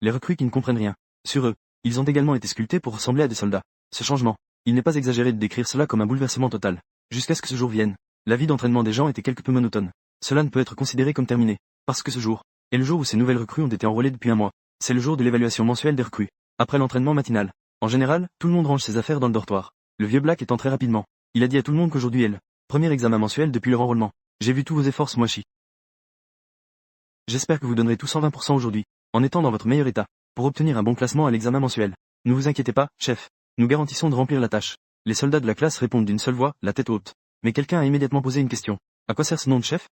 les recrues qui ne comprennent rien. Sur eux, ils ont également été sculptés pour ressembler à des soldats. Ce changement, il n'est pas exagéré de décrire cela comme un bouleversement total. Jusqu'à ce que ce jour vienne, la vie d'entraînement des gens était quelque peu monotone. Cela ne peut être considéré comme terminé, parce que ce jour est le jour où ces nouvelles recrues ont été enrôlées depuis un mois. C'est le jour de l'évaluation mensuelle des recrues. Après l'entraînement matinal, en général, tout le monde range ses affaires dans le dortoir. Le vieux Black est entré rapidement. Il a dit à tout le monde qu'aujourd'hui est le premier examen mensuel depuis leur enrôlement. J'ai vu tous vos efforts ce mois-ci. J'espère que vous donnerez tout 120% aujourd'hui, en étant dans votre meilleur état, pour obtenir un bon classement à l'examen mensuel. Ne vous inquiétez pas, chef. Nous garantissons de remplir la tâche. Les soldats de la classe répondent d'une seule voix, la tête haute. Mais quelqu'un a immédiatement posé une question. À quoi sert ce nom de chef?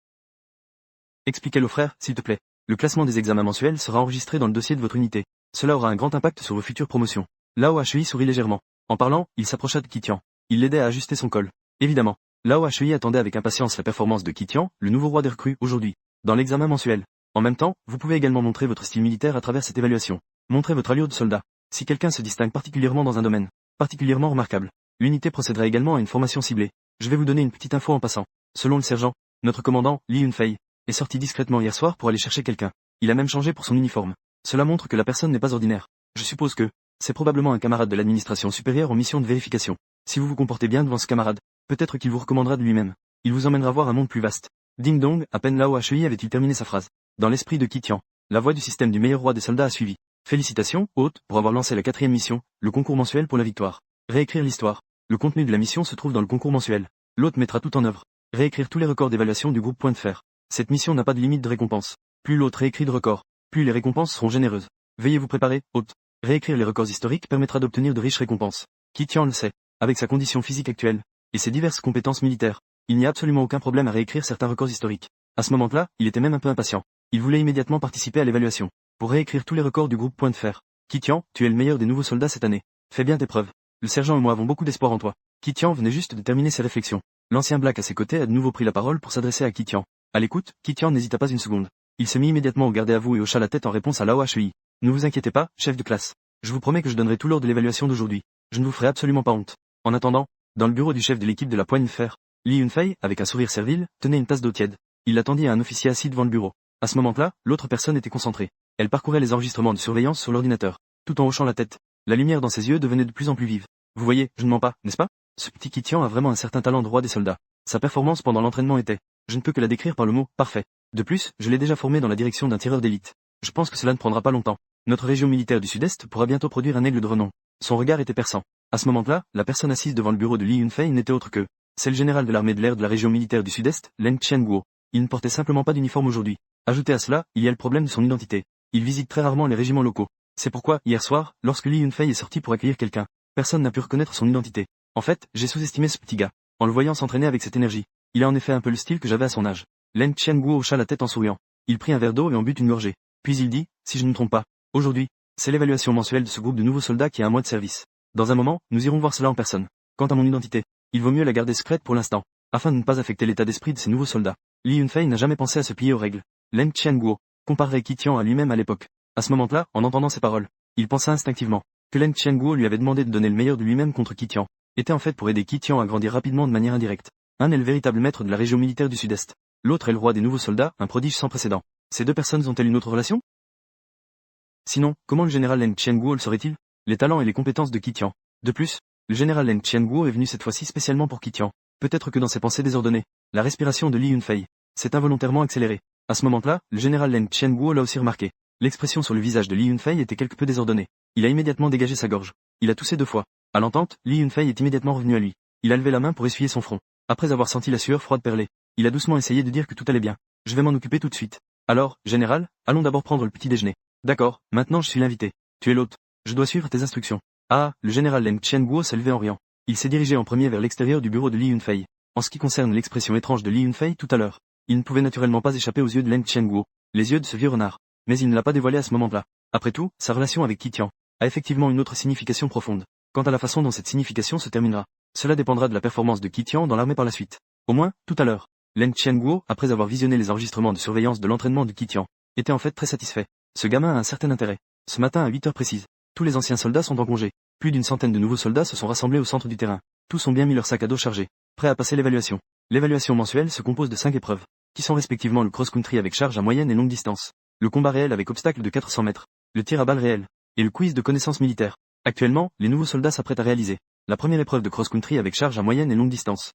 Expliquez-le au frère, s'il te plaît. Le classement des examens mensuels sera enregistré dans le dossier de votre unité. Cela aura un grand impact sur vos futures promotions. Lao HEI sourit légèrement. En parlant, il s'approcha de Kitian. Il l'aidait à ajuster son col. Évidemment, Lao HEI attendait avec impatience la performance de Kitian, le nouveau roi des recrues, aujourd'hui, dans l'examen mensuel. En même temps, vous pouvez également montrer votre style militaire à travers cette évaluation. Montrez votre allure de soldat. Si quelqu'un se distingue particulièrement dans un domaine particulièrement remarquable, l'unité procédera également à une formation ciblée. Je vais vous donner une petite info en passant. Selon le sergent, notre commandant, Lee Yunfei, est sorti discrètement hier soir pour aller chercher quelqu'un. Il a même changé pour son uniforme. Cela montre que la personne n'est pas ordinaire. Je suppose que c'est probablement un camarade de l'administration supérieure en mission de vérification. Si vous vous comportez bien devant ce camarade, peut-être qu'il vous recommandera de lui-même. Il vous emmènera voir un monde plus vaste. Ding dong, à peine Lao HEI avait-il terminé sa phrase. Dans l'esprit de Kitian, la voix du système du meilleur roi des soldats a suivi. Félicitations, hôte, pour avoir lancé la 4e mission, le concours mensuel pour la victoire. Réécrire l'histoire. Le contenu de la mission se trouve dans le concours mensuel. L'hôte mettra tout en œuvre. Réécrire tous les records d'évaluation du groupe Point de Fer. Cette mission n'a pas de limite de récompense. Plus l'hôte réécrit de records, plus les récompenses seront généreuses. Veuillez vous préparer, hôte. Réécrire les records historiques permettra d'obtenir de riches récompenses. Kitian le sait. Avec sa condition physique actuelle, et ses diverses compétences militaires, il n'y a absolument aucun problème à réécrire certains records historiques. À ce moment-là, il était même un peu impatient. Il voulait immédiatement participer à l'évaluation. Pour réécrire tous les records du groupe Point de Fer. Kitian, tu es le meilleur des nouveaux soldats cette année. Fais bien tes preuves. Le sergent et moi avons beaucoup d'espoir en toi. Kitian venait juste de terminer ses réflexions. L'ancien Black à ses côtés a de nouveau pris la parole pour s'adresser à Kitian. À l'écoute, Kitian n'hésita pas une seconde. Il se mit immédiatement au garde à vous et hocha la tête en réponse à Lao HEI. Ne vous inquiétez pas, chef de classe. Je vous promets que je donnerai tout lors de l'évaluation d'aujourd'hui. Je ne vous ferai absolument pas honte. En attendant, dans le bureau du chef de l'équipe de la poigne de fer, Lee Yunfei, avec un sourire servile, tenait une tasse d'eau tiède. Il l'attendit à un officier assis devant le bureau. À ce moment-là, l'autre personne était concentrée. Elle parcourait les enregistrements de surveillance sur l'ordinateur, tout en hochant la tête. La lumière dans ses yeux devenait de plus en plus vive. Vous voyez, je ne mens pas, n'est-ce pas? Ce petit Kitian a vraiment un certain talent de roi des soldats. Sa performance pendant l'entraînement était, je ne peux que la décrire par le mot parfait. De plus, je l'ai déjà formé dans la direction d'un tireur d'élite. Je pense que cela ne prendra pas longtemps. Notre région militaire du Sud-Est pourra bientôt produire un aigle de renom. Son regard était perçant. À ce moment-là, la personne assise devant le bureau de Lee Yunfei n'était autre que, c'est le général de l'armée de l'air de la région militaire du Sud-Est, Leng Qianguo. Il ne portait simplement pas d'uniforme aujourd'hui. Ajoutez à cela, il y a le problème de son identité. Il visite très rarement les régiments locaux. C'est pourquoi, hier soir, lorsque Lee Yunfei est sorti pour accueillir quelqu'un, personne n'a pu reconnaître son identité. En fait, j'ai sous-estimé ce petit gars, en le voyant s'entraîner avec cette énergie. Il a en effet un peu le style que j'avais à son âge. Leng Qianguo hocha la tête en souriant. Il prit un verre d'eau et en but une gorgée. Puis il dit, si je ne me trompe pas, aujourd'hui, c'est l'évaluation mensuelle de ce groupe de nouveaux soldats qui a un mois de service. Dans un moment, nous irons voir cela en personne. Quant à mon identité, il vaut mieux la garder secrète pour l'instant, afin de ne pas affecter l'état d'esprit de ces nouveaux soldats. Lee Yunfei n'a jamais pensé à se plier aux règles. Leng Qianguo comparerait Kitian à lui-même à l'époque. À ce moment-là, en entendant ces paroles, il pensa instinctivement que Leng Qianguo lui avait demandé de donner le meilleur de lui-même contre Kitian, était en fait pour aider Kitian à grandir rapidement de manière indirecte. Un est le véritable maître de la région militaire du Sud-Est. L'autre est le roi des nouveaux soldats, un prodige sans précédent. Ces deux personnes ont-elles une autre relation? Sinon, comment le général Leng Qianguo le saurait-il? Les talents et les compétences de Kitian. De plus, le général Leng Qianguo est venu cette fois-ci spécialement pour Kitian. Peut-être que dans ses pensées désordonnées, la respiration de Lee Yunfei s'est involontairement accélérée. À ce moment-là, le général Leng Qianguo l'a aussi remarqué. L'expression sur le visage de Lee Yunfei était quelque peu désordonnée. Il a immédiatement dégagé sa gorge. Il a toussé 2 fois. À l'entente, Lee Yunfei est immédiatement revenu à lui. Il a levé la main pour essuyer son front. Après avoir senti la sueur froide perler, il a doucement essayé de dire que tout allait bien. Je vais m'en occuper tout de suite. Alors, général, allons d'abord prendre le petit déjeuner. D'accord, maintenant je suis l'invité. Tu es l'hôte. Je dois suivre tes instructions. Ah, le général Leng Qianguo s'est levé en riant. Il s'est dirigé en premier vers l'extérieur du bureau de Lee Yunfei. En ce qui concerne l'expression étrange de Lee Yunfei tout à l'heure, il ne pouvait naturellement pas échapper aux yeux de Leng Qianguo, les yeux de ce vieux renard. Mais il ne l'a pas dévoilé à ce moment-là. Après tout, sa relation avec Kitian a effectivement une autre signification profonde. Quant à la façon dont cette signification se terminera, cela dépendra de la performance de Kitian dans l'armée par la suite. Au moins, tout à l'heure, Leng Qianguo, après avoir visionné les enregistrements de surveillance de l'entraînement de Kitian, était en fait très satisfait. Ce gamin a un certain intérêt. Ce matin à 8 heures précises, tous les anciens soldats sont en congé. Plus d'une centaine de nouveaux soldats se sont rassemblés au centre du terrain. Tous ont bien mis leur sac à dos chargé, prêts à passer l'évaluation. L'évaluation mensuelle se compose de 5 épreuves, qui sont respectivement le cross-country avec charge à moyenne et longue distance, le combat réel avec obstacle de 400 mètres, le tir à balles réelles, et le quiz de connaissances militaires. Actuellement, les nouveaux soldats s'apprêtent à réaliser la première épreuve de cross-country avec charge à moyenne et longue distance.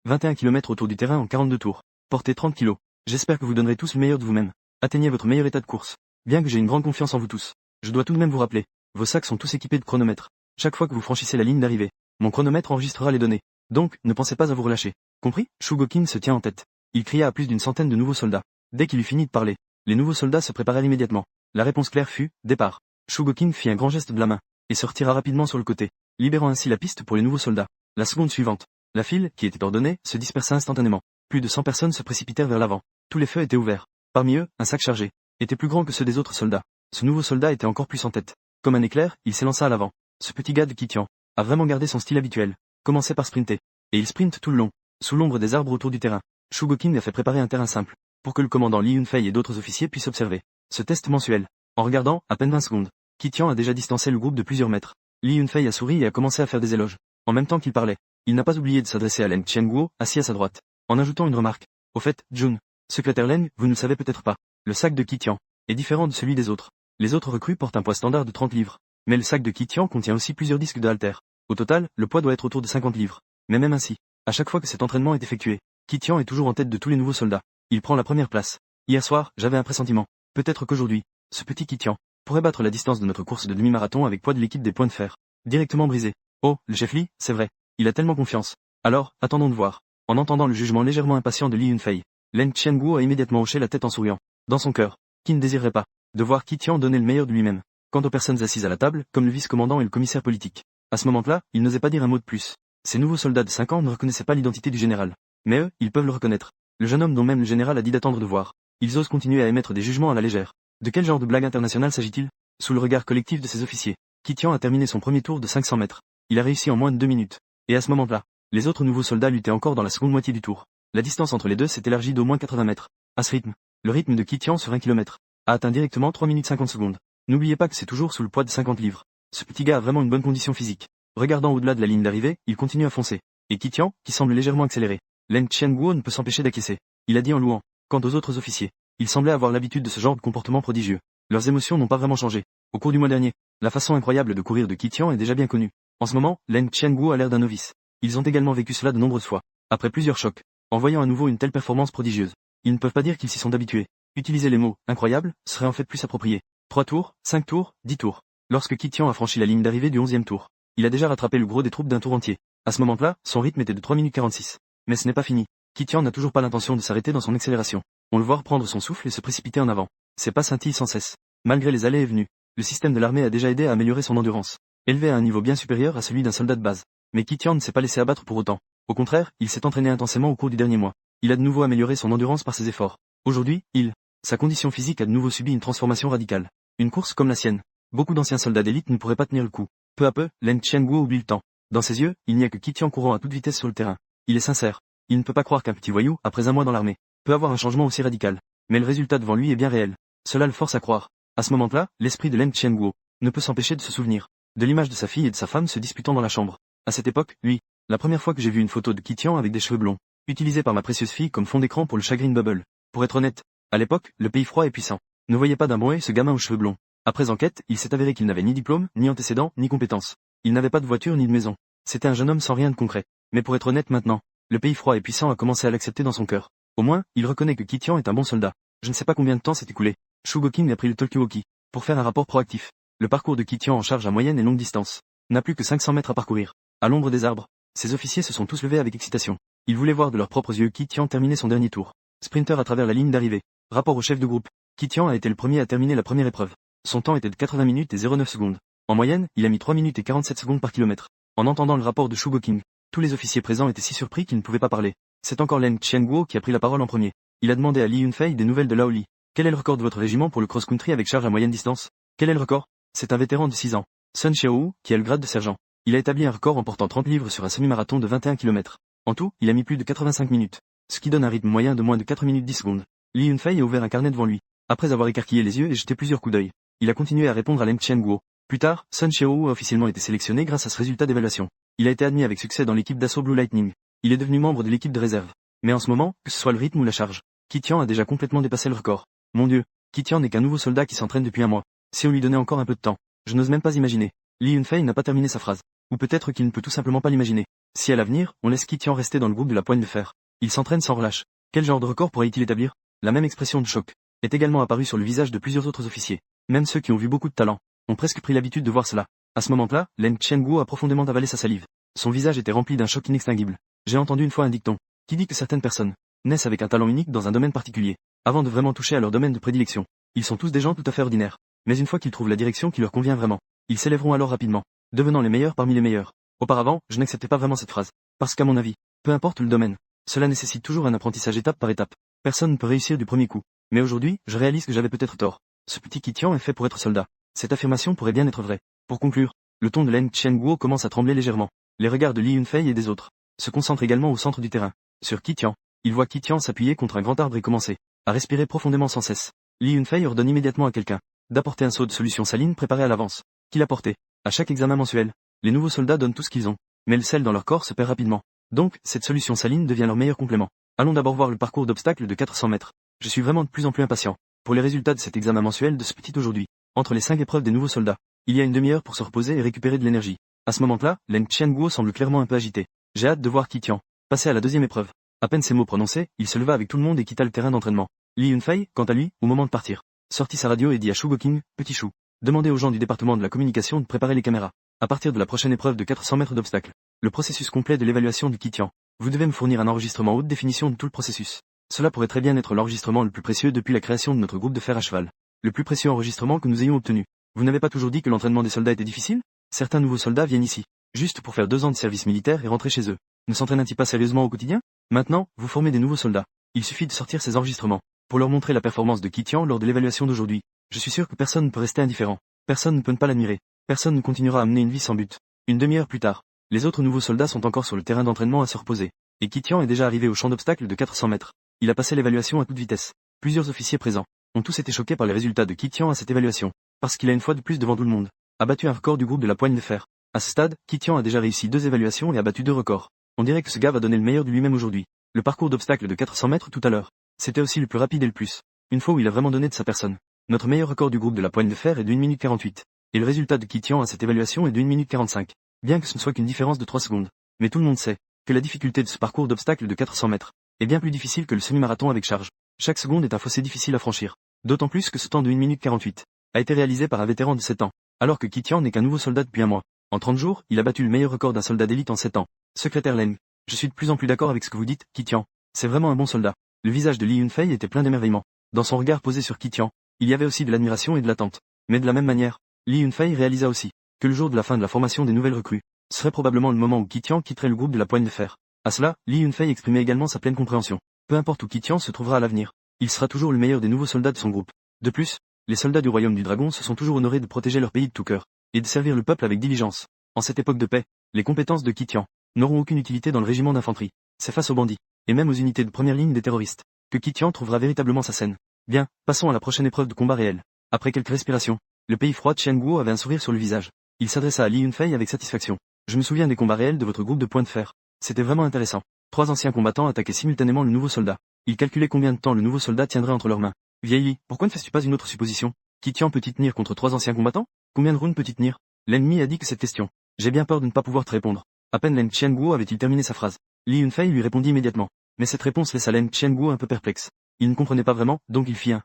21 km autour du terrain en 42 tours. Portez 30 kg. J'espère que vous donnerez tous le meilleur de vous-même. Atteignez votre meilleur état de course. Bien que j'ai une grande confiance en vous tous, je dois tout de même vous rappeler. Vos sacs sont tous équipés de chronomètres. Chaque fois que vous franchissez la ligne d'arrivée, mon chronomètre enregistrera les données. Donc, ne pensez pas à vous relâcher. Compris? Shugokin se tient en tête. Il cria à plus d'une centaine de nouveaux soldats. Dès qu'il eut fini de parler, les nouveaux soldats se préparèrent immédiatement. La réponse claire fut, départ. Shugokin fit un grand geste de la main, et se retira rapidement sur le côté, libérant ainsi la piste pour les nouveaux soldats. La seconde suivante, la file, qui était ordonnée, se dispersa instantanément. Plus de 100 personnes se précipitèrent vers l'avant. Tous les feux étaient ouverts. Parmi eux, un sac chargé était plus grand que ceux des autres soldats. Ce nouveau soldat était encore plus en tête. Comme un éclair, il s'élança à l'avant. Ce petit gars de Kitian a vraiment gardé son style habituel. Commençait par sprinter. Et il sprinte tout le long, sous l'ombre des arbres autour du terrain. Shugokin a fait préparer un terrain simple, pour que le commandant Li Yunfei et d'autres officiers puissent observer ce test mensuel. En regardant, à peine 20 secondes, Kitian a déjà distancé le groupe de plusieurs mètres. Li Yunfei a souri et a commencé à faire des éloges. En même temps qu'il parlait, il n'a pas oublié de s'adresser à Leng Qianguo, assis à sa droite, en ajoutant une remarque. Au fait, Jun, secrétaire Leng, vous ne le savez peut-être pas. Le sac de Kitian est différent de celui des autres. Les autres recrues portent un poids standard de 30 livres. Mais le sac de Kitian contient aussi plusieurs disques de haltères. Au total, le poids doit être autour de 50 livres. Mais même ainsi, à chaque fois que cet entraînement est effectué, Kitian est toujours en tête de tous les nouveaux soldats. Il prend la première place. Hier soir, j'avais un pressentiment. Peut-être qu'aujourd'hui, ce petit Kitian pourrait battre la distance de notre course de demi-marathon avec poids de l'équipe des points de fer. Directement brisé. Oh, le chef Li, c'est vrai. Il a tellement confiance. Alors, attendons de voir. En entendant le jugement légèrement impatient de Li Yunfei, Leng Qianguo a immédiatement hoché la tête en souriant. Dans son cœur, qui ne désirerait pas de voir Kitian donner le meilleur de lui-même. Quant aux personnes assises à la table, comme le vice-commandant et le commissaire politique, à ce moment-là, il n'osait pas dire un mot de plus. Ces nouveaux soldats de 5 ans ne reconnaissaient pas l'identité du général. Mais eux, ils peuvent le reconnaître. Le jeune homme dont même le général a dit d'attendre de voir. Ils osent continuer à émettre des jugements à la légère. De quel genre de blague internationale s'agit-il? Sous le regard collectif de ses officiers, Kitian a terminé son premier tour de 500 mètres. Il a réussi en moins de 2 minutes. Et à ce moment-là, les autres nouveaux soldats luttaient encore dans la seconde moitié du tour. La distance entre les deux s'est élargie d'au moins 80 mètres. À ce rythme, le rythme de Kitian sur 1 km a atteint directement 3 minutes 50 secondes. N'oubliez pas que c'est toujours sous le poids de 50 livres. Ce petit gars a vraiment une bonne condition physique. Regardant au-delà de la ligne d'arrivée, il continue à foncer. Et Kitian, qui semble légèrement accéléré, Leng Qianguo ne peut s'empêcher d'acquiescer. Il a dit en louant. Quant aux autres officiers, ils semblaient avoir l'habitude de ce genre de comportement prodigieux. Leurs émotions n'ont pas vraiment changé. Au cours du mois dernier, la façon incroyable de courir de Kitian est déjà bien connue. En ce moment, Leng Qianguo a l'air d'un novice. Ils ont également vécu cela de nombreuses fois. Après plusieurs chocs, en voyant à nouveau une telle performance prodigieuse, ils ne peuvent pas dire qu'ils s'y sont habitués. Utiliser les mots « incroyable » serait en fait plus approprié. 3 tours, 5 tours, 10 tours. Lorsque Kitian a franchi la ligne d'arrivée du 11e tour, il a déjà rattrapé le gros des troupes d'un tour entier. À ce moment-là, son rythme était de 3 minutes 46. Mais ce n'est pas fini. Kitian n'a toujours pas l'intention de s'arrêter dans son accélération. On le voit reprendre son souffle et se précipiter en avant. Ses pas scintillent sans cesse. Malgré les allées et venues, le système de l'armée a déjà aidé à améliorer son endurance, élevé à un niveau bien supérieur à celui d'un soldat de base. Mais Kitian ne s'est pas laissé abattre pour autant. Au contraire, il s'est entraîné intensément au cours du dernier mois. Il a de nouveau amélioré son endurance par ses efforts. Aujourd'hui, sa condition physique a de nouveau subi une transformation radicale. Une course comme la sienne. Beaucoup d'anciens soldats d'élite ne pourraient pas tenir le coup. Peu à peu, Leng Qianguo oublie le temps. Dans ses yeux, il n'y a que Kitian courant à toute vitesse sur le terrain. Il est sincère. Il ne peut pas croire qu'un petit voyou, après un mois dans l'armée, peut avoir un changement aussi radical. Mais le résultat devant lui est bien réel. Cela le force à croire. À ce moment-là, l'esprit de Leng Qianguo ne peut s'empêcher de se souvenir de l'image de sa fille et de sa femme se disputant dans la chambre. À cette époque, la première fois que j'ai vu une photo de Kitian avec des cheveux blonds, utilisée par ma précieuse fille comme fond d'écran pour le Chagrin Bubble. Pour être honnête, à l'époque, le pays froid et puissant ne voyait pas d'un bon œil ce gamin aux cheveux blonds. Après enquête, il s'est avéré qu'il n'avait ni diplôme, ni antécédents, ni compétences. Il n'avait pas de voiture ni de maison. C'était un jeune homme sans rien de concret. Mais pour être honnête maintenant, le pays froid et puissant a commencé à l'accepter dans son cœur. Au moins, il reconnaît que Kitian est un bon soldat. Je ne sais pas combien de temps s'est écoulé. Shugokin a pris le talkie-walkie pour faire un rapport proactif. Le parcours de Kitian en charge à moyenne et longue distance n'a plus que 500 mètres à parcourir. À l'ombre des arbres, ses officiers se sont tous levés avec excitation. Ils voulaient voir de leurs propres yeux Kitian terminer son dernier tour. Sprinter à travers la ligne d'arrivée. Rapport au chef de groupe. Kitian a été le premier à terminer la première épreuve. Son temps était de 80 minutes et 09 secondes. En moyenne, il a mis 3 minutes et 47 secondes par kilomètre. En entendant le rapport de Shugokin, tous les officiers présents étaient si surpris qu'ils ne pouvaient pas parler. C'est encore Leng Qianguo qui a pris la parole en premier. Il a demandé à Li Yunfei des nouvelles de Lao Li. Quel est le record de votre régiment pour le cross-country avec charge à moyenne distance? Quel est le record? C'est un vétéran de 6 ans, Sun Xiaowu, qui a le grade de sergent. Il a établi un record en portant 30 livres sur un semi-marathon de 21 km. En tout, il a mis plus de 85 minutes, ce qui donne un rythme moyen de moins de 4 minutes 10 secondes. Li Yunfei a ouvert un carnet devant lui. Après avoir écarquillé les yeux et jeté plusieurs coups d'œil, il a continué à répondre à Leng Qianguo. Plus tard, Sun Xiaowu a officiellement été sélectionné grâce à ce résultat d'évaluation. Il a été admis avec succès dans l'équipe d'assaut Blue Lightning. Il est devenu membre de l'équipe de réserve. Mais en ce moment, que ce soit le rythme ou la charge, Kitian a déjà complètement dépassé le record. Mon Dieu, Kitian n'est qu'un nouveau soldat qui s'entraîne depuis un mois. Si on lui donnait encore un peu de temps, je n'ose même pas imaginer. Li Yunfei n'a pas terminé sa phrase. Ou peut-être qu'il ne peut tout simplement pas l'imaginer. Si à l'avenir, on laisse Kitian rester dans le groupe de la poigne de fer, il s'entraîne sans relâche. Quel genre de record pourrait-il établir? La même expression de choc est également apparue sur le visage de plusieurs autres officiers. Même ceux qui ont vu beaucoup de talent ont presque pris l'habitude de voir cela. À ce moment-là, Leng Qianguo a profondément avalé sa salive. Son visage était rempli d'un choc inextinguible. J'ai entendu une fois un dicton qui dit que certaines personnes naissent avec un talent unique dans un domaine particulier, avant de vraiment toucher à leur domaine de prédilection. Ils sont tous des gens tout à fait ordinaires. Mais une fois qu'ils trouvent la direction qui leur convient vraiment, ils s'élèveront alors rapidement, devenant les meilleurs parmi les meilleurs. Auparavant, je n'acceptais pas vraiment cette phrase. Parce qu'à mon avis, peu importe le domaine, cela nécessite toujours un apprentissage étape par étape. Personne ne peut réussir du premier coup. Mais aujourd'hui, je réalise que j'avais peut-être tort. Ce petit Kitian est fait pour être soldat. Cette affirmation pourrait bien être vraie. Pour conclure, le ton de Leng Qianguo commence à trembler légèrement. Les regards de Li Yunfei et des autres se concentrent également au centre du terrain. Sur Kitian, il voit Kitian s'appuyer contre un grand arbre et commencer à respirer profondément sans cesse. Li Yunfei ordonne immédiatement à quelqu'un d'apporter un seau de solution saline préparé à l'avance, qu'il apportait. À chaque examen mensuel, les nouveaux soldats donnent tout ce qu'ils ont, mais le sel dans leur corps se perd rapidement. Donc, cette solution saline devient leur meilleur complément. Allons d'abord voir le parcours d'obstacles de 400 mètres. Je suis vraiment de plus en plus impatient pour les résultats de cet examen mensuel de ce petit aujourd'hui. Entre les 5 épreuves des nouveaux soldats, il y a une demi-heure pour se reposer et récupérer de l'énergie. À ce moment-là, Leng Qianguo semble clairement un peu agité. J'ai hâte de voir Kitian passer à la deuxième épreuve. À peine ces mots prononcés, il se leva avec tout le monde et quitta le terrain d'entraînement. Li Yunfei, quant à lui, au moment de partir, sortit sa radio et dit à Shu Goking, petit Chou, demandez aux gens du département de la communication de préparer les caméras. À partir de la prochaine épreuve de 400 mètres d'obstacles, le processus complet de l'évaluation du Kitian. Vous devez me fournir un enregistrement haute définition de tout le processus. Cela pourrait très bien être l'enregistrement le plus précieux depuis la création de notre groupe de fer à cheval. Le plus précieux enregistrement que nous ayons obtenu. Vous n'avez pas toujours dit que l'entraînement des soldats était difficile? Certains nouveaux soldats viennent ici, juste pour faire 2 ans de service militaire et rentrer chez eux. Ne s'entraînent-ils pas sérieusement au quotidien? Maintenant, vous formez des nouveaux soldats. Il suffit de sortir ces enregistrements pour leur montrer la performance de Kitian lors de l'évaluation d'aujourd'hui. Je suis sûr que personne ne peut rester indifférent. Personne ne peut ne pas l'admirer. Personne ne continuera à mener une vie sans but. Une demi-heure plus tard, les autres nouveaux soldats sont encore sur le terrain d'entraînement à se reposer. Et Kitian est déjà arrivé au champ d'obstacles de 400 mètres. Il a passé l'évaluation à toute vitesse. Plusieurs officiers présents ont tous été choqués par les résultats de Kitian à cette évaluation. Parce qu'il a une fois de plus devant tout le monde abattu un record du groupe de la poigne de fer. À ce stade, Kitian a déjà réussi 2 évaluations et a battu 2 records. On dirait que ce gars va donner le meilleur de lui-même aujourd'hui. Le parcours d'obstacles de 400 mètres tout à l'heure, c'était aussi le plus rapide et le plus. Une fois où il a vraiment donné de sa personne. Notre meilleur record du groupe de la poigne de fer est de 1 minute 48. Et le résultat de Kitian à cette évaluation est de 1 minute 45. Bien que ce ne soit qu'une différence de 3 secondes. Mais tout le monde sait que la difficulté de ce parcours d'obstacles de 400 mètres est bien plus difficile que le semi-marathon avec charge. Chaque seconde est un fossé difficile à franchir. D'autant plus que ce temps de 1 minute 48 a été réalisé par un vétéran de 7 ans. Alors que Kitian n'est qu'un nouveau soldat depuis un mois. En 30 jours, il a battu le meilleur record d'un soldat d'élite en 7 ans. Secrétaire Leng, je suis de plus en plus d'accord avec ce que vous dites, Kitian. C'est vraiment un bon soldat. Le visage de Li Yunfei était plein d'émerveillement. Dans son regard posé sur Kitian, il y avait aussi de l'admiration et de l'attente. Mais de la même manière, Li Yunfei réalisa aussi que le jour de la fin de la formation des nouvelles recrues serait probablement le moment où Kitian quitterait le groupe de la poigne de fer. À cela, Li Yunfei exprimait également sa pleine compréhension. Peu importe où Kitian se trouvera à l'avenir, il sera toujours le meilleur des nouveaux soldats de son groupe. De plus, les soldats du royaume du dragon se sont toujours honorés de protéger leur pays de tout cœur, et de servir le peuple avec diligence. En cette époque de paix, les compétences de Kitian n'auront aucune utilité dans le régiment d'infanterie. C'est face aux bandits, et même aux unités de première ligne des terroristes, que Kitian trouvera véritablement sa scène. Bien, passons à la prochaine épreuve de combat réel. Après quelques respirations, le pays froid de Qianguo avait un sourire sur le visage. Il s'adressa à Li Yunfei avec satisfaction. Je me souviens des combats réels de votre groupe de points de fer. C'était vraiment intéressant. 3 anciens combattants attaquaient simultanément le nouveau soldat. Ils calculaient combien de temps le nouveau soldat tiendrait entre leurs mains. Vieille Li, pourquoi ne fais-tu pas une autre supposition? Kitian peut-il tenir contre 3 anciens combattants? Combien de rounds peut-il tenir? L'ennemi a dit que cette question. J'ai bien peur de ne pas pouvoir te répondre. À peine Leng Qianguo avait-il terminé sa phrase. Li Yunfei lui répondit immédiatement. Mais cette réponse laissa Leng Qianguo un peu perplexe. Il ne comprenait pas vraiment, donc il fit un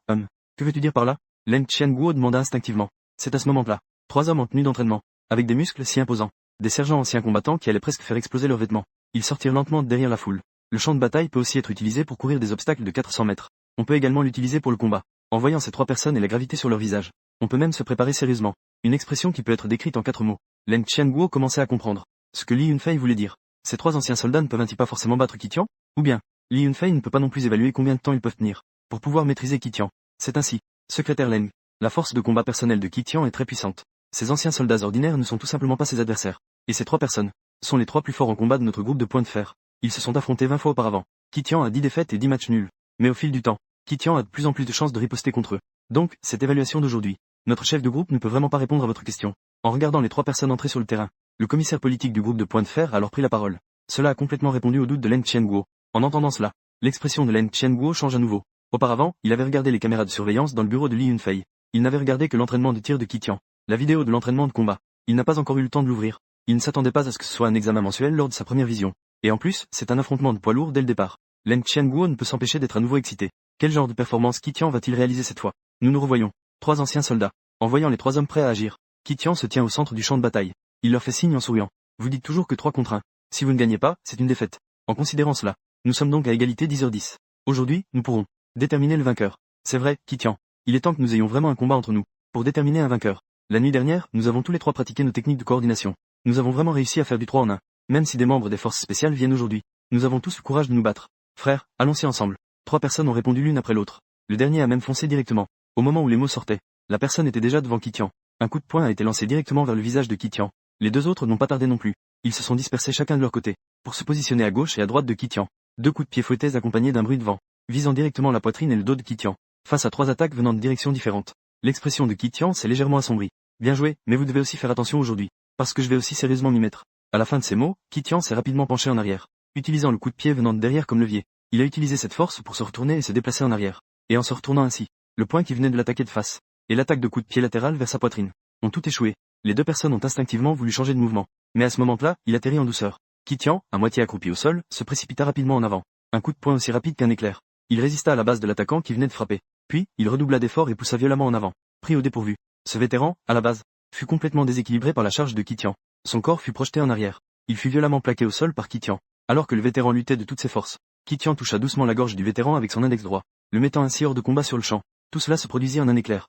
Que veux-tu dire par là? Leng Qianguo demanda instinctivement. C'est à ce moment-là. 3 hommes en tenue d'entraînement, avec des muscles si imposants, des sergents anciens combattants qui allaient presque faire exploser leurs vêtements. Ils sortirent lentement de derrière la foule. Le champ de bataille peut aussi être utilisé pour courir des obstacles de 400 mètres. On peut également l'utiliser pour le combat. En voyant ces 3 personnes et la gravité sur leur visage, on peut même se préparer sérieusement. Une expression qui peut être décrite en 4 mots. Leng Qianguo commençait à comprendre ce que Li Yunfei voulait dire. Ces 3 anciens soldats ne peuvent-ils pas forcément battre Kitian? Ou bien, Li Yunfei ne peut pas non plus évaluer combien de temps ils peuvent tenir pour pouvoir maîtriser Kitian. C'est ainsi. Secrétaire Leng, la force de combat personnelle de Kitian est très puissante. Ces anciens soldats ordinaires ne sont tout simplement pas ses adversaires. Et ces 3 personnes sont les 3 plus forts en combat de notre groupe de points de fer. Ils se sont affrontés 20 fois auparavant. Kitian a 10 défaites et 10 matchs nuls. Mais au fil du temps, Kitian a de plus en plus de chances de riposter contre eux. Donc, cette évaluation d'aujourd'hui, notre chef de groupe ne peut vraiment pas répondre à votre question. En regardant les 3 personnes entrer sur le terrain, le commissaire politique du groupe de points de fer a alors pris la parole. Cela a complètement répondu au doute de Leng Qianguo. En entendant cela, l'expression de Leng Qianguo change à nouveau. Auparavant, il avait regardé les caméras de surveillance dans le bureau de Li Yunfei. Il n'avait regardé que l'entraînement de tir de Qi Tian. La vidéo de l'entraînement de combat. Il n'a pas encore eu le temps de l'ouvrir. Il ne s'attendait pas à ce que ce soit un examen mensuel lors de sa première vision. Et en plus, c'est un affrontement de poids lourd dès le départ. Leng Qianguo ne peut s'empêcher d'être à nouveau excité. Quel genre de performance Qi Tian va-t-il réaliser cette fois? Nous revoyons. 3 anciens soldats. En voyant les 3 hommes prêts à agir, Qi Tian se tient au centre du champ de bataille. Il leur fait signe en souriant. Vous dites toujours que 3 contre 1. Si vous ne gagnez pas, c'est une défaite. En considérant cela, nous sommes donc à égalité 10h10. Aujourd'hui, nous pourrons déterminer le vainqueur. C'est vrai, Qi Tian. Il est temps que nous ayons vraiment un combat entre nous, pour déterminer un vainqueur. La nuit dernière, nous avons tous les 3 pratiqué nos techniques de coordination. Nous avons vraiment réussi à faire du 3 en 1. Même si des membres des forces spéciales viennent aujourd'hui, nous avons tous le courage de nous battre. Frères, allons-y ensemble. 3 personnes ont répondu l'une après l'autre. Le dernier a même foncé directement. Au moment où les mots sortaient, la personne était déjà devant Qi Tian. Un coup de poing a été lancé directement vers le visage de Qi Tian. Les 2 autres n'ont pas tardé non plus. Ils se sont dispersés chacun de leur côté, pour se positionner à gauche et à droite de Qi Tian. 2 coups de pied fouettés accompagnés d'un bruit de vent, visant directement la poitrine et le dos de Qi Tian. Face à 3 attaques venant de directions différentes. L'expression de Qi Tian s'est légèrement assombrie. Bien joué, mais vous devez aussi faire attention aujourd'hui, parce que je vais aussi sérieusement m'y mettre. À la fin de ces mots, Qi Tian s'est rapidement penché en arrière, utilisant le coup de pied venant de derrière comme levier. Il a utilisé cette force pour se retourner et se déplacer en arrière. Et en se retournant ainsi, le poing qui venait de l'attaquer de face, et l'attaque de coup de pied latéral vers sa poitrine, ont tout échoué. Les 2 personnes ont instinctivement voulu changer de mouvement. Mais à ce moment-là, il atterrit en douceur. Qi Tian, à moitié accroupi au sol, se précipita rapidement en avant. Un coup de poing aussi rapide qu'un éclair. Il résista à la base de l'attaquant qui venait de frapper. Puis, il redoubla d'efforts et poussa violemment en avant. Pris au dépourvu. Ce vétéran, à la base, fut complètement déséquilibré par la charge de Qi Tian. Son corps fut projeté en arrière. Il fut violemment plaqué au sol par Qi Tian. Alors que le vétéran luttait de toutes ses forces, Qi Tian toucha doucement la gorge du vétéran avec son index droit, le mettant ainsi hors de combat sur le champ. Tout cela se produisit en un éclair.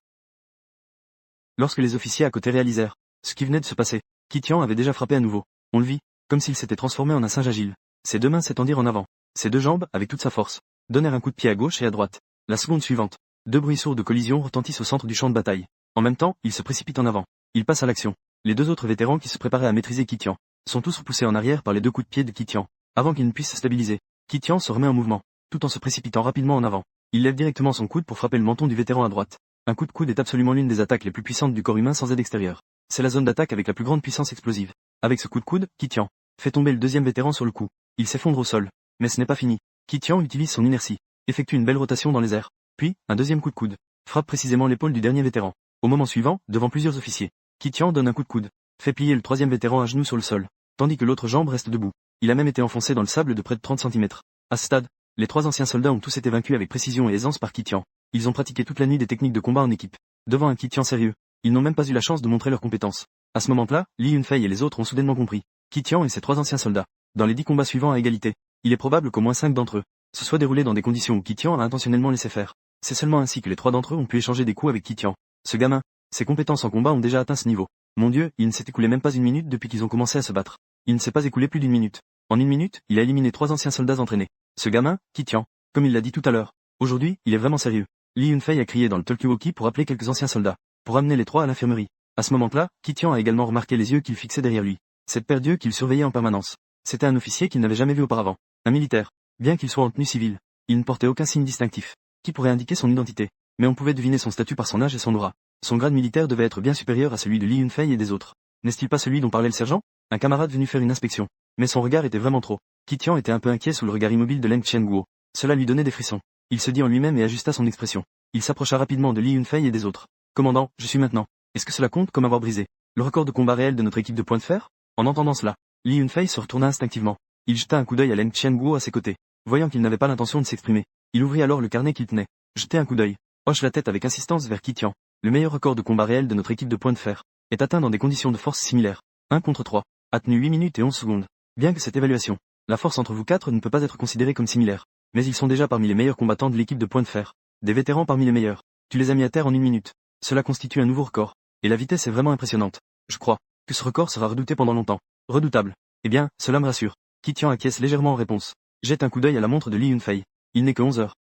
Lorsque les officiers à côté réalisèrent ce qui venait de se passer, Qi Tian avait déjà frappé à nouveau. On le vit, comme s'il s'était transformé en un singe agile. Ses 2 mains s'étendirent en avant. Ses 2 jambes, avec toute sa force, donnèrent un coup de pied à gauche et à droite. La seconde suivante, 2 bruits sourds de collision retentissent au centre du champ de bataille. En même temps, il se précipite en avant. Il passe à l'action. Les 2 autres vétérans qui se préparaient à maîtriser Qi Tian sont tous repoussés en arrière par les 2 coups de pied de Qi Tian. Avant qu'il ne puisse se stabiliser, Qi Tian se remet en mouvement, tout en se précipitant rapidement en avant. Il lève directement son coude pour frapper le menton du vétéran à droite. Un coup de coude est absolument l'une des attaques les plus puissantes du corps humain sans aide extérieure. C'est la zone d'attaque avec la plus grande puissance explosive. Avec ce coup de coude, Qi Tian fait tomber le 2e vétéran sur le coup. Il s'effondre au sol. Mais ce n'est pas fini. Qi Tian utilise son inertie, effectue une belle rotation dans les airs. Puis, un 2e coup de coude frappe précisément l'épaule du dernier vétéran. Au moment suivant, devant plusieurs officiers, Qi Tian donne un coup de coude, fait plier le 3e vétéran à genoux sur le sol, tandis que l'autre jambe reste debout. Il a même été enfoncé dans le sable de près de 30 cm. À ce stade, les 3 anciens soldats ont tous été vaincus avec précision et aisance par Qi Tian. Ils ont pratiqué toute la nuit des techniques de combat en équipe. Devant un Qi Tian sérieux, ils n'ont même pas eu la chance de montrer leurs compétences. À ce moment-là, Li Yunfei et les autres ont soudainement compris. Qi Tian et ses 3 anciens soldats, dans les 10 combats suivants à égalité, il est probable qu'au moins 5 d'entre eux se soient déroulés dans des conditions où Qi Tian a intentionnellement laissé faire. C'est seulement ainsi que les 3 d'entre eux ont pu échanger des coups avec Qi Tian. Ce gamin, ses compétences en combat ont déjà atteint ce niveau. Mon Dieu, il ne s'est écoulé même pas une minute depuis qu'ils ont commencé à se battre. Il ne s'est pas écoulé plus d'une minute. En une minute, il a éliminé 3 anciens soldats entraînés. Ce gamin, Qi Tian, comme il l'a dit tout à l'heure, aujourd'hui, il est vraiment sérieux. Li Yunfei a crié dans le talkie-walkie pour appeler quelques anciens soldats, pour amener les 3 à l'infirmerie. À ce moment-là, Qi Tian a également remarqué les yeux qu'il fixait derrière lui. Cette paire d'yeux qu'il surveillait en permanence. C'était un officier qu'il n'avait jamais vu auparavant. Un militaire. Bien qu'il soit en tenue civile, il ne portait aucun signe distinctif, qui pourrait indiquer son identité. Mais on pouvait deviner son statut par son âge et son aura. Son grade militaire devait être bien supérieur à celui de Li Yunfei et des autres. N'est-il pas celui dont parlait le sergent? Un camarade venu faire une inspection. Mais son regard était vraiment trop. Qi Tian était un peu inquiet sous le regard immobile de Leng Qianguo. Cela lui donnait des frissons. Il se dit en lui-même et ajusta son expression. Il s'approcha rapidement de Li Yunfei et des autres. Commandant, je suis maintenant. Est-ce que cela compte comme avoir brisé le record de combat réel de notre équipe de points de fer? En entendant cela, Li Yunfei se retourna instinctivement. Il jeta un coup d'œil à Leng Qianguo à ses côtés. Voyant qu'il n'avait pas l'intention de s'exprimer, il ouvrit alors le carnet qu'il tenait. Jetait un coup d'œil. Hoche la tête avec insistance vers Qi Tian. Le meilleur record de combat réel de notre équipe de points de fer est atteint dans des conditions de force similaires. 1 contre 3. A tenu 8 minutes et 11 secondes. Bien que cette évaluation, la force entre vous 4 ne peut pas être considérée comme similaire. Mais ils sont déjà parmi les meilleurs combattants de l'équipe de points de fer. Des vétérans parmi les meilleurs. Tu les as mis à terre en 1 minute. Cela constitue un nouveau record. Et la vitesse est vraiment impressionnante. Je crois que ce record sera redouté pendant longtemps. Redoutable. Eh bien, cela me rassure. Qi Tian acquiesce légèrement en réponse. Jette un coup d'œil à la montre de Li Yunfei. Il n'est que 11 heures.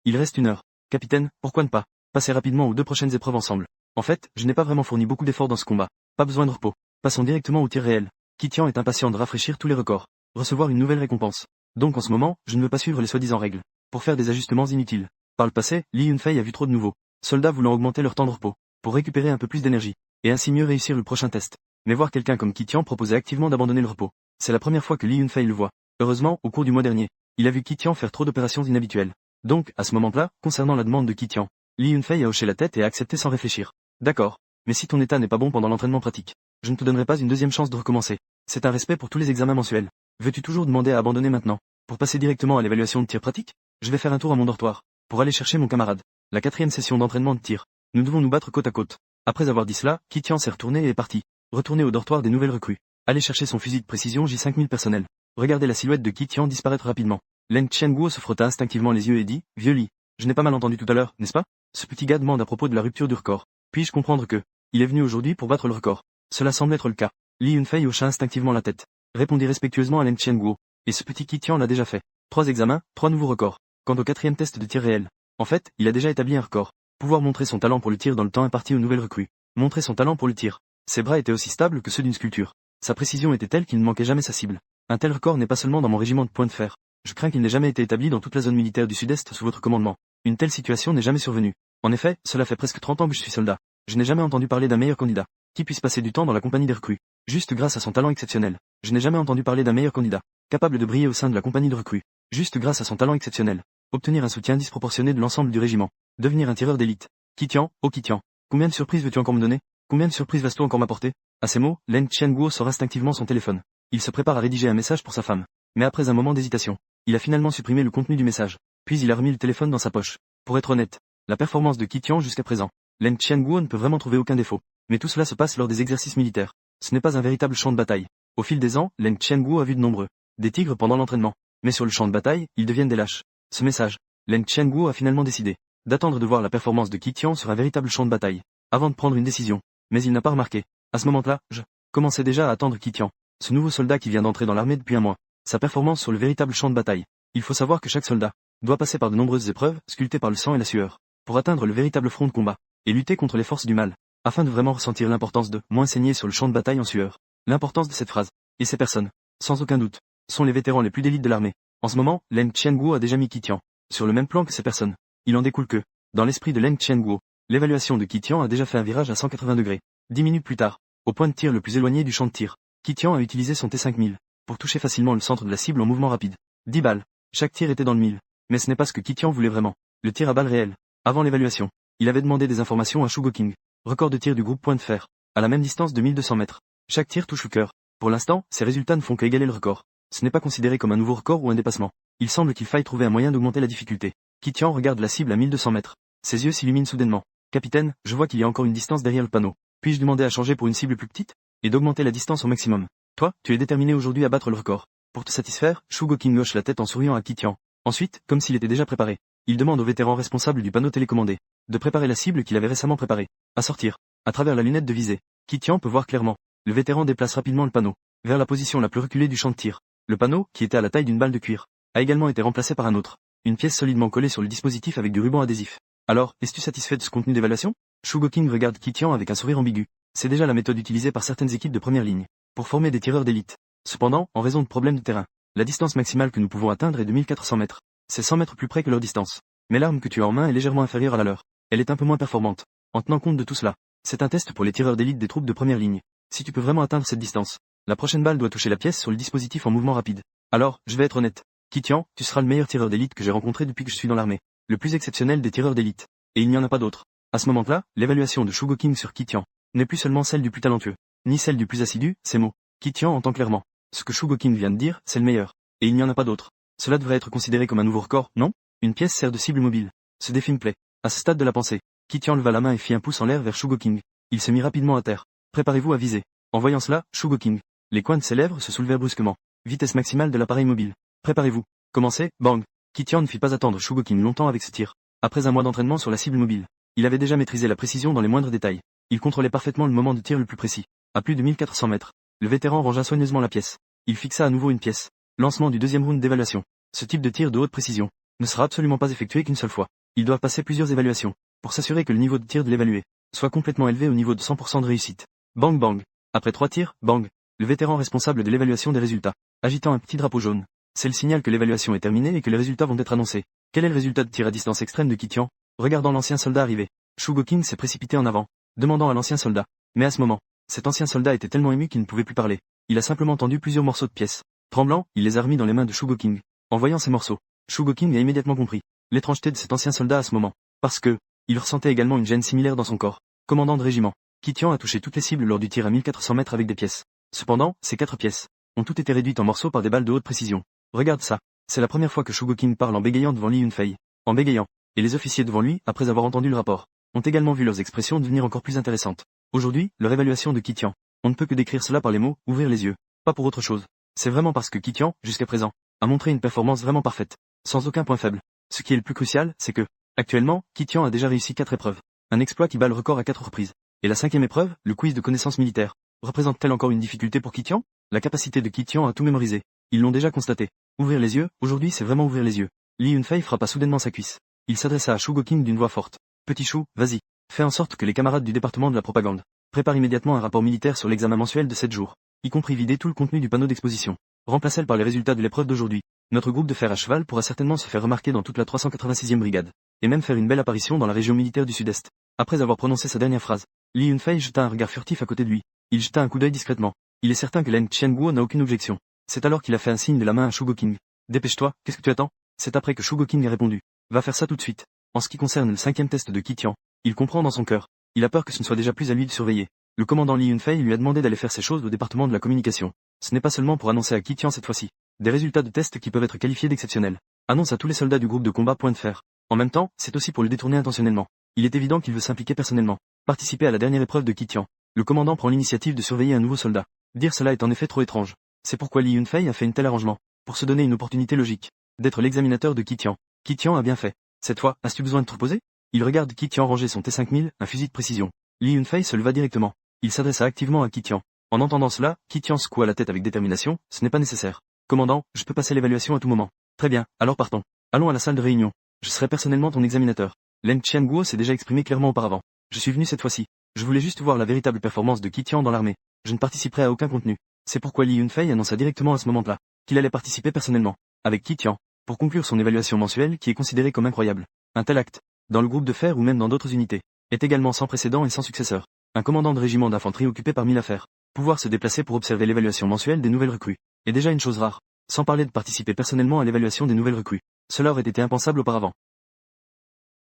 Il reste 1 heure. Capitaine, pourquoi ne pas passer rapidement aux 2 prochaines épreuves ensemble? En fait, je n'ai pas vraiment fourni beaucoup d'efforts dans ce combat. Pas besoin de repos. Passons directement au tir réel. Qi Tian est impatient de rafraîchir tous les records. Recevoir une nouvelle récompense. Donc en ce moment, je ne veux pas suivre les soi-disant règles. Pour faire des ajustements inutiles. Par le passé, Li Yunfei a vu trop de nouveaux soldats voulant augmenter leur temps de repos. Pour récupérer un peu plus d'énergie. Et ainsi mieux réussir le prochain test. Mais voir quelqu'un comme Qi Tian proposer activement d'abandonner le repos. C'est la première fois que Li Yunfei le voit. Heureusement, au cours du mois dernier, il a vu Qi Tian faire trop d'opérations inhabituelles. Donc, à ce moment-là, concernant la demande de Kitian, Li Yunfei a hoché la tête et a accepté sans réfléchir. D'accord. Mais si ton état n'est pas bon pendant l'entraînement pratique, je ne te donnerai pas une deuxième chance de recommencer. C'est un respect pour tous les examens mensuels. Veux-tu toujours demander à abandonner maintenant, pour passer directement à l'évaluation de tir pratique? Je vais faire un tour à mon dortoir, pour aller chercher mon camarade. La 4e session d'entraînement de tir. Nous devons nous battre côte à côte. Après avoir dit cela, Kitian s'est retourné et est parti. Retourner au dortoir des nouvelles recrues. Aller chercher son fusil de précision J5000 personnel. Regardez la silhouette de Kitian disparaître rapidement. Leng Qianguo se frotta instinctivement les yeux et dit, vieux Li, je n'ai pas mal entendu tout à l'heure, n'est-ce pas? Ce petit gars demande à propos de la rupture du record. Puis-je comprendre que, il est venu aujourd'hui pour battre le record? Cela semble être le cas. Li Yunfei hocha instinctivement la tête. Répondit respectueusement à Leng Qianguo. Et ce petit Kitian l'a déjà fait. 3 examens, 3 nouveaux records. Quant au 4e test de tir réel. En fait, il a déjà établi un record. Pouvoir montrer son talent pour le tir dans le temps imparti aux nouvelles recrues. Montrer son talent pour le tir. Ses bras étaient aussi stables que ceux d'une sculpture. Sa précision était telle qu'il ne manquait jamais sa cible. Un tel record n'est pas seulement dans mon régiment de points de fer. Je crains qu'il n'ait jamais été établi dans toute la zone militaire du Sud-Est sous votre commandement. Une telle situation n'est jamais survenue. En effet, cela fait presque 30 ans que je suis soldat. Je n'ai jamais entendu parler d'un meilleur candidat, qui puisse passer du temps dans la compagnie des recrues, juste grâce à son talent exceptionnel. Je n'ai jamais entendu parler d'un meilleur candidat, capable de briller au sein de la compagnie de recrues, juste grâce à son talent exceptionnel. Obtenir un soutien disproportionné de l'ensemble du régiment. Devenir un tireur d'élite. Kitian, oh Kitian. Combien de surprises veux-tu encore me donner? Combien de surprises vas-tu encore m'apporter? À ces mots, Leng Qianguo sort instinctivement son téléphone. Il se prépare à rédiger un message pour sa femme. Mais après un moment d'hésitation, il a finalement supprimé le contenu du message. Puis il a remis le téléphone dans sa poche. Pour être honnête, la performance de Kitian jusqu'à présent, Leng Qianguo ne peut vraiment trouver aucun défaut. Mais tout cela se passe lors des exercices militaires. Ce n'est pas un véritable champ de bataille. Au fil des ans, Leng Qianguo a vu de nombreux des tigres pendant l'entraînement. Mais sur le champ de bataille, ils deviennent des lâches. Ce message, Leng Qianguo a finalement décidé d'attendre de voir la performance de Kitian sur un véritable champ de bataille, avant de prendre une décision. Mais il n'a pas remarqué. À ce moment-là, je commençais déjà à attendre Kitian, ce nouveau soldat qui vient d'entrer dans l'armée depuis un mois. Sa performance sur le véritable champ de bataille. Il faut savoir que chaque soldat doit passer par de nombreuses épreuves, sculptées par le sang et la sueur, pour atteindre le véritable front de combat, et lutter contre les forces du mal, afin de vraiment ressentir l'importance de moins saigner sur le champ de bataille en sueur. L'importance de cette phrase, et ces personnes, sans aucun doute, sont les vétérans les plus d'élite de l'armée. En ce moment, Leng Qianguo a déjà mis Kitian sur le même plan que ces personnes. Il en découle que, dans l'esprit de Leng Qianguo, l'évaluation de Kitian a déjà fait un virage à 180 degrés. 10 minutes plus tard, au point de tir le plus éloigné du champ de tir, Kitian a utilisé son T5000 pour toucher facilement le centre de la cible en mouvement rapide. 10 balles. Chaque tir était dans le mille. Mais ce n'est pas ce que Kitian voulait vraiment. Le tir à balles réelles. Avant l'évaluation, il avait demandé des informations à Shugo King. Record de tir du groupe point de fer, à la même distance de 1200 mètres. Chaque tir touche le cœur. Pour l'instant, ces résultats ne font qu'égaler le record. Ce n'est pas considéré comme un nouveau record ou un dépassement. Il semble qu'il faille trouver un moyen d'augmenter la difficulté. Kitian regarde la cible à 1200 mètres. Ses yeux s'illuminent soudainement. Capitaine, je vois qu'il y a encore une distance derrière le panneau. Puis-je demander à changer pour une cible plus petite? Et d'augmenter la distance au maximum. Toi, tu es déterminé aujourd'hui à battre le record. Pour te satisfaire, Shugo King hoche la tête en souriant à Kitian. Ensuite, comme s'il était déjà préparé, il demande au vétéran responsable du panneau télécommandé de préparer la cible qu'il avait récemment préparée. À sortir. À travers la lunette de visée, Kitian peut voir clairement. Le vétéran déplace rapidement le panneau vers la position la plus reculée du champ de tir. Le panneau, qui était à la taille d'une balle de cuir, a également été remplacé par un autre. Une pièce solidement collée sur le dispositif avec du ruban adhésif. Alors, es-tu satisfait de ce contenu d'évaluation? Shugo King regarde Kitian avec un sourire ambigu. C'est déjà la méthode utilisée par certaines équipes de première ligne pour former des tireurs d'élite. Cependant, en raison de problèmes de terrain, la distance maximale que nous pouvons atteindre est de 1400 mètres. C'est 100 mètres plus près que leur distance. Mais l'arme que tu as en main est légèrement inférieure à la leur. Elle est un peu moins performante. En tenant compte de tout cela, c'est un test pour les tireurs d'élite des troupes de première ligne. Si tu peux vraiment atteindre cette distance, la prochaine balle doit toucher la pièce sur le dispositif en mouvement rapide. Alors, je vais être honnête. Kitian, tu seras le meilleur tireur d'élite que j'ai rencontré depuis que je suis dans l'armée. Le plus exceptionnel des tireurs d'élite. Et il n'y en a pas d'autre. À ce moment-là, l'évaluation de Shugo King sur Kitian n'est plus seulement celle du plus talentueux, ni celle du plus assidu, ces mots. Kitian entend clairement. Ce que Shugo King vient de dire, c'est le meilleur. Et il n'y en a pas d'autre. Cela devrait être considéré comme un nouveau record, non? Une pièce sert de cible mobile. Ce défi me plaît. À ce stade de la pensée, Kitian leva la main et fit un pouce en l'air vers Shugo King. Il se mit rapidement à terre. Préparez-vous à viser. En voyant cela, Shugo King. Les coins de ses lèvres se soulevèrent brusquement. Vitesse maximale de l'appareil mobile. Préparez-vous. Commencez, bang. Kitian ne fit pas attendre Shugo King longtemps avec ce tir. Après un mois d'entraînement sur la cible mobile, il avait déjà maîtrisé la précision dans les moindres détails. Il contrôlait parfaitement le moment de tir le plus précis. À plus de 1400 mètres, le vétéran rangea soigneusement la pièce. Il fixa à nouveau une pièce. Lancement du deuxième round d'évaluation. Ce type de tir de haute précision ne sera absolument pas effectué qu'une seule fois. Il doit passer plusieurs évaluations pour s'assurer que le niveau de tir de l'évalué soit complètement élevé au niveau de 100% de réussite. Bang bang. Après 3 tirs, bang. Le vétéran responsable de l'évaluation des résultats, agitant un petit drapeau jaune. C'est le signal que l'évaluation est terminée et que les résultats vont être annoncés. Quel est le résultat de tir à distance extrême de Kitian? Regardant l'ancien soldat arriver, Shugo King s'est précipité en avant, demandant à l'ancien soldat. Mais à ce moment, cet ancien soldat était tellement ému qu'il ne pouvait plus parler. Il a simplement tendu plusieurs morceaux de pièces. Tremblant, il les a remis dans les mains de Shugo King. En voyant ces morceaux, Shugo King a immédiatement compris. l'étrangeté de cet ancien soldat à ce moment. Parce que, il ressentait également une gêne similaire dans son corps. Commandant de régiment. Kitian a touché toutes les cibles lors du tir à 1400 mètres avec des pièces. Cependant, ces 4 pièces ont toutes été réduites en morceaux par des balles de haute précision. Regarde ça. C'est la première fois que Shugokin parle en bégayant devant Li Yunfei. En bégayant. Et les officiers devant lui, après avoir entendu le rapport, ont également vu leurs expressions devenir encore plus intéressantes. Aujourd'hui, leur évaluation de Kitian. On ne peut que décrire cela par les mots, ouvrir les yeux. Pas pour autre chose. C'est vraiment parce que Kitian, jusqu'à présent, a montré une performance vraiment parfaite. Sans aucun point faible. Ce qui est le plus crucial, c'est que, actuellement, Kitian a déjà réussi 4 épreuves. Un exploit qui bat le record à 4 reprises. Et la 5e épreuve, le quiz de connaissances militaires, représente-t-elle encore une difficulté pour Kitian? La capacité de Kitian à tout mémoriser. Ils l'ont déjà constaté. Ouvrir les yeux, aujourd'hui c'est vraiment ouvrir les yeux. Li Yunfei frappa soudainement sa cuisse. Il s'adressa à Shugokin d'une voix forte. Petit Chou, vas-y. Fais en sorte que les camarades du département de la propagande préparent immédiatement un rapport militaire sur l'examen mensuel de 7 jours, y compris vider tout le contenu du panneau d'exposition. Remplacez-le par les résultats de l'épreuve d'aujourd'hui. Notre groupe de fer à cheval pourra certainement se faire remarquer dans toute la 386e brigade, et même faire une belle apparition dans la région militaire du Sud-Est. Après avoir prononcé sa dernière phrase, Li Yunfei jeta un regard furtif à côté de lui. Il jeta un coup d'œil discrètement. Il est certain que Leng Qianguo n'a aucune objection. C'est alors qu'il a fait un signe de la main à Shugoking. Dépêche-toi, qu'est-ce que tu attends? C'est après que Shugoking a répondu. Va faire ça tout de suite. En ce qui concerne le 5e test de Kitian, il comprend dans son cœur. Il a peur que ce ne soit déjà plus à lui de surveiller. Le commandant Li Yunfei lui a demandé d'aller faire ces choses au département de la communication. Ce n'est pas seulement pour annoncer à Kitian cette fois-ci des résultats de tests qui peuvent être qualifiés d'exceptionnels. Annonce à tous les soldats du groupe de combat point de fer. En même temps, c'est aussi pour le détourner intentionnellement. Il est évident qu'il veut s'impliquer personnellement. Participer à la dernière épreuve de Kitian. Le commandant prend l'initiative de surveiller un nouveau soldat. Dire cela est en effet trop étrange. C'est pourquoi Li Yunfei a fait un tel arrangement. Pour se donner une opportunité logique. D'être l'examinateur de Kitian. Kitian a bien fait. Cette fois, as-tu besoin de te reposer? Il regarde Kitian ranger son T5000, un fusil de précision. Li Yunfei se leva directement. Il s'adressa activement à Kitian. En entendant cela, Kitian secoua la tête avec détermination, ce n'est pas nécessaire. Commandant, je peux passer l'évaluation à tout moment. Très bien, alors partons. Allons à la salle de réunion. Je serai personnellement ton examinateur. Leng Qianguo s'est déjà exprimé clairement auparavant. Je suis venu cette fois-ci. Je voulais juste voir la véritable performance de Kitian dans l'armée. Je ne participerai à aucun contenu. C'est pourquoi Li Yunfei annonça directement à ce moment-là qu'il allait participer personnellement, avec Kitian, pour conclure son évaluation mensuelle qui est considérée comme incroyable. Un tel acte, dans le groupe de fer ou même dans d'autres unités, est également sans précédent et sans successeur. Un commandant de régiment d'infanterie occupé par 1000 affaires. Pouvoir se déplacer pour observer l'évaluation mensuelle des nouvelles recrues est déjà une chose rare, sans parler de participer personnellement à l'évaluation des nouvelles recrues. Cela aurait été impensable auparavant.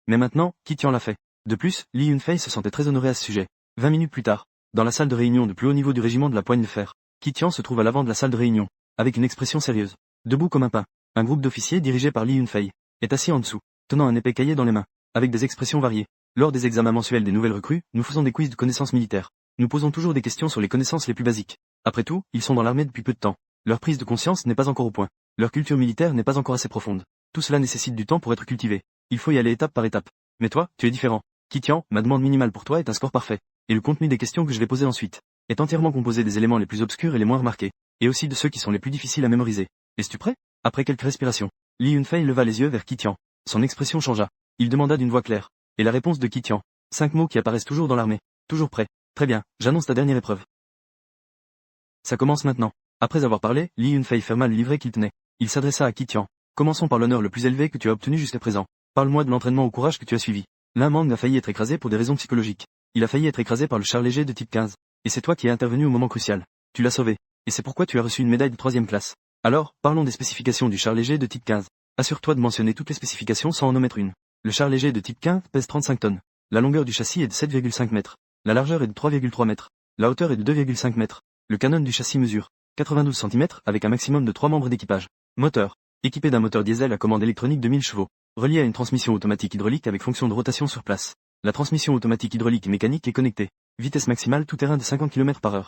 Mais maintenant, Kitian l'a fait. De plus, Li Yunfei se sentait très honoré à ce sujet. 20 minutes plus tard, dans la salle de réunion de plus haut niveau du régiment de la poigne de fer, Kitian se trouve à l'avant de la salle de réunion, avec une expression sérieuse. Debout comme un pain, un groupe d'officiers dirigé par Li Yunfei est assis en dessous, tenant un épais cahier dans les mains, avec des expressions variées. Lors des examens mensuels des nouvelles recrues, nous faisons des quiz de connaissances militaires. Nous posons toujours des questions sur les connaissances les plus basiques. Après tout, ils sont dans l'armée depuis peu de temps. Leur prise de conscience n'est pas encore au point. Leur culture militaire n'est pas encore assez profonde. Tout cela nécessite du temps pour être cultivé. Il faut y aller étape par étape. Mais toi, tu es différent. Kitian, ma demande minimale pour toi est un score parfait. Et le contenu des questions que je vais poser ensuite est entièrement composé des éléments les plus obscurs et les moins remarqués, et aussi de ceux qui sont les plus difficiles à mémoriser. Es-tu prêt? Après quelques respirations, Li Yunfei leva les yeux vers Kitian. Son expression changea. Il demanda d'une voix claire. Et la réponse de Kitian. 5 mots qui apparaissent toujours dans l'armée. Toujours prêt. Très bien, j'annonce ta dernière épreuve. Ça commence maintenant. Après avoir parlé, Li Yunfei ferma le livret qu'il tenait. Il s'adressa à Kitian. Commençons par l'honneur le plus élevé que tu as obtenu jusqu'à présent. Parle-moi de l'entraînement au courage que tu as suivi. L'un Mang a failli être écrasé pour des raisons psychologiques. Il a failli être écrasé par le char léger de type 15. Et c'est toi qui es intervenu au moment crucial. Tu l'as sauvé. Et c'est pourquoi tu as reçu une médaille de 3e classe. Alors, parlons des spécifications du char léger de type 15. Assure-toi de mentionner toutes les spécifications sans en omettre une. Le char léger de type 15 pèse 35 tonnes. La longueur du châssis est de 7,5 mètres. La largeur est de 3,3 mètres. La hauteur est de 2,5 mètres. Le canon du châssis mesure 92 cm avec un maximum de 3 membres d'équipage. Moteur. Équipé d'un moteur diesel à commande électronique de 1000 chevaux. Relié à une transmission automatique hydraulique avec fonction de rotation sur place. La transmission automatique hydraulique et mécanique est connectée. Vitesse maximale tout-terrain de 50 km/h.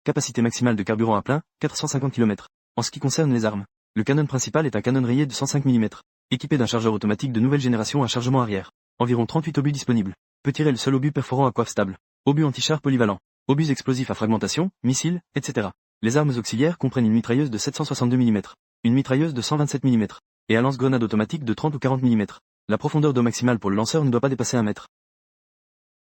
Capacité maximale de carburant à plein, 450 km. En ce qui concerne les armes, le canon principal est un canon rayé de 105 mm. Équipé d'un chargeur automatique de nouvelle génération à chargement arrière. Environ 38 obus disponibles. Peut tirer le seul obus perforant à coiffe stable. Obus anti-char polyvalent. Obus explosifs à fragmentation, missiles, etc. Les armes auxiliaires comprennent une mitrailleuse de 762 mm. Une mitrailleuse de 127 mm. Et un lance-grenade automatique de 30 ou 40 mm. La profondeur d'eau maximale pour le lanceur ne doit pas dépasser 1 mètre.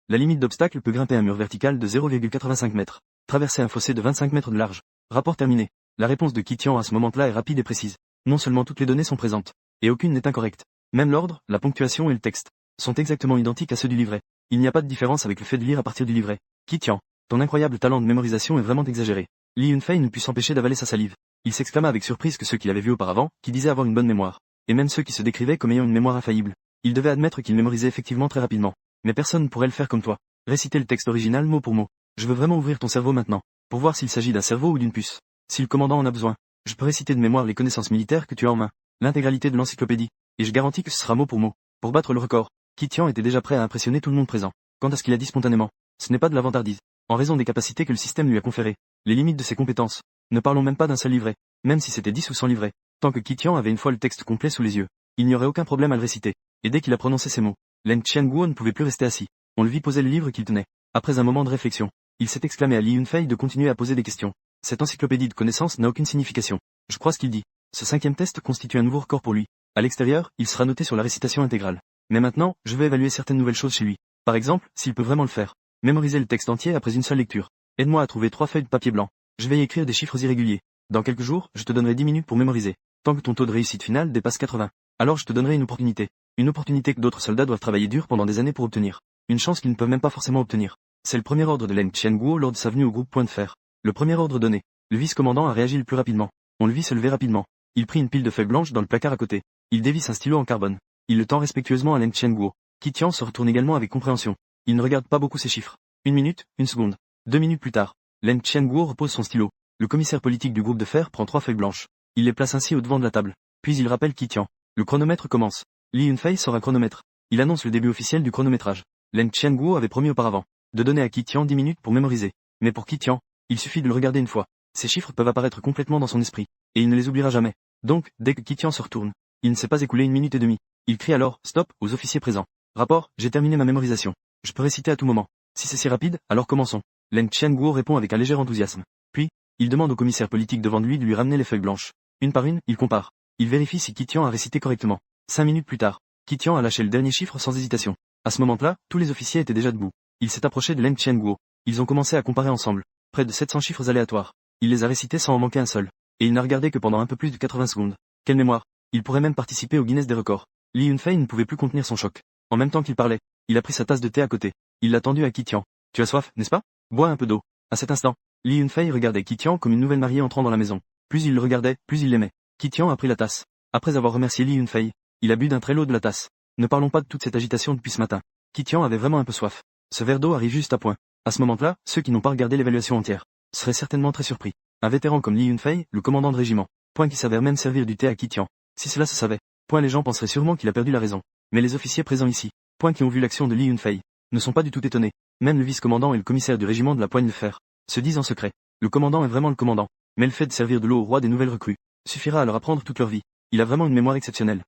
La limite d'obstacle peut grimper un mur vertical de 0,85 mètres. Traverser un fossé de 25 mètres de large. Rapport terminé. La réponse de Kitian à ce moment-là est rapide et précise. Non seulement toutes les données sont présentes, et aucune n'est incorrecte. Même l'ordre, la ponctuation et le texte sont exactement identiques à ceux du livret. Il n'y a pas de différence avec le fait de lire à partir du livret. Kitian, ton incroyable talent de mémorisation est vraiment exagéré. Li Yunfei ne put s'empêcher d'avaler sa salive. Il s'exclama avec surprise que ceux qu'il avait vus auparavant, qui disaient avoir une bonne mémoire, et même ceux qui se décrivaient comme ayant une mémoire infaillible. Il devait admettre qu'il mémorisait effectivement très rapidement. Mais personne ne pourrait le faire comme toi. Réciter le texte original mot pour mot. Je veux vraiment ouvrir ton cerveau maintenant, pour voir s'il s'agit d'un cerveau ou d'une puce. Si le commandant en a besoin, je peux réciter de mémoire les connaissances militaires que tu as en main, l'intégralité de l'encyclopédie, et je garantis que ce sera mot pour mot. Pour battre le record, Qi Tian était déjà prêt à impressionner tout le monde présent. Quant à ce qu'il a dit spontanément, ce n'est pas de la vantardise. En raison des capacités que le système lui a conférées, les limites de ses compétences, ne parlons même pas d'un seul livret, même si c'était 10 ou 100 livrets. Tant que Qi Tian avait une fois le texte complet sous les yeux, il n'y aurait aucun problème à le réciter. Et dès qu'il a prononcé ces mots, Leng Qianguo ne pouvait plus rester assis. On le vit poser le livre qu'il tenait. Après un moment de réflexion, il s'est exclamé à Li Yunfei de continuer à poser des questions. Cette encyclopédie de connaissances n'a aucune signification. Je crois ce qu'il dit. Ce 5e test constitue un nouveau record pour lui. À l'extérieur, il sera noté sur la récitation intégrale. Mais maintenant, je vais évaluer certaines nouvelles choses chez lui. Par exemple, s'il peut vraiment le faire. Mémoriser le texte entier après une seule lecture. Aide-moi à trouver 3 feuilles de papier blanc. Je vais y écrire des chiffres irréguliers. Dans quelques jours, je te donnerai 10 minutes pour mémoriser. Tant que ton taux de réussite finale dépasse 80. Alors je te donnerai une opportunité. Une opportunité que d'autres soldats doivent travailler dur pendant des années pour obtenir. Une chance qu'ils ne peuvent même pas forcément obtenir. C'est le premier ordre de Leng Qianguo lors de sa venue au groupe Point de Fer. Le premier ordre donné. Le vice-commandant a réagi le plus rapidement. On le vit se lever rapidement. Il prit une pile de feuilles blanches dans le placard à côté. Il dévisse un stylo en carbone. Il le tend respectueusement à Leng Qianguo. Qi Tian se retourne également avec compréhension. Il ne regarde pas beaucoup ses chiffres. 1 minute, 1 seconde. 2 minutes plus tard. Leng Qianguo repose son stylo. Le commissaire politique du groupe de fer prend 3 feuilles blanches. Il les place ainsi au devant de la table. Puis il rappelle Qi Tian. Le chronomètre commence. Li Yunfei sort un chronomètre. Il annonce le début officiel du chronométrage. Leng Qianguo avait promis auparavant de donner à Qi Tian 10 minutes pour mémoriser. Mais pour Qi Tian, il suffit de le regarder une fois. Ces chiffres peuvent apparaître complètement dans son esprit, et il ne les oubliera jamais. Donc, dès que Qi Tian se retourne, il ne s'est pas écoulé 1 minute et demie. Il crie alors « Stop » aux officiers présents. Rapport, j'ai terminé ma mémorisation. Je peux réciter à tout moment. Si c'est si rapide, alors commençons. Leng Qianguo répond avec un léger enthousiasme. Puis, il demande au commissaire politique devant lui de lui ramener les feuilles blanches. Une par une, il compare. Il vérifie si Qi Tian a récité correctement. 5 minutes plus tard, Qi Tian a lâché le dernier chiffre sans hésitation. À ce moment-là, tous les officiers étaient déjà debout. Il s'est approché de Leng Qianguo. Ils ont commencé à comparer ensemble. Près de 700 chiffres aléatoires. Il les a récités sans en manquer un seul. Et il n'a regardé que pendant un peu plus de 80 secondes. Quelle mémoire. Il pourrait même participer au Guinness des records. Li Yunfei ne pouvait plus contenir son choc. En même temps qu'il parlait, il a pris sa tasse de thé à côté. Il l'a tendue à Qi Tian. Tu as soif, n'est-ce pas? Bois un peu d'eau. À cet instant, Li Yunfei regardait Qi Tian comme une nouvelle mariée entrant dans la maison. Plus il le regardait, plus il l'aimait. Qi Tian a pris la tasse. Après avoir remercié Li Yunfei, il a bu d'un très lot de la tasse. Ne parlons pas de toute cette agitation depuis ce matin. Qi Tian avait vraiment un peu soif. Ce verre d'eau arrive juste à point. À ce moment-là, ceux qui n'ont pas regardé l'évaluation entière seraient certainement très surpris. Un vétéran comme Li Yunfei, le commandant de régiment, point qui s'avère même servir du thé à Qi Tian. Si cela se savait, point les gens penseraient sûrement qu'il a perdu la raison. Mais les officiers présents ici, point qui ont vu l'action de Li Yunfei, ne sont pas du tout étonnés. Même le vice-commandant et le commissaire du régiment de la Poigne de Fer se disent en secret. Le commandant est vraiment le commandant. Mais le fait de servir de l'eau au roi des nouvelles recrues suffira à leur apprendre toute leur vie. Il a vraiment une mémoire exceptionnelle.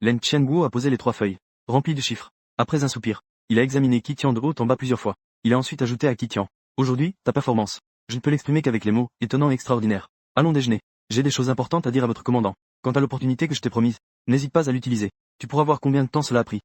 Leng Qianguo a posé les 3 feuilles, remplies de chiffres. Après un soupir, il a examiné Qi Tian de haut en bas plusieurs fois. Il a ensuite ajouté à Qi Tian. Aujourd'hui, ta performance. Je ne peux l'exprimer qu'avec les mots, étonnant et extraordinaire. Allons déjeuner. J'ai des choses importantes à dire à votre commandant. Quant à l'opportunité que je t'ai promise, n'hésite pas à l'utiliser. Tu pourras voir combien de temps cela a pris.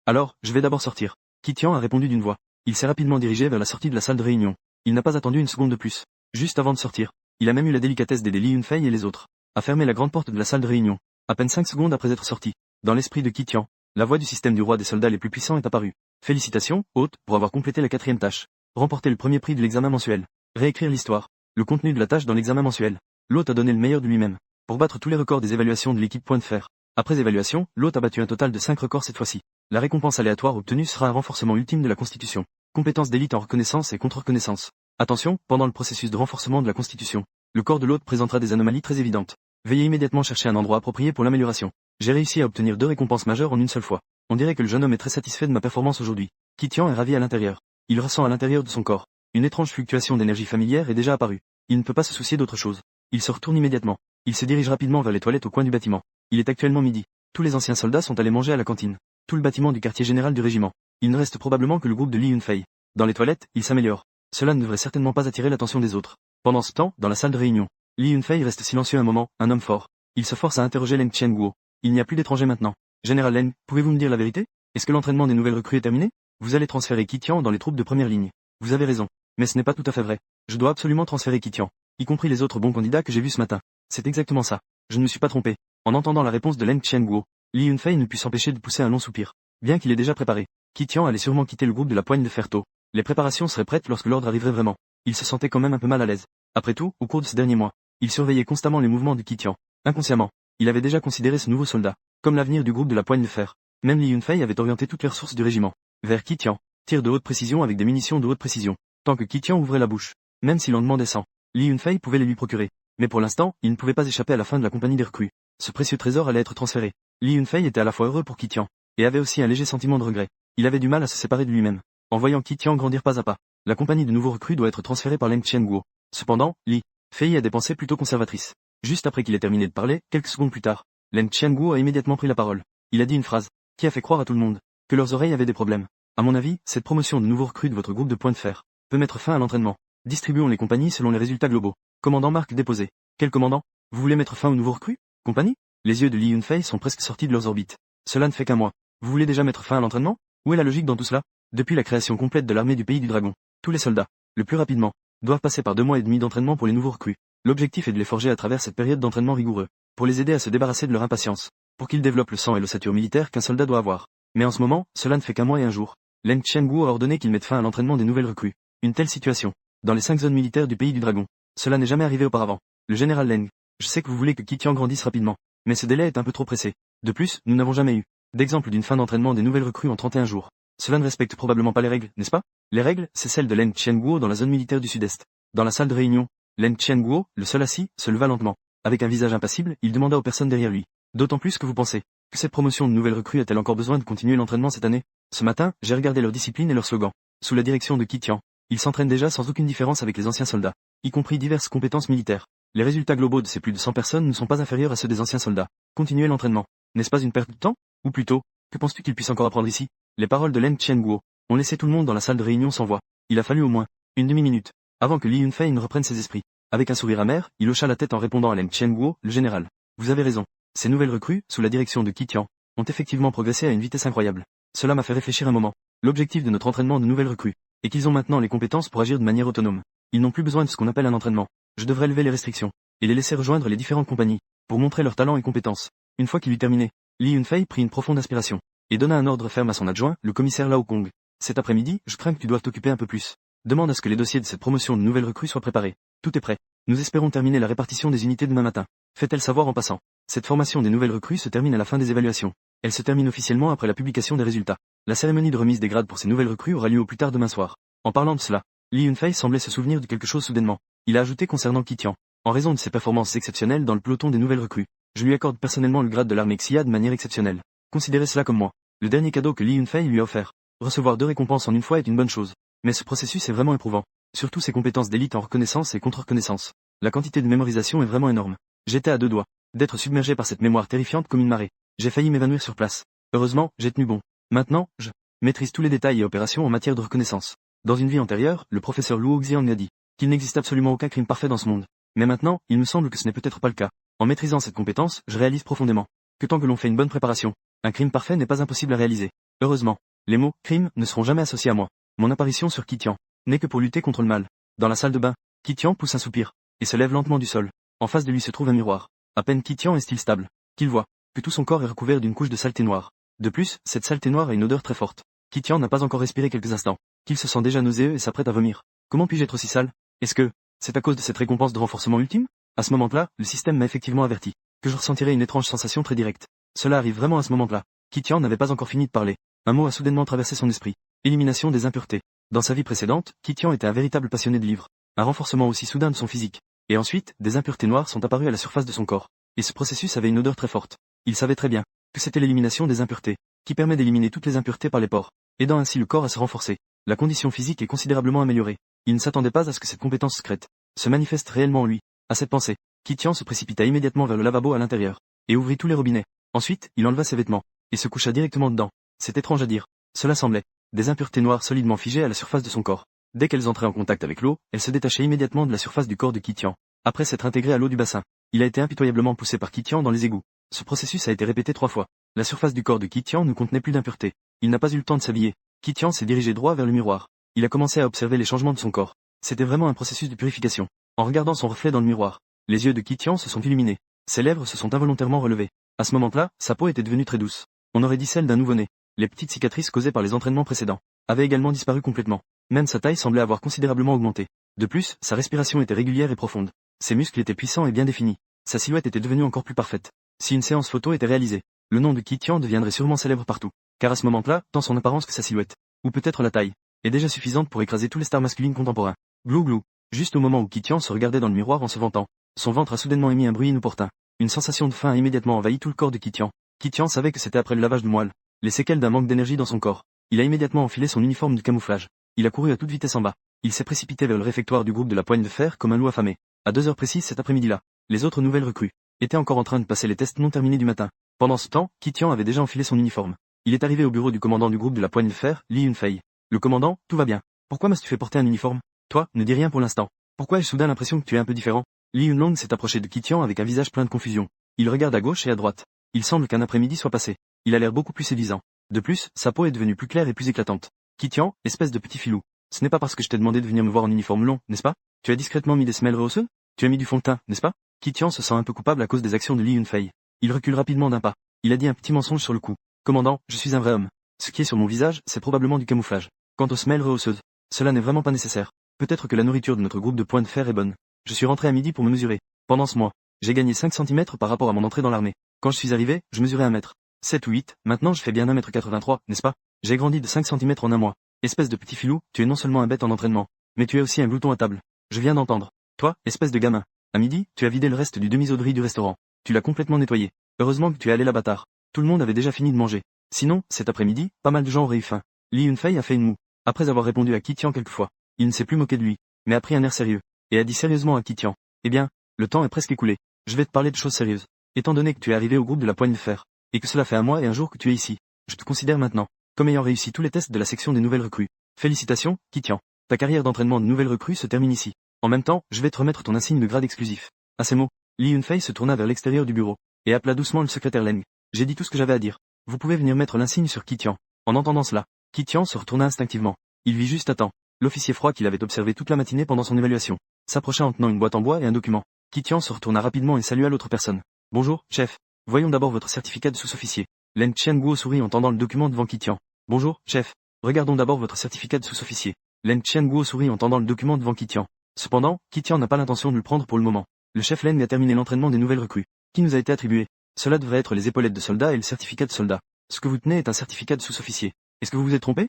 Alors, je vais d'abord sortir. Qi Tian a répondu d'une voix. Il s'est rapidement dirigé vers la sortie de la salle de réunion. Il n'a pas attendu une seconde de plus. Juste avant de sortir, il a même eu la délicatesse d'aider Li Yunfei et les autres à fermer la grande porte de la salle de réunion. À peine 5 secondes après être sorti, dans l'esprit de Qi Tian, la voix du système du roi des soldats les plus puissants est apparue. Félicitations, hôte, pour avoir complété la 4e tâche. Remporter le premier prix de l'examen mensuel. Réécrire l'histoire. Le contenu de la tâche dans l'examen mensuel. L'hôte a donné le meilleur de lui-même. Pour battre tous les records des évaluations de l'équipe Point de Fer. Après évaluation, l'hôte a battu un total de 5 records cette fois-ci. La récompense aléatoire obtenue sera un renforcement ultime de la Constitution. Compétences d'élite en reconnaissance et contre-reconnaissance. Attention, pendant le processus de renforcement de la Constitution, le corps de l'hôte présentera des anomalies très évidentes. Veuillez immédiatement chercher un endroit approprié pour l'amélioration. J'ai réussi à obtenir 2 récompenses majeures en une seule fois. On dirait que le jeune homme est très satisfait de ma performance aujourd'hui. Qi Tian est ravi à l'intérieur. Il ressent à l'intérieur de son corps une étrange fluctuation d'énergie familière est déjà apparue. Il ne peut pas se soucier d'autre chose. Il se retourne immédiatement. Il se dirige rapidement vers les toilettes au coin du bâtiment. Il est actuellement midi. Tous les anciens soldats sont allés manger à la cantine. Tout le bâtiment du quartier général du régiment. Il ne reste probablement que le groupe de Li Yunfei. Dans les toilettes, il s'améliore. Cela ne devrait certainement pas attirer l'attention des autres. Pendant ce temps, dans la salle de réunion, Li Yunfei reste silencieux un moment, un homme fort. Il se force à interroger Leng Qianguo. Il n'y a plus d'étrangers maintenant. Général Leng, pouvez-vous me dire la vérité? Est-ce que l'entraînement des nouvelles recrues est terminé? Vous allez transférer Qi Tian dans les troupes de première ligne. Vous avez raison. Mais ce n'est pas tout à fait vrai. Je dois absolument transférer Qi Tian, y compris les autres bons candidats que j'ai vus ce matin. C'est exactement ça. Je ne me suis pas trompé. En entendant la réponse de Leng Qianguo, Li Yunfei ne put s'empêcher de pousser un long soupir. Bien qu'il ait déjà préparé, Qi Tian allait sûrement quitter le groupe de la Poigne de Fer tôt. Les préparations seraient prêtes lorsque l'ordre arriverait vraiment. Il se sentait quand même un peu mal à l'aise. Après tout, au cours de ces derniers mois, il surveillait constamment les mouvements de Qi Tian. Inconsciemment, Il avait déjà considéré ce nouveau soldat comme l'avenir du groupe de la Poigne de Fer. Même Li Yunfei avait orienté toutes les ressources du régiment vers Qitian, tir de haute précision avec des munitions de haute précision. Tant que Qitian ouvrait la bouche, même s'il en demandait 100, Li Yunfei pouvait les lui procurer. Mais pour l'instant, il ne pouvait pas échapper à la fin de la compagnie des recrues. Ce précieux trésor allait être transféré. Li Yunfei était à la fois heureux pour Qitian, et avait aussi un léger sentiment de regret. Il avait du mal à se séparer de lui-même. En voyant Qitian grandir pas à pas, la compagnie de nouveaux recrues doit être transférée par Leng Qianguo. Cependant, Li Fei a des pensées plutôt conservatrices. Juste après qu'il ait terminé de parler, quelques secondes plus tard, Leng Qianguo a immédiatement pris la parole. Il a dit une phrase qui a fait croire à tout le monde que leurs oreilles avaient des problèmes. À mon avis, cette promotion de nouveaux recrues de votre groupe de Poigne de Fer peut mettre fin à l'entraînement. Distribuons les compagnies selon les résultats globaux. Commandant Marc déposé. Quel commandant? Vous voulez mettre fin aux nouveaux recrues? Compagnie? Les yeux de Li Yunfei sont presque sortis de leurs orbites. Cela ne fait qu'un mois. Vous voulez déjà mettre fin à l'entraînement? Où est la logique dans tout cela? Depuis la création complète de l'armée du pays du dragon, tous les soldats, le plus rapidement, doivent passer par 2 mois et demi d'entraînement pour les nouveaux recrues. L'objectif est de les forger à travers cette période d'entraînement rigoureux, pour les aider à se débarrasser de leur impatience, pour qu'ils développent le sang et l'ossature militaire qu'un soldat doit avoir. Mais en ce moment, cela ne fait qu'un mois et un jour. Leng Qianguo a ordonné qu'ils mettent fin à l'entraînement des nouvelles recrues. Une telle situation, dans les 5 zones militaires du pays du dragon, cela n'est jamais arrivé auparavant. Le général Leng, je sais que vous voulez que Qitian grandisse rapidement, mais ce délai est un peu trop pressé. De plus, nous n'avons jamais eu d'exemple d'une fin d'entraînement des nouvelles recrues en 31 jours. Cela ne respecte probablement pas les règles, n'est-ce pas? Les règles, c'est celle de Leng Qianguo dans la zone militaire du sud-est. Dans la salle de réunion, Leng Qianguo, le seul assis, se leva lentement. Avec un visage impassible, il demanda aux personnes derrière lui. D'autant plus que vous pensez que cette promotion de nouvelles recrues a-t-elle encore besoin de continuer l'entraînement cette année? Ce matin, j'ai regardé leur discipline et leur slogan. Sous la direction de Qitian, ils s'entraînent déjà sans aucune différence avec les anciens soldats, y compris diverses compétences militaires. Les résultats globaux de ces plus de 100 personnes ne sont pas inférieurs à ceux des anciens soldats. Continuer l'entraînement, n'est-ce pas une perte de temps? Ou plutôt, que penses-tu qu'ils puissent encore apprendre ici? Les paroles de Leng Qianguo ont laissé tout le monde dans la salle de réunion sans voix. Il a fallu au moins une demi-minute avant que Li Yunfei ne reprenne ses esprits. Avec un sourire amer, il hocha la tête en répondant à Leng Qianguo, le général. Vous avez raison. Ces nouvelles recrues, sous la direction de Qitian, ont effectivement progressé à une vitesse incroyable. Cela m'a fait réfléchir un moment. L'objectif de notre entraînement de nouvelles recrues est qu'ils ont maintenant les compétences pour agir de manière autonome. Ils n'ont plus besoin de ce qu'on appelle un entraînement. Je devrais lever les restrictions et les laisser rejoindre les différentes compagnies pour montrer leurs talents et compétences. Une fois qu'il eut terminé, Li Yunfei prit une profonde inspiration et donna un ordre ferme à son adjoint, le commissaire Lao Kong. Cet après-midi, je crains que tu doives t'occuper un peu plus. Demande à ce que les dossiers de cette promotion de nouvelles recrues soient préparés. Tout est prêt. Nous espérons terminer la répartition des unités demain matin. Fait-elle savoir en passant. Cette formation des nouvelles recrues se termine à la fin des évaluations. Elle se termine officiellement après la publication des résultats. La cérémonie de remise des grades pour ces nouvelles recrues aura lieu au plus tard demain soir. En parlant de cela, Li Yunfei semblait se souvenir de quelque chose soudainement. Il a ajouté concernant Qitian. En raison de ses performances exceptionnelles dans le peloton des nouvelles recrues, je lui accorde personnellement le grade de l'armée Xia de manière exceptionnelle. Considérez cela comme moi. Le dernier cadeau que Li Yunfei lui a offert. Recevoir 2 récompenses en une fois est une bonne chose. Mais ce processus est vraiment éprouvant. Surtout ses compétences d'élite en reconnaissance et contre-reconnaissance. La quantité de mémorisation est vraiment énorme. J'étais à 2 doigts d'être submergé par cette mémoire terrifiante comme une marée. J'ai failli m'évanouir sur place. Heureusement, j'ai tenu bon. Maintenant, je maîtrise tous les détails et opérations en matière de reconnaissance. Dans une vie antérieure, le professeur Luo Xian m'a dit qu'il n'existe absolument aucun crime parfait dans ce monde. Mais maintenant, il me semble que ce n'est peut-être pas le cas. En maîtrisant cette compétence, je réalise profondément que tant que l'on fait une bonne préparation, un crime parfait n'est pas impossible à réaliser. Heureusement, les mots « crime » ne seront jamais associés à moi. Mon apparition sur Qitian n'est que pour lutter contre le mal. Dans la salle de bain, Qitian pousse un soupir et se lève lentement du sol. En face de lui se trouve un miroir. À peine Qitian est-il stable qu'il voit que tout son corps est recouvert d'une couche de saleté noire. De plus, cette saleté noire a une odeur très forte. Qitian n'a pas encore respiré quelques instants, qu'il se sent déjà nauséeux et s'apprête à vomir. Comment puis-je être aussi sale? Est-ce que c'est à cause de cette récompense de renforcement ultime? À ce moment-là, le système m'a effectivement averti que je ressentirais une étrange sensation très directe. Cela arrive vraiment à ce moment-là. Qitian n'avait pas encore fini de parler. Un mot a soudainement traversé son esprit. Élimination des impuretés. Dans sa vie précédente, Qitian était un véritable passionné de livres. Un renforcement aussi soudain de son physique. Et ensuite, des impuretés noires sont apparues à la surface de son corps. Et ce processus avait une odeur très forte. Il savait très bien que c'était l'élimination des impuretés, qui permet d'éliminer toutes les impuretés par les pores, aidant ainsi le corps à se renforcer. La condition physique est considérablement améliorée. Il ne s'attendait pas à ce que cette compétence secrète se manifeste réellement en lui. À cette pensée, Qitian se précipita immédiatement vers le lavabo à l'intérieur, et ouvrit tous les robinets. Ensuite, il enleva ses vêtements, et se coucha directement dedans. C'est étrange à dire. Cela semblait des impuretés noires solidement figées à la surface de son corps. Dès qu'elles entraient en contact avec l'eau, elles se détachaient immédiatement de la surface du corps de Qitian. Après s'être intégré à l'eau du bassin, il a été impitoyablement poussé par Qitian dans les égouts. Ce processus a été répété 3 fois. La surface du corps de Qitian ne contenait plus d'impuretés. Il n'a pas eu le temps de s'habiller. Qitian s'est dirigé droit vers le miroir. Il a commencé à observer les changements de son corps. C'était vraiment un processus de purification. En regardant son reflet dans le miroir, les yeux de Qitian se sont illuminés. Ses lèvres se sont involontairement relevées. À ce moment-là, sa peau était devenue très douce. On aurait dit celle d'un nouveau-né. Les petites cicatrices causées par les entraînements précédents avaient également disparu complètement. Même sa taille semblait avoir considérablement augmenté. De plus, sa respiration était régulière et profonde. Ses muscles étaient puissants et bien définis. Sa silhouette était devenue encore plus parfaite. Si une séance photo était réalisée, le nom de Qi Tian deviendrait sûrement célèbre partout. Car à ce moment-là, tant son apparence que sa silhouette, ou peut-être la taille, est déjà suffisante pour écraser tous les stars masculines contemporains. Glou glou. Juste au moment où Qi Tian se regardait dans le miroir en se vantant, son ventre a soudainement émis un bruit inopportun. Une sensation de faim a immédiatement envahi tout le corps de Qi Tian. Qi Tian savait que c'était après le lavage de moelle, les séquelles d'un manque d'énergie dans son corps. Il a immédiatement enfilé son uniforme de camouflage. Il a couru à toute vitesse en bas. Il s'est précipité vers le réfectoire du groupe de la Poigne de Fer comme un loup affamé. À 2 heures précises cet après-midi-là, les autres nouvelles recrues étaient encore en train de passer les tests non terminés du matin. Pendant ce temps, Qi Tian avait déjà enfilé son uniforme. Il est arrivé au bureau du commandant du groupe de la Poigne de Fer, Li Yunfei. Le commandant, tout va bien. Pourquoi m'as-tu fait porter un uniforme? Toi, ne dis rien pour l'instant. Pourquoi ai-je soudain l'impression que tu es un peu différent? Li Yunlong s'est approché de Qi Tian avec un visage plein de confusion. Il regarde à gauche et à droite. Il semble qu'un après-midi soit passé. Il a l'air beaucoup plus séduisant. De plus, sa peau est devenue plus claire et plus éclatante. Qi Tian, espèce de petit filou. Ce n'est pas parce que je t'ai demandé de venir me voir en uniforme long, n'est-ce pas? Tu as discrètement mis des semelles rehausseuses? Tu as mis du fond de teint, n'est-ce pas? Qi Tian se sent un peu coupable à cause des actions de Li Yunfei. Il recule rapidement d'un pas. Il a dit un petit mensonge sur le coup. Commandant, je suis un vrai homme. Ce qui est sur mon visage, c'est probablement du camouflage. Quant aux semelles rehausseuses, cela n'est vraiment pas nécessaire. Peut-être que la nourriture de notre groupe de Poigne de Fer est bonne. Je suis rentré à midi pour me mesurer. Pendant ce mois, j'ai gagné 5 cm par rapport à mon entrée dans l'armée. Quand je suis arrivé, je mesurais 1 mètre 7 ou 8, maintenant je fais bien 1 m 83, n'est-ce pas? J'ai grandi de 5 cm en un mois. Espèce de petit filou, tu es non seulement un bête en entraînement, mais tu es aussi un glouton à table. Je viens d'entendre. Toi, espèce de gamin. À midi, tu as vidé le reste du demi-seau de riz du restaurant. Tu l'as complètement nettoyé. Heureusement que tu es allé là bâtard. Tout le monde avait déjà fini de manger. Sinon, cet après-midi, pas mal de gens auraient eu faim. Li Yunfei a fait une moue. Après avoir répondu à Qi Tian quelquefois, il ne s'est plus moqué de lui, mais a pris un air sérieux, et a dit sérieusement à Qi Tian. Eh bien, le temps est presque écoulé. Je vais te parler de choses sérieuses. Étant donné que tu es arrivé au groupe de la Poigne de Fer, et que cela fait 1 mois et 1 jour que tu es ici, je te considère maintenant comme ayant réussi tous les tests de la section des nouvelles recrues. Félicitations, Qi Tian. Ta carrière d'entraînement de nouvelles recrues se termine ici. En même temps, je vais te remettre ton insigne de grade exclusif. À ces mots, Li Yunfei se tourna vers l'extérieur du bureau, et appela doucement le secrétaire Leng. J'ai dit tout ce que j'avais à dire. Vous pouvez venir mettre l'insigne sur Qi Tian. En entendant cela, Qi Tian se retourna instinctivement. Il vit juste à temps l'officier froid qu'il avait observé toute la matinée pendant son évaluation s'approcha en tenant une boîte en bois et un document. Qi Tian se retourna rapidement et salua l'autre personne. Bonjour, chef. Voyons d'abord votre certificat de sous-officier. Leng Qianguo sourit en tendant le document devant Qi Tian. Bonjour, chef. Regardons d'abord votre certificat de sous-officier. Leng Qianguo sourit en tendant le document devant Qi Tian. Cependant, Qi Tian n'a pas l'intention de le prendre pour le moment. Le chef Leng a terminé l'entraînement des nouvelles recrues. Qui nous a été attribué? Cela devrait être les épaulettes de soldat et le certificat de soldat. Ce que vous tenez est un certificat de sous-officier. Est-ce que vous vous êtes trompé?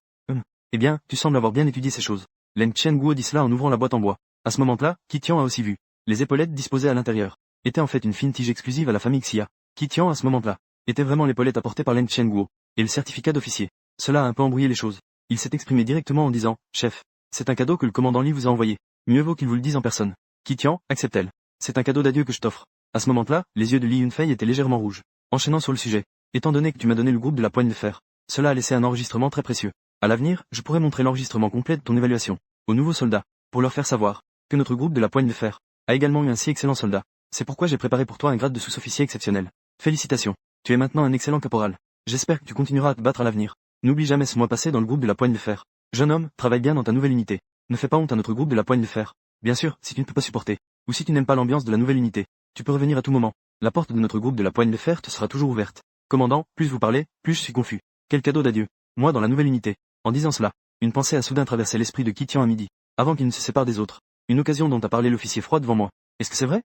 Eh bien, tu sembles avoir bien étudié ces choses. Leng Qianguo dit cela en ouvrant la boîte en bois. À ce moment-là, Qi Tian a aussi vu. Les épaulettes disposées à l'intérieur étaient en fait une fine tige exclusive à la famille Xia. Qi Tian à ce moment-là était vraiment l'épaulette apportée par Leng Qianguo et le certificat d'officier. Cela a un peu embrouillé les choses. Il s'est exprimé directement en disant, chef, c'est un cadeau que le commandant Li vous a envoyé. Mieux vaut qu'il vous le dise en personne. Qi Tian, accepte-t-elle. C'est un cadeau d'adieu que je t'offre. À ce moment-là, les yeux de Li Yunfei étaient légèrement rouges. Enchaînant sur le sujet. Étant donné que tu m'as donné le groupe de la Poigne de Fer, cela a laissé un enregistrement très précieux. À l'avenir, je pourrais montrer l'enregistrement complet de ton évaluation aux nouveaux soldats, pour leur faire savoir que notre groupe de la Poigne de Fer a également eu un si excellent soldat. C'est pourquoi j'ai préparé pour toi un grade de sous-officier exceptionnel. Félicitations. Tu es maintenant un excellent caporal. J'espère que tu continueras à te battre à l'avenir. N'oublie jamais ce mois passé dans le groupe de la Poigne de Fer. Jeune homme, travaille bien dans ta nouvelle unité. Ne fais pas honte à notre groupe de la Poigne de Fer. Bien sûr, si tu ne peux pas supporter, ou si tu n'aimes pas l'ambiance de la nouvelle unité, tu peux revenir à tout moment. La porte de notre groupe de la Poigne de Fer te sera toujours ouverte. Commandant, plus vous parlez, plus je suis confus. Quel cadeau d'adieu. Moi dans la nouvelle unité. En disant cela, une pensée a soudain traversé l'esprit de Qi Tian à midi, avant qu'il ne se sépare des autres. Une occasion dont a parlé l'officier froid devant moi. Est-ce que c'est vrai?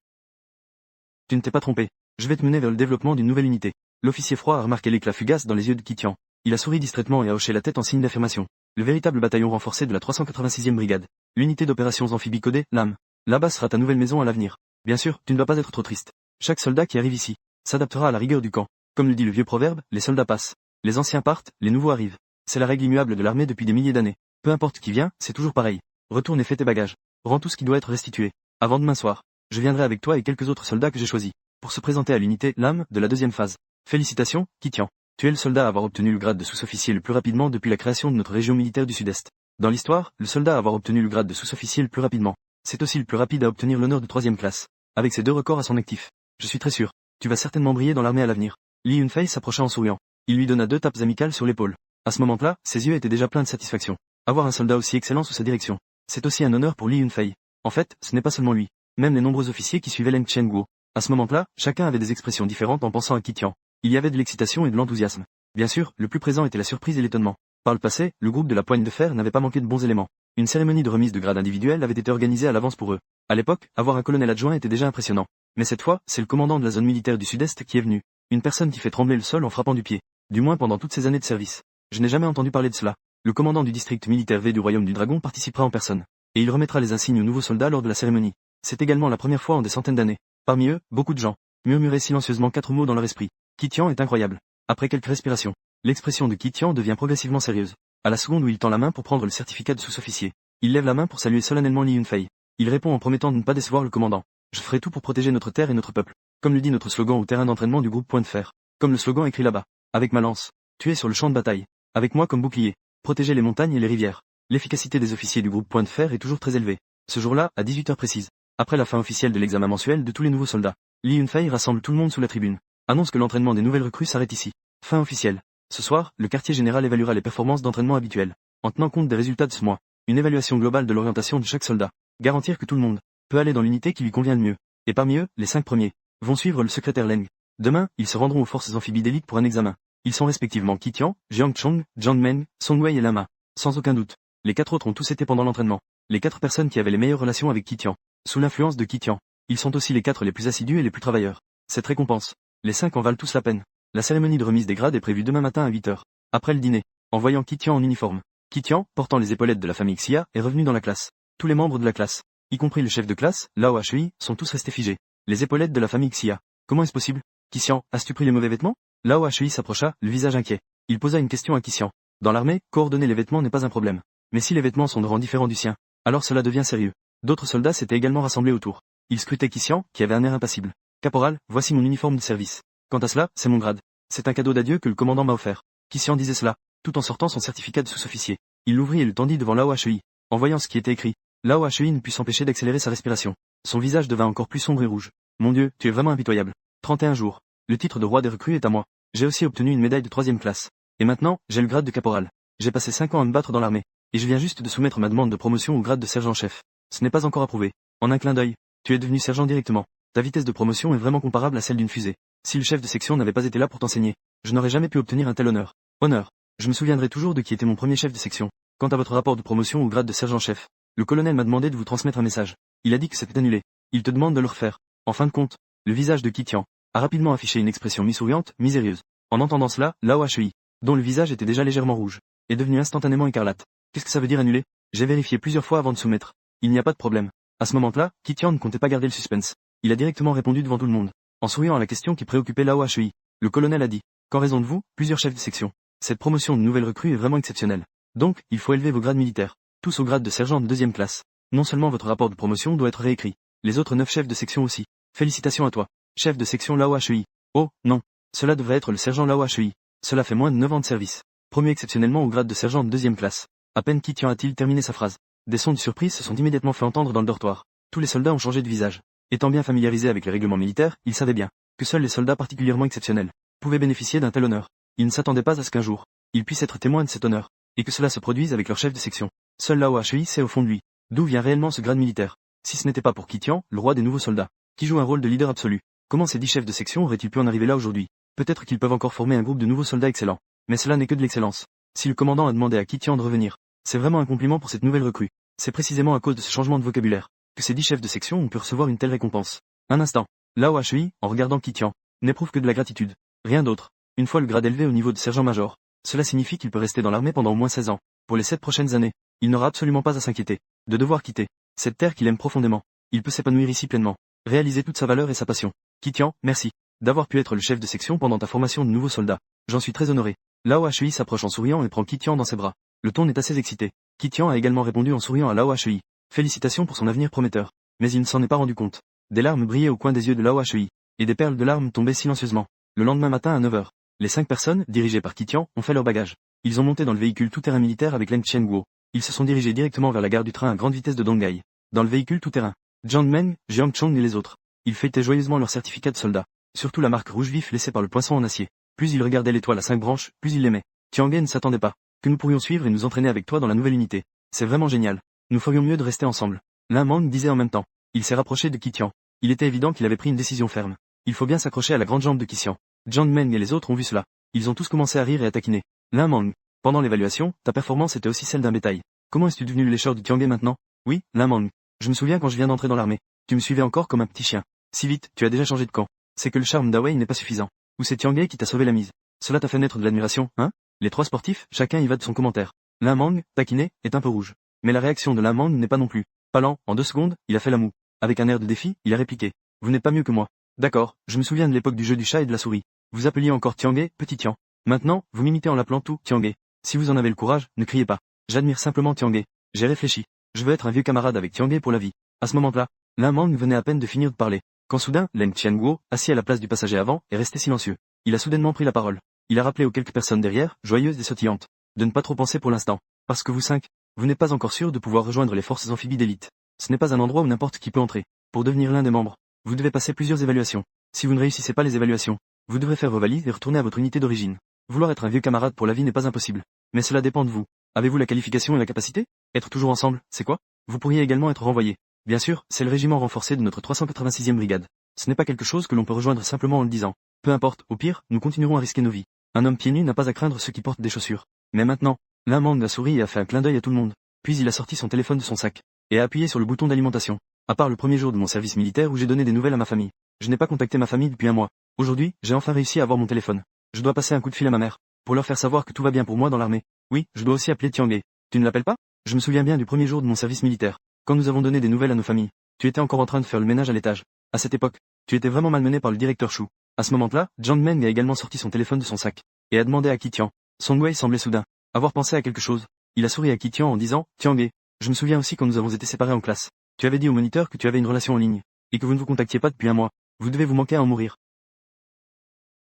Tu ne t'es pas trompé. Je vais te mener vers le développement d'une nouvelle unité. L'officier froid a remarqué l'éclat fugace dans les yeux de Qi Tian. Il a souri distraitement et a hoché la tête en signe d'affirmation. Le véritable bataillon renforcé de la 386e brigade. L'unité d'opérations amphibies codée, l'âme. Là-bas sera ta nouvelle maison à l'avenir. Bien sûr, tu ne dois pas être trop triste. Chaque soldat qui arrive ici s'adaptera à la rigueur du camp. Comme le dit le vieux proverbe, les soldats passent. Les anciens partent, les nouveaux arrivent. C'est la règle immuable de l'armée depuis des milliers d'années. Peu importe qui vient, c'est toujours pareil. Retourne et fais tes bagages. Rends tout ce qui doit être restitué. Avant demain soir, je viendrai avec toi et quelques autres soldats que j'ai choisis, pour se présenter à l'unité, l'âme, de la 2e phase. Félicitations, Qi Tian. Tu es le soldat à avoir obtenu le grade de sous-officier le plus rapidement depuis la création de notre région militaire du Sud-Est. Dans l'histoire, le soldat à avoir obtenu le grade de sous-officier le plus rapidement. C'est aussi le plus rapide à obtenir l'honneur de 3e classe. Avec ces 2 records à son actif. Je suis très sûr. Tu vas certainement briller dans l'armée à l'avenir. Li Yunfei s'approcha en souriant. Il lui donna 2 tapes amicales sur l'épaule. À ce moment-là, ses yeux étaient déjà pleins de satisfaction. Avoir un soldat aussi excellent sous sa direction, c'est aussi un honneur pour Li Yunfei. En fait, ce n'est pas seulement lui. Même les nombreux officiers qui suivaient Leng Qianguo. À ce moment-là, chacun avait des expressions différentes en pensant à Qi Tian. Il y avait de l'excitation et de l'enthousiasme. Bien sûr, le plus présent était la surprise et l'étonnement. Par le passé, le groupe de la Poigne de Fer n'avait pas manqué de bons éléments. Une cérémonie de remise de grade individuelle avait été organisée à l'avance pour eux. À l'époque, avoir un colonel adjoint était déjà impressionnant. Mais cette fois, c'est le commandant de la zone militaire du Sud-Est qui est venu. Une personne qui fait trembler le sol en frappant du pied. Du moins pendant toutes ces années de service. Je n'ai jamais entendu parler de cela. Le commandant du district militaire V du Royaume du Dragon participera en personne. Et il remettra les insignes aux nouveaux soldats lors de la cérémonie. C'est également la première fois en des centaines d'années. Parmi eux, beaucoup de gens murmuraient silencieusement 4 mots dans leur esprit. Kitian est incroyable. Après quelques respirations, l'expression de Kitian devient progressivement sérieuse. À la seconde où il tend la main pour prendre le certificat de sous-officier, il lève la main pour saluer solennellement Li Yunfei. Il répond en promettant de ne pas décevoir le commandant. Je ferai tout pour protéger notre terre et notre peuple. Comme le dit notre slogan au terrain d'entraînement du groupe Point de Fer. Comme le slogan écrit là-bas. Avec ma lance. Tuer sur le champ de bataille. Avec moi comme bouclier. Protéger les montagnes et les rivières. L'efficacité des officiers du groupe Point de Fer est toujours très élevée. Ce jour-là, à 18 heures précises. Après la fin officielle de l'examen mensuel de tous les nouveaux soldats, Li Yunfei rassemble tout le monde sous la tribune. Annonce que l'entraînement des nouvelles recrues s'arrête ici. Fin officielle. Ce soir, le quartier général évaluera les performances d'entraînement habituelles. En tenant compte des résultats de ce mois. Une évaluation globale de l'orientation de chaque soldat. Garantir que tout le monde peut aller dans l'unité qui lui convient le mieux. Et parmi eux, les 5 premiers vont suivre le secrétaire Leng. Demain, ils se rendront aux forces amphibies d'élite pour un examen. Ils sont respectivement Kitian, Jiang Chong, Jiang Meng, Song Wei et Lama. Sans aucun doute. Les 4 autres ont tous été pendant l'entraînement. Les 4 personnes qui avaient les meilleures relations avec Kitian. Sous l'influence de Kitian. Ils sont aussi les 4 les plus assidus et les plus travailleurs. Cette récompense. Les 5 en valent tous la peine. La cérémonie de remise des grades est prévue demain matin à 8 heures. Après le dîner. En voyant Kitian en uniforme. Kitian, portant les épaulettes de la famille Xia, est revenu dans la classe. Tous les membres de la classe, y compris le chef de classe, Lao Hui, sont tous restés figés. Les épaulettes de la famille Xia. Comment est-ce possible? Kitian, as-tu pris les mauvais vêtements? Lao Hui s'approcha, le visage inquiet. Il posa une question à Kitian. Dans l'armée, coordonner les vêtements n'est pas un problème. Mais si les vêtements sont de rang différent du sien, alors cela devient sérieux. D'autres soldats s'étaient également rassemblés autour. Ils scrutaient Kitian, qui avait un air impassible. Caporal, voici mon uniforme de service. Quant à cela, c'est mon grade. C'est un cadeau d'adieu que le commandant m'a offert. Kitian disait cela, tout en sortant son certificat de sous-officier. Il l'ouvrit et le tendit devant Lao Hui. En voyant ce qui était écrit, Lao Hui ne put s'empêcher d'accélérer sa respiration. Son visage devint encore plus sombre et rouge. Mon Dieu, tu es vraiment impitoyable. 31 jours. Le titre de roi des recrues est à moi. J'ai aussi obtenu une médaille de 3e classe. Et maintenant, j'ai le grade de caporal. J'ai passé 5 ans à me battre dans l'armée. Et je viens juste de soumettre ma demande de promotion au grade de sergent-chef. Ce n'est pas encore approuvé. En un clin d'œil, tu es devenu sergent directement. Ta vitesse de promotion est vraiment comparable à celle d'une fusée. Si le chef de section n'avait pas été là pour t'enseigner, je n'aurais jamais pu obtenir un tel honneur. Honneur. Je me souviendrai toujours de qui était mon premier chef de section. Quant à votre rapport de promotion au grade de sergent-chef, le colonel m'a demandé de vous transmettre un message. Il a dit que c'était annulé. Il te demande de le refaire. En fin de compte, le visage de Kitian a rapidement affiché une expression mi-souriante, mi-sérieuse. En entendant cela, Lao Hui, dont le visage était déjà légèrement rouge, est devenu instantanément écarlate. Qu'est-ce que ça veut dire annuler? J'ai vérifié plusieurs fois avant de soumettre. Il n'y a pas de problème. À ce moment-là, Kitian ne comptait pas garder le suspense. Il a directement répondu devant tout le monde. En souriant à la question qui préoccupait Lao Hui, le colonel a dit, qu'en raison de vous, plusieurs chefs de section, cette promotion de nouvelle recrue est vraiment exceptionnelle. Donc, il faut élever vos grades militaires. Tous au grade de sergent de 2e classe. Non seulement votre rapport de promotion doit être réécrit, les autres 9 chefs de section aussi. Félicitations à toi. Chef de section Lao Hui. Oh, non. Cela devrait être le sergent Lao Hui. Cela fait moins de 9 ans de service. Promu exceptionnellement au grade de sergent de 2e classe. À peine Kitian a-t-il terminé sa phrase. Des sons de surprise se sont immédiatement fait entendre dans le dortoir. Tous les soldats ont changé de visage. Étant bien familiarisés avec les règlements militaires, ils savaient bien que seuls les soldats particulièrement exceptionnels pouvaient bénéficier d'un tel honneur. Ils ne s'attendaient pas à ce qu'un jour, ils puissent être témoins de cet honneur, et que cela se produise avec leur chef de section. Seul Lao Hui sait au fond de lui d'où vient réellement ce grade militaire. Si ce n'était pas pour Kitian, le roi des nouveaux soldats, qui joue un rôle de leader absolu, comment ces 10 chefs de section auraient-ils pu en arriver là aujourd'hui? Peut-être qu'ils peuvent encore former un groupe de nouveaux soldats excellents, mais cela n'est que de l'excellence. Si le commandant a demandé à Kitian de revenir, c'est vraiment un compliment pour cette nouvelle recrue. C'est précisément à cause de ce changement de vocabulaire que ces 10 chefs de section ont pu recevoir une telle récompense. Un instant, Lao Hui, en regardant Kitian, n'éprouve que de la gratitude. Rien d'autre. Une fois le grade élevé au niveau de sergent-major, cela signifie qu'il peut rester dans l'armée pendant au moins 16 ans. Pour les 7 prochaines années, il n'aura absolument pas à s'inquiéter de devoir quitter cette terre qu'il aime profondément. Il peut s'épanouir ici pleinement, réaliser toute sa valeur et sa passion. Kitian, merci d'avoir pu être le chef de section pendant ta formation de nouveaux soldats. J'en suis très honoré. Lao Hui s'approche en souriant et prend Kitian dans ses bras. Le ton est assez excité. Kitian a également répondu en souriant à Lao Hui. Félicitations pour son avenir prometteur. Mais il ne s'en est pas rendu compte. Des larmes brillaient au coin des yeux de Lao Hui, et des perles de larmes tombaient silencieusement. Le lendemain matin à 9 heures, les 5 personnes, dirigées par Kitian, ont fait leur bagage. Ils ont monté dans le véhicule tout-terrain militaire avec Leng Qianguo. Ils se sont dirigés directement vers la gare du train à grande vitesse de Donghai. Dans le véhicule tout-terrain, Jiang Meng, Jiang Chong et les autres. Ils fêtaient joyeusement leur certificat de soldat. Surtout la marque rouge vif laissée par le poinçon en acier. Plus ils regardaient l'étoile à 5 branches, plus ils l'aimaient. Tiange ne s'attendait pas que nous pourrions suivre et nous entraîner avec toi dans la nouvelle unité. C'est vraiment génial. Nous ferions mieux de rester ensemble. Lin Mang disait en même temps. Il s'est rapproché de Kitian. Il était évident qu'il avait pris une décision ferme. Il faut bien s'accrocher à la grande jambe de Kitian. Jiang Meng et les autres ont vu cela. Ils ont tous commencé à rire et à taquiner. Lin Mang. Pendant l'évaluation, ta performance était aussi celle d'un bétail. Comment es-tu devenu le lécheur du Tiange maintenant? Oui, Lin Mang. Je me souviens quand je viens d'entrer dans l'armée. Tu me suivais encore comme un petit chien. Si vite, tu as déjà changé de camp. C'est que le charme d'Awei n'est pas suffisant. Ou c'est Tiange qui t'a sauvé la mise? Cela t'a fait naître de l'admiration, hein? Les trois sportifs, chacun y va de son commentaire. Lin Mang, taquiné, est un peu rouge. Mais la réaction de Lin Mang n'est pas non plus. Pas lent, en 2 secondes, il a fait la moue. Avec un air de défi, il a répliqué. Vous n'êtes pas mieux que moi. D'accord, je me souviens de l'époque du jeu du chat et de la souris. Vous appeliez encore Tiange, petit Tian. Maintenant, vous m'imitez en l'appelant tout Tiange. Si vous en avez le courage, ne criez pas. J'admire simplement Tiange. J'ai réfléchi. Je veux être un vieux camarade avec Tiange pour la vie. À ce moment-là, Lin Mang venait à peine de finir de parler. Quand soudain, Leng Qianguo, assis à la place du passager avant, est resté silencieux. Il a soudainement pris la parole. Il a rappelé aux quelques personnes derrière, joyeuses et sautillantes, de ne pas trop penser pour l'instant. Parce que vous 5, vous n'êtes pas encore sûr de pouvoir rejoindre les forces amphibies d'élite. Ce n'est pas un endroit où n'importe qui peut entrer. Pour devenir l'un des membres, vous devez passer plusieurs évaluations. Si vous ne réussissez pas les évaluations, vous devrez faire vos valises et retourner à votre unité d'origine. Vouloir être un vieux camarade pour la vie n'est pas impossible. Mais cela dépend de vous. Avez-vous la qualification et la capacité? Être toujours ensemble, c'est quoi? Vous pourriez également être renvoyé. Bien sûr, c'est le régiment renforcé de notre 386e brigade. Ce n'est pas quelque chose que l'on peut rejoindre simplement en le disant. Peu importe, au pire, nous continuerons à risquer nos vies. Un homme pieds nus n'a pas à craindre ceux qui portent des chaussures. Mais maintenant, Lin Mang a souri et a fait un clin d'œil à tout le monde. Puis il a sorti son téléphone de son sac et a appuyé sur le bouton d'alimentation. À part le premier jour de mon service militaire où j'ai donné des nouvelles à ma famille, je n'ai pas contacté ma famille depuis un mois. Aujourd'hui, j'ai enfin réussi à avoir mon téléphone. Je dois passer un coup de fil à ma mère pour leur faire savoir que tout va bien pour moi dans l'armée. Oui, je dois aussi appeler Tiange. Tu ne l'appelles pas? Je me souviens bien du premier jour de mon service militaire, quand nous avons donné des nouvelles à nos familles. Tu étais encore en train de faire le ménage à l'étage. À cette époque, tu étais vraiment malmené par le directeur Chou. À ce moment-là, Jiang Meng a également sorti son téléphone de son sac et a demandé à Qi Tian. Song Wei semblait soudain avoir pensé à quelque chose. Il a souri à Qi Tian en disant, Tiange, je me souviens aussi quand nous avons été séparés en classe. Tu avais dit au moniteur que tu avais une relation en ligne, et que vous ne vous contactiez pas depuis un mois. Vous devez vous manquer à en mourir.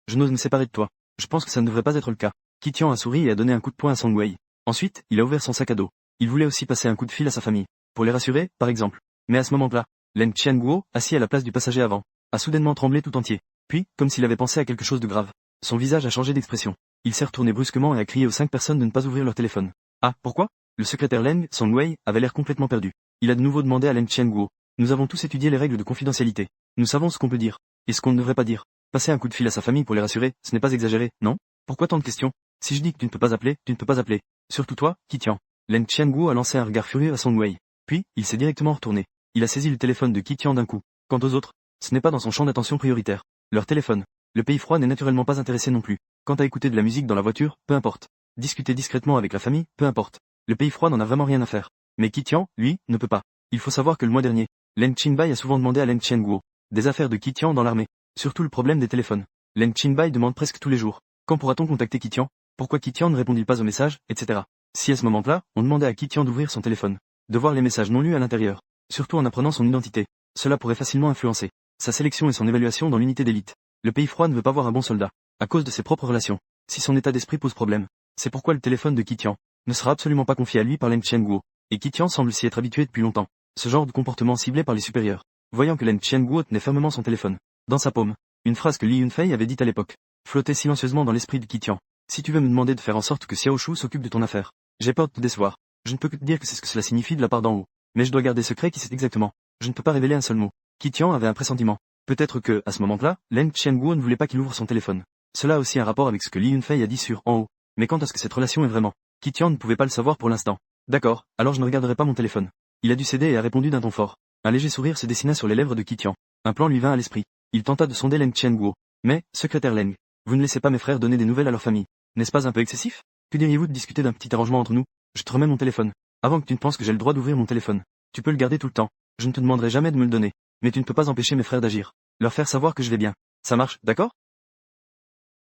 Je n'ose me séparer de toi. Je pense que ça ne devrait pas être le cas. Qi Tian a souri et a donné un coup de poing à Song Wei. Ensuite, il a ouvert son sac à dos. Il voulait aussi passer un coup de fil à sa famille. Pour les rassurer, par exemple. Mais à ce moment-là, Leng Qianguo, assis à la place du passager avant, a soudainement tremblé tout entier. Puis, comme s'il avait pensé à quelque chose de grave, son visage a changé d'expression. Il s'est retourné brusquement et a crié aux 5 personnes de ne pas ouvrir leur téléphone. Ah, pourquoi? Le secrétaire Leng, Song Wei, avait l'air complètement perdu. Il a de nouveau demandé à Leng Qianguo. Nous avons tous étudié les règles de confidentialité. Nous savons ce qu'on peut dire. Et ce qu'on ne devrait pas dire. Passer un coup de fil à sa famille pour les rassurer, ce n'est pas exagéré, non? Pourquoi tant de questions? Si je dis que tu ne peux pas appeler, tu ne peux pas appeler. Surtout toi, Qi Tian. Leng Qianguo a lancé un regard furieux à Song Wei. Puis, il s'est directement retourné. Il a saisi le téléphone de Qi Tian d'un coup. Quant aux autres, ce n'est pas dans son champ d'attention prioritaire. Leur téléphone. Le pays froid n'est naturellement pas intéressé non plus. Quant à écouter de la musique dans la voiture, peu importe. Discuter discrètement avec la famille, peu importe. Le pays froid n'en a vraiment rien à faire. Mais Qi Tian, lui, ne peut pas. Il faut savoir que le mois dernier, Leng Qinbai a souvent demandé à Leng Qianguo des affaires de Qi Tian dans l'armée. Surtout le problème des téléphones. Leng Qinbai demande presque tous les jours. Quand pourra-t-on contacter Qi Tian? Pourquoi Qi Tian ne répondit pas aux messages, etc. Si à ce moment-là, on demandait à Qi Tian d'ouvrir son téléphone, de voir les messages non lus à l'intérieur, surtout en apprenant son identité, cela pourrait facilement influencer sa sélection et son évaluation dans l'unité d'élite. Le pays froid ne veut pas voir un bon soldat, à cause de ses propres relations, si son état d'esprit pose problème. C'est pourquoi le téléphone de Qi Tian ne sera absolument pas confié à lui par Leng Qianguo, et Qi Tian semble s'y être habitué depuis longtemps. Ce genre de comportement ciblé par les supérieurs. Voyant que Leng Qianguo tenait fermement son téléphone dans sa paume, une phrase que Li Yunfei avait dite à l'époque flottait silencieusement dans l'esprit de Qi Tian. Si tu veux me demander de faire en sorte que Xiao Shu s'occupe de ton affaire, j'ai peur de te décevoir. Je ne peux que te dire que c'est ce que cela signifie de la part d'en haut. Mais je dois garder secret qui c'est exactement. Je ne peux pas révéler un seul mot. Qi Tian avait un pressentiment. Peut-être que, à ce moment-là, Leng Qianguo ne voulait pas qu'il ouvre son téléphone. Cela a aussi un rapport avec ce que Li Yunfei a dit sur en haut. Mais quant à ce que cette relation est vraiment, Qi Tian ne pouvait pas le savoir pour l'instant. D'accord, alors je ne regarderai pas mon téléphone. Il a dû céder et a répondu d'un ton fort. Un léger sourire se dessina sur les lèvres de Qi Tian. Un plan lui vint à l'esprit. Il tenta de sonder Leng Qianguo. Mais, secrétaire Leng, vous ne laissez pas mes frères donner des nouvelles à leur famille. N'est-ce pas un peu excessif? Que diriez-vous de discuter d'un petit arrangement entre nous? Je te remets mon téléphone. Avant que tu ne penses que j'ai le droit d'ouvrir mon téléphone. Tu peux le garder tout le temps. Je ne te demanderai jamais de me le donner. Mais tu ne peux pas empêcher mes frères d'agir. Leur faire savoir que je vais bien. Ça marche, d'accord?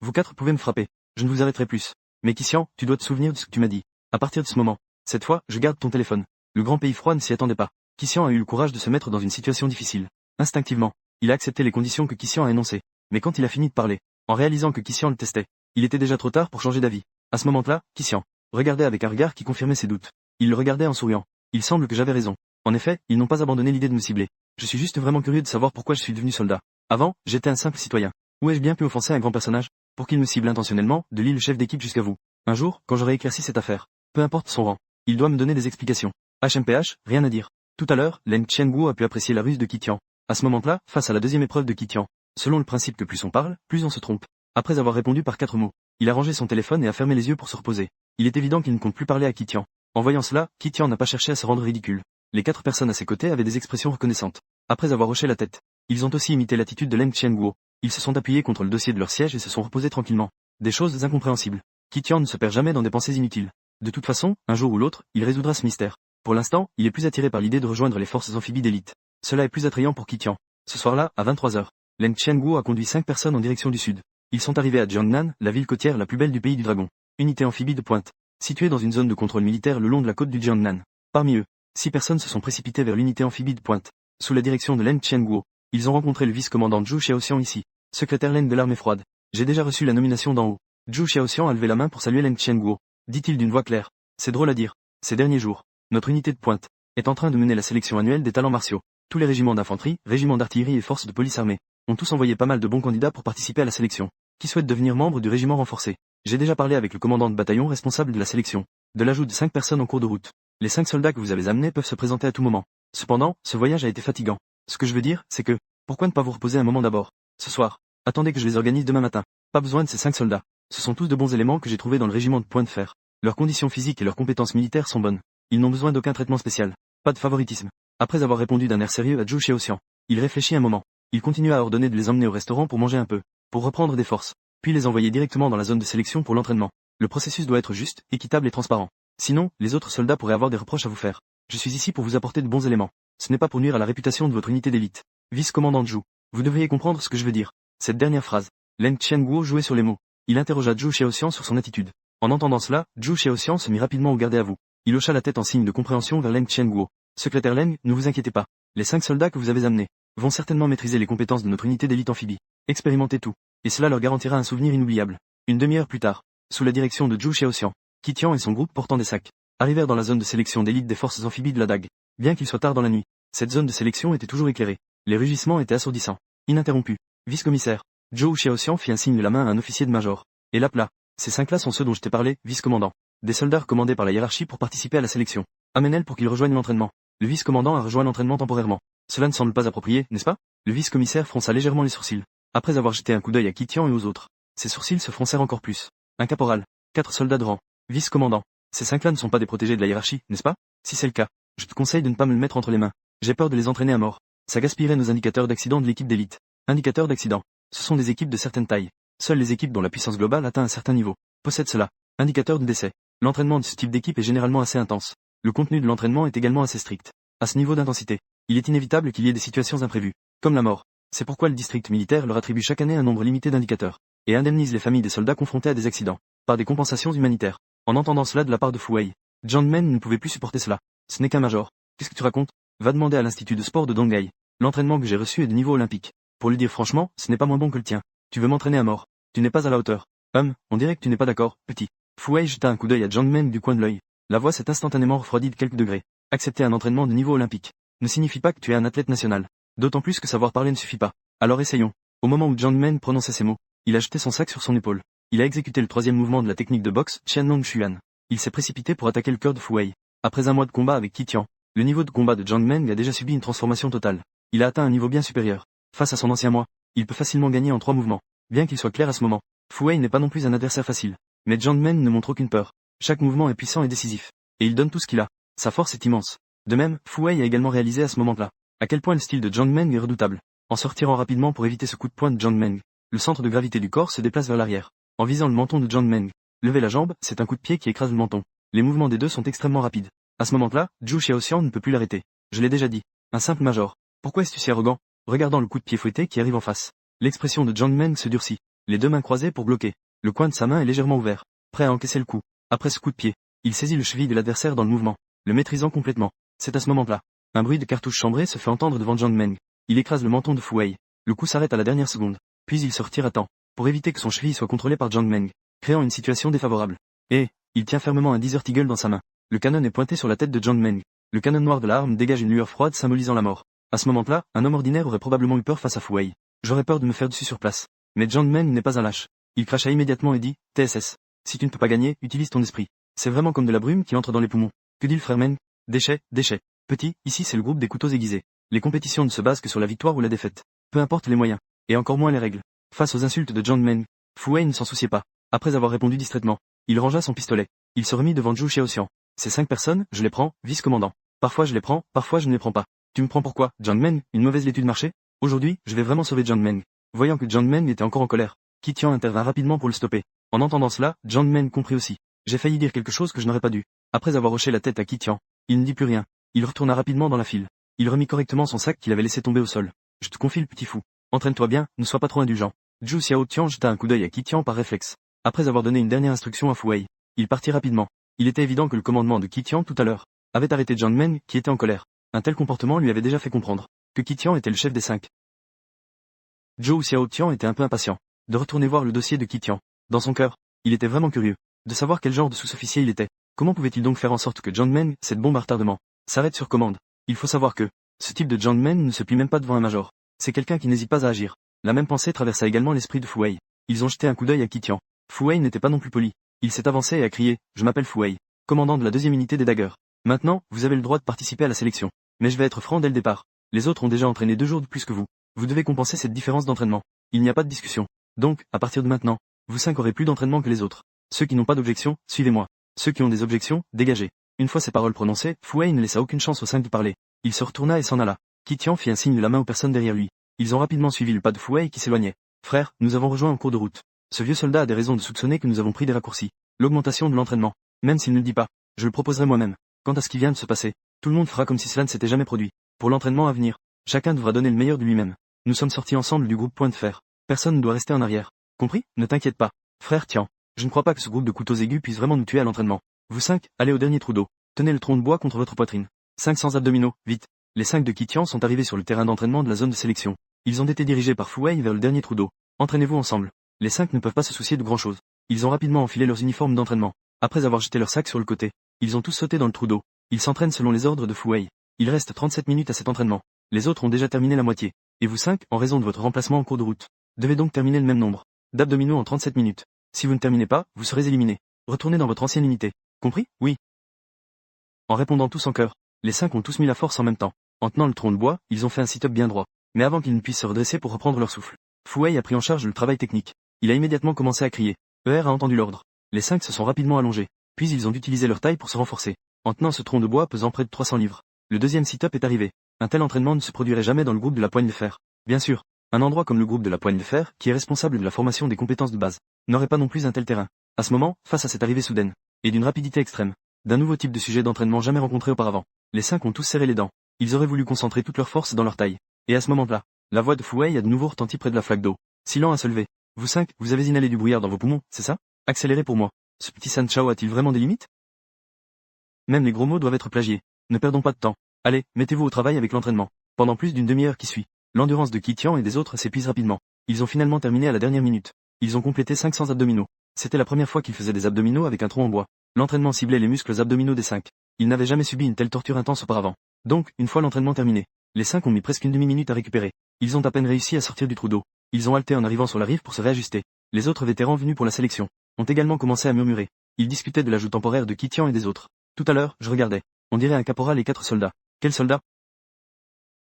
Vous 4 pouvez me frapper. Je ne vous arrêterai plus. Mais Qi Tian, tu dois te souvenir de ce que tu m'as dit. À partir de ce moment, cette fois, je garde ton téléphone. Le grand pays froid ne s'y attendait pas. Qi Tian a eu le courage de se mettre dans une situation difficile. Instinctivement, il a accepté les conditions que Qi Tian a énoncées. Mais quand il a fini de parler, en réalisant que Qi Tian le testait, il était déjà trop tard pour changer d'avis. À ce moment-là, Qi Tian regardait avec un regard qui confirmait ses doutes. Il le regardait en souriant. Il semble que j'avais raison. En effet, ils n'ont pas abandonné l'idée de me cibler. Je suis juste vraiment curieux de savoir pourquoi je suis devenu soldat. Avant, j'étais un simple citoyen. Où ai-je bien pu offenser un grand personnage, pour qu'il me cible intentionnellement, de l'île chef d'équipe jusqu'à vous? Un jour, quand j'aurai éclairci cette affaire, peu importe son rang, il doit me donner des explications. HMPH, rien à dire. Tout à l'heure, Leng Qianguo a pu apprécier la ruse de Qi Tian. À ce moment-là, face à la deuxième épreuve de Qi Tian, selon le principe que plus on parle, plus on se trompe. Après avoir répondu par 4 mots, il a rangé son téléphone et a fermé les yeux pour se reposer. Il est évident qu'il ne compte plus parler à Qi Tian. En voyant cela, Qi Tian n'a pas cherché à se rendre ridicule. Les 4 personnes à ses côtés avaient des expressions reconnaissantes. Après avoir hoché la tête, ils ont aussi imité l'attitude de Leng Qianguo. Ils se sont appuyés contre le dossier de leur siège et se sont reposés tranquillement. Des choses incompréhensibles. Kitian ne se perd jamais dans des pensées inutiles. De toute façon, un jour ou l'autre, il résoudra ce mystère. Pour l'instant, il est plus attiré par l'idée de rejoindre les forces amphibies d'élite. Cela est plus attrayant pour Kitian. Ce soir-là, à 23h, Leng Qianguo a conduit 5 personnes en direction du sud. Ils sont arrivés à Jiangnan, la ville côtière la plus belle du pays du dragon. Unité amphibie de pointe, située dans une zone de contrôle militaire le long de la côte du Jiangnan. Parmi eux, 6 personnes se sont précipitées vers l'unité amphibie de pointe, sous la direction de Leng Qianguo. Ils ont rencontré le vice-commandant Zhu Xiaoxian ici, secrétaire Leng de l'armée froide. J'ai déjà reçu la nomination d'en haut. Zhu Xiaoxian a levé la main pour saluer Leng Qianguo, dit-il d'une voix claire. C'est drôle à dire. Ces derniers jours, notre unité de pointe est en train de mener la sélection annuelle des talents martiaux. Tous les régiments d'infanterie, régiments d'artillerie et forces de police armée ont tous envoyé pas mal de bons candidats pour participer à la sélection. Qui souhaitent devenir membre du régiment renforcé? J'ai déjà parlé avec le commandant de bataillon responsable de la sélection, de l'ajout de 5 personnes en cours de route. Les 5 soldats que vous avez amenés peuvent se présenter à tout moment. Cependant, ce voyage a été fatigant. Ce que je veux dire, c'est que, pourquoi ne pas vous reposer un moment d'abord? Ce soir. Attendez que je les organise demain matin. Pas besoin de ces 5 soldats. Ce sont tous de bons éléments que j'ai trouvés dans le régiment de Point de Fer. Leurs conditions physiques et leurs compétences militaires sont bonnes. Ils n'ont besoin d'aucun traitement spécial. Pas de favoritisme. Après avoir répondu d'un air sérieux à Zhu Xiaoxian, il réfléchit un moment. Il continua à ordonner de les emmener au restaurant pour manger un peu, pour reprendre des forces, puis les envoyer directement dans la zone de sélection pour l'entraînement. Le processus doit être juste, équitable et transparent. Sinon, les autres soldats pourraient avoir des reproches à vous faire. Je suis ici pour vous apporter de bons éléments. Ce n'est pas pour nuire à la réputation de votre unité d'élite. Vice-commandant Zhu, vous devriez comprendre ce que je veux dire. Cette dernière phrase, Leng Qianguo jouait sur les mots. Il interrogea Zhu Xiaoxian sur son attitude. En entendant cela, Zhu Xiaoxian se mit rapidement au garde à vous. Il hocha la tête en signe de compréhension vers Leng Qianguo. Secrétaire Leng, ne vous inquiétez pas. Les 5 soldats que vous avez amenés vont certainement maîtriser les compétences de notre unité d'élite amphibie. Expérimentez tout. Et cela leur garantira un souvenir inoubliable. Une demi-heure plus tard, sous la direction de Zhu Xiaoxian, Kitian et son groupe portant des sacs arrivèrent dans la zone de sélection d'élite des forces amphibies de la DAG. Bien qu'il soit tard dans la nuit, cette zone de sélection était toujours éclairée. Les rugissements étaient assourdissants. Ininterrompus. Vice-commissaire. Zhou Xiaoxian fit un signe de la main à un officier de major. Et là, ces 5-là sont ceux dont je t'ai parlé, vice-commandant. Des soldats recommandés par la hiérarchie pour participer à la sélection. Amène-les pour qu'ils rejoignent l'entraînement. Le vice-commandant a rejoint l'entraînement temporairement. Cela ne semble pas approprié, n'est-ce pas? Le vice-commissaire fronça légèrement les sourcils. Après avoir jeté un coup d'œil à Kitian et aux autres, ses sourcils se froncèrent encore plus. Un caporal. 4 soldats de rang. Vice-commandant. Ces 5-là ne sont pas des protégés de la hiérarchie, n'est-ce pas? Si c'est le cas, je te conseille de ne pas me le mettre entre les mains. J'ai peur de les entraîner à mort. Ça gaspillerait nos indicateurs d'accident de l'équipe d'élite. Indicateurs d'accident. Ce sont des équipes de certaine taille. Seules les équipes dont la puissance globale atteint un certain niveau possèdent cela. Indicateur de décès. L'entraînement de ce type d'équipe est généralement assez intense. Le contenu de l'entraînement est également assez strict. À ce niveau d'intensité, il est inévitable qu'il y ait des situations imprévues, comme la mort. C'est pourquoi le district militaire leur attribue chaque année un nombre limité d'indicateurs, et indemnise les familles des soldats confrontés à des accidents, par des compensations humanitaires. En entendant cela de la part de Fu Wei, Jiang Men ne pouvait plus supporter cela. Ce n'est qu'un major. Qu'est-ce que tu racontes? Va demander à l'institut de sport de Donghai. L'entraînement que j'ai reçu est de niveau olympique. Pour le dire franchement, ce n'est pas moins bon que le tien. Tu veux m'entraîner à mort. Tu n'es pas à la hauteur. On dirait que tu n'es pas d'accord, petit. Fu Wei jeta un coup d'œil à Jiang Men du coin de l'œil. La voix s'est instantanément refroidie de quelques degrés. Accepter un entraînement de niveau olympique ne signifie pas que tu es un athlète national. D'autant plus que savoir parler ne suffit pas. Alors essayons. Au moment où Jiang Men prononçait ces mots, il a jeté son sac sur son épaule. Il a exécuté le 3e mouvement de la technique de boxe, Qianlong Xuan. Il s'est précipité pour attaquer le cœur de Fu Wei. Après un mois de combat avec Kitian, le niveau de combat de Jiang Men a déjà subi une transformation totale. Il a atteint un niveau bien supérieur. Face à son ancien moi, il peut facilement gagner en 3 mouvements. Bien qu'il soit clair à ce moment, Fu Wei n'est pas non plus un adversaire facile. Mais Jiang Men ne montre aucune peur. Chaque mouvement est puissant et décisif. Et il donne tout ce qu'il a. Sa force est immense. De même, Fu Wei a également réalisé à ce moment-là à quel point le style de Jiang Men est redoutable. En se retirant rapidement pour éviter ce coup de poing de Jiang Men, le centre de gravité du corps se déplace vers l'arrière. En visant le menton de Jiang Men, lever la jambe, c'est un coup de pied qui écrase le menton. Les mouvements des deux sont extrêmement rapides. À ce moment-là, Zhu Xiaoxian ne peut plus l'arrêter. Je l'ai déjà dit. Un simple major. Pourquoi es-tu si arrogant? Regardant le coup de pied fouetté qui arrive en face. L'expression de Jiang Men se durcit. Les 2 mains croisées pour bloquer. Le coin de sa main est légèrement ouvert. Prêt à encaisser le coup. Après ce coup de pied, il saisit le cheville de l'adversaire dans le mouvement, le maîtrisant complètement. C'est à ce moment-là. Un bruit de cartouche chambrée se fait entendre devant Jiang Men. Il écrase le menton de Fu Wei. Le coup s'arrête à la dernière seconde. Puis il se retire à temps, pour éviter que son cheville soit contrôlé par Jiang Men, créant une situation défavorable. Et, il tient fermement un Desert Eagle dans sa main. Le canon est pointé sur la tête de Jiang Men. Le canon noir de l'arme dégage une lueur froide symbolisant la mort. À ce moment-là, un homme ordinaire aurait probablement eu peur face à Fu Wei. J'aurais peur de me faire dessus sur place. Mais Jiang Men n'est pas un lâche. Il cracha immédiatement et dit, TSS. Si tu ne peux pas gagner, utilise ton esprit. C'est vraiment comme de la brume qui entre dans les poumons. Que dit le frère Men? Déchets, déchets. Petit, ici c'est le groupe des couteaux aiguisés. Les compétitions ne se basent que sur la victoire ou la défaite. Peu importe les moyens. Et encore moins les règles. Face aux insultes de Jiang Men, Fu Wei ne s'en souciait pas. Après avoir répondu distraitement, il rangea son pistolet. Il se remit devant Zhu Xiaoxian. Ces 5 personnes, je les prends, vice-commandant. Parfois je les prends, parfois je ne les prends pas. Tu me prends pourquoi, Jiang Men, une mauvaise laitue de marché? Aujourd'hui, je vais vraiment sauver Jiang Men. Voyant que John Men était encore en colère, Ki Tian intervint rapidement pour le stopper. En entendant cela, John Men comprit aussi. J'ai failli dire quelque chose que je n'aurais pas dû. Après avoir hoché la tête à Ki Tian, il ne dit plus rien. Il retourna rapidement dans la file. Il remit correctement son sac qu'il avait laissé tomber au sol. Je te confie le petit fou. Entraîne-toi bien, ne sois pas trop indulgent. Zhu Xiaotian jeta un coup d'œil à Ki Tian par réflexe. Après avoir donné une dernière instruction à Fu Wei, il partit rapidement. Il était évident que le commandement de Ki Tian tout à l'heure avait arrêté John Men qui était en colère. Un tel comportement lui avait déjà fait comprendre que Ki Tian était le chef des 5. Zhou Xiaotian était un peu impatient de retourner voir le dossier de Ki Tian. Dans son cœur, il était vraiment curieux de savoir quel genre de sous-officier il était. Comment pouvait-il donc faire en sorte que John Men, cette bombe à retardement, s'arrête sur commande? Il faut savoir que ce type de John Men ne se plie même pas devant un major. C'est quelqu'un qui n'hésite pas à agir. La même pensée traversa également l'esprit de Fu Wei. Ils ont jeté un coup d'œil à Ki Tian. Fu Wei n'était pas non plus poli. Il s'est avancé et a crié « Je m'appelle Fu Wei, commandant de la 2e unité des daggers. Maintenant, vous avez le droit de participer à la sélection. Mais je vais être franc dès le départ. Les autres ont déjà entraîné 2 jours de plus que vous. Vous devez compenser cette différence d'entraînement. Il n'y a pas de discussion. Donc, à partir de maintenant, vous 5 aurez plus d'entraînement que les autres. Ceux qui n'ont pas d'objection, suivez-moi. Ceux qui ont des objections, dégagez. » Une fois ces paroles prononcées, Fu Wei ne laissa aucune chance aux 5 de parler. Il se retourna et s'en alla. Ki Tian fit un signe de la main aux personnes derrière lui. Ils ont rapidement suivi le pas de Fu Wei qui s'éloignait. Frère, nous avons rejoint en cours de route. Ce vieux soldat a des raisons de soupçonner que nous avons pris des raccourcis. L'augmentation de l'entraînement. Même s'il ne le dit pas, je le proposerai moi-même. Quant à ce qui vient de se passer, tout le monde fera comme si cela ne s'était jamais produit. Pour l'entraînement à venir, chacun devra donner le meilleur de lui-même. Nous sommes sortis ensemble du groupe Point de Fer. Personne ne doit rester en arrière. Compris? Ne t'inquiète pas. Frère Tian, je ne crois pas que ce groupe de couteaux aigus puisse vraiment nous tuer à l'entraînement. Vous 5, allez au dernier trou d'eau. Tenez le tronc de bois contre votre poitrine. 500 abdominaux, vite. Les 5 de Ki Tian sont arrivés sur le terrain d'entraînement de la zone de sélection. Ils ont été dirigés par Fu Wei vers le dernier trou d'eau. Entraînez-vous ensemble. Les 5 ne peuvent pas se soucier de grand-chose. Ils ont rapidement enfilé leurs uniformes d'entraînement. Après avoir jeté leur sac sur le côté, ils ont tous sauté dans le trou d'eau. Ils s'entraînent selon les ordres de Fu Wei. Il reste 37 minutes à cet entraînement. Les autres ont déjà terminé la moitié. Et vous 5, en raison de votre remplacement en cours de route, devez donc terminer le même nombre d'abdominaux en 37 minutes. Si vous ne terminez pas, vous serez éliminé. Retournez dans votre ancienne unité. Compris? Oui. En répondant tous en chœur, les 5 ont tous mis la force en même temps. En tenant le tronc de bois, ils ont fait un sit-up bien droit. Mais avant qu'ils ne puissent se redresser pour reprendre leur souffle, Fu Wei a pris en charge le travail technique. Il a immédiatement commencé à crier. ER a entendu l'ordre. Les 5 se sont rapidement allongés. Puis ils ont utilisé leur taille pour se renforcer. En tenant ce tronc de bois pesant près de 300 livres. Le deuxième sit-up est arrivé. Un tel entraînement ne se produirait jamais dans le groupe de la poigne de fer. Bien sûr, un endroit comme le groupe de la poigne de fer, qui est responsable de la formation des compétences de base, n'aurait pas non plus un tel terrain. À ce moment, face à cette arrivée soudaine, et d'une rapidité extrême, d'un nouveau type de sujet d'entraînement jamais rencontré auparavant, les 5 ont tous serré les dents. Ils auraient voulu concentrer toute leur force dans leur taille. Et à ce moment-là, la voix de Fu Wei a de nouveau retenti près de la flaque d'eau. Silan a se levé. Vous 5, vous avez inhalé du brouillard dans vos poumons, c'est ça? Accélérez pour moi. Ce petit San Chao a-t-il vraiment des limites? Même les gros mots doivent être plagiés. Ne perdons pas de temps. Allez, mettez-vous au travail avec l'entraînement. Pendant plus d'une demi-heure qui suit, l'endurance de Ki Tian et des autres s'épuise rapidement. Ils ont finalement terminé à la dernière minute. Ils ont complété 500 abdominaux. C'était la première fois qu'ils faisaient des abdominaux avec un tronc en bois. L'entraînement ciblait les muscles abdominaux des 5. Ils n'avaient jamais subi une telle torture intense auparavant. Donc, une fois l'entraînement terminé, les 5 ont mis presque une demi-minute à récupérer. Ils ont à peine réussi à sortir du trou d'eau. Ils ont halté en arrivant sur la rive pour se réajuster. Les autres vétérans venus pour la sélection ont également commencé à murmurer. Ils discutaient de l'ajout temporaire de Ki Tian et des autres. Tout à l'heure, je regardais. On dirait un caporal et 4 soldats. Quels soldats?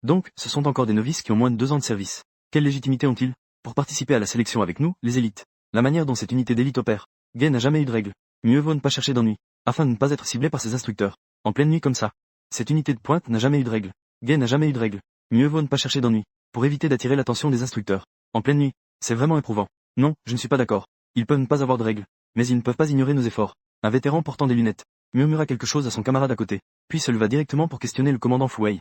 Donc, ce sont encore des novices qui ont moins de 2 ans de service. Quelle légitimité ont-ils pour participer à la sélection avec nous, les élites? La manière dont cette unité d'élite opère. Gay n'a jamais eu de règles. Mieux vaut ne pas chercher d'ennui, afin de ne pas être ciblé par ses instructeurs. En pleine nuit comme ça. Cette unité de pointe n'a jamais eu de règles. Gay n'a jamais eu de règles. Mieux vaut ne pas chercher d'ennui, pour éviter d'attirer l'attention des instructeurs. En pleine nuit, c'est vraiment éprouvant. Non, je ne suis pas d'accord. Ils peuvent ne pas avoir de règles, mais ils ne peuvent pas ignorer nos efforts. Un vétéran portant des lunettes murmura quelque chose à son camarade à côté, puis se leva directement pour questionner le commandant Fu Wei.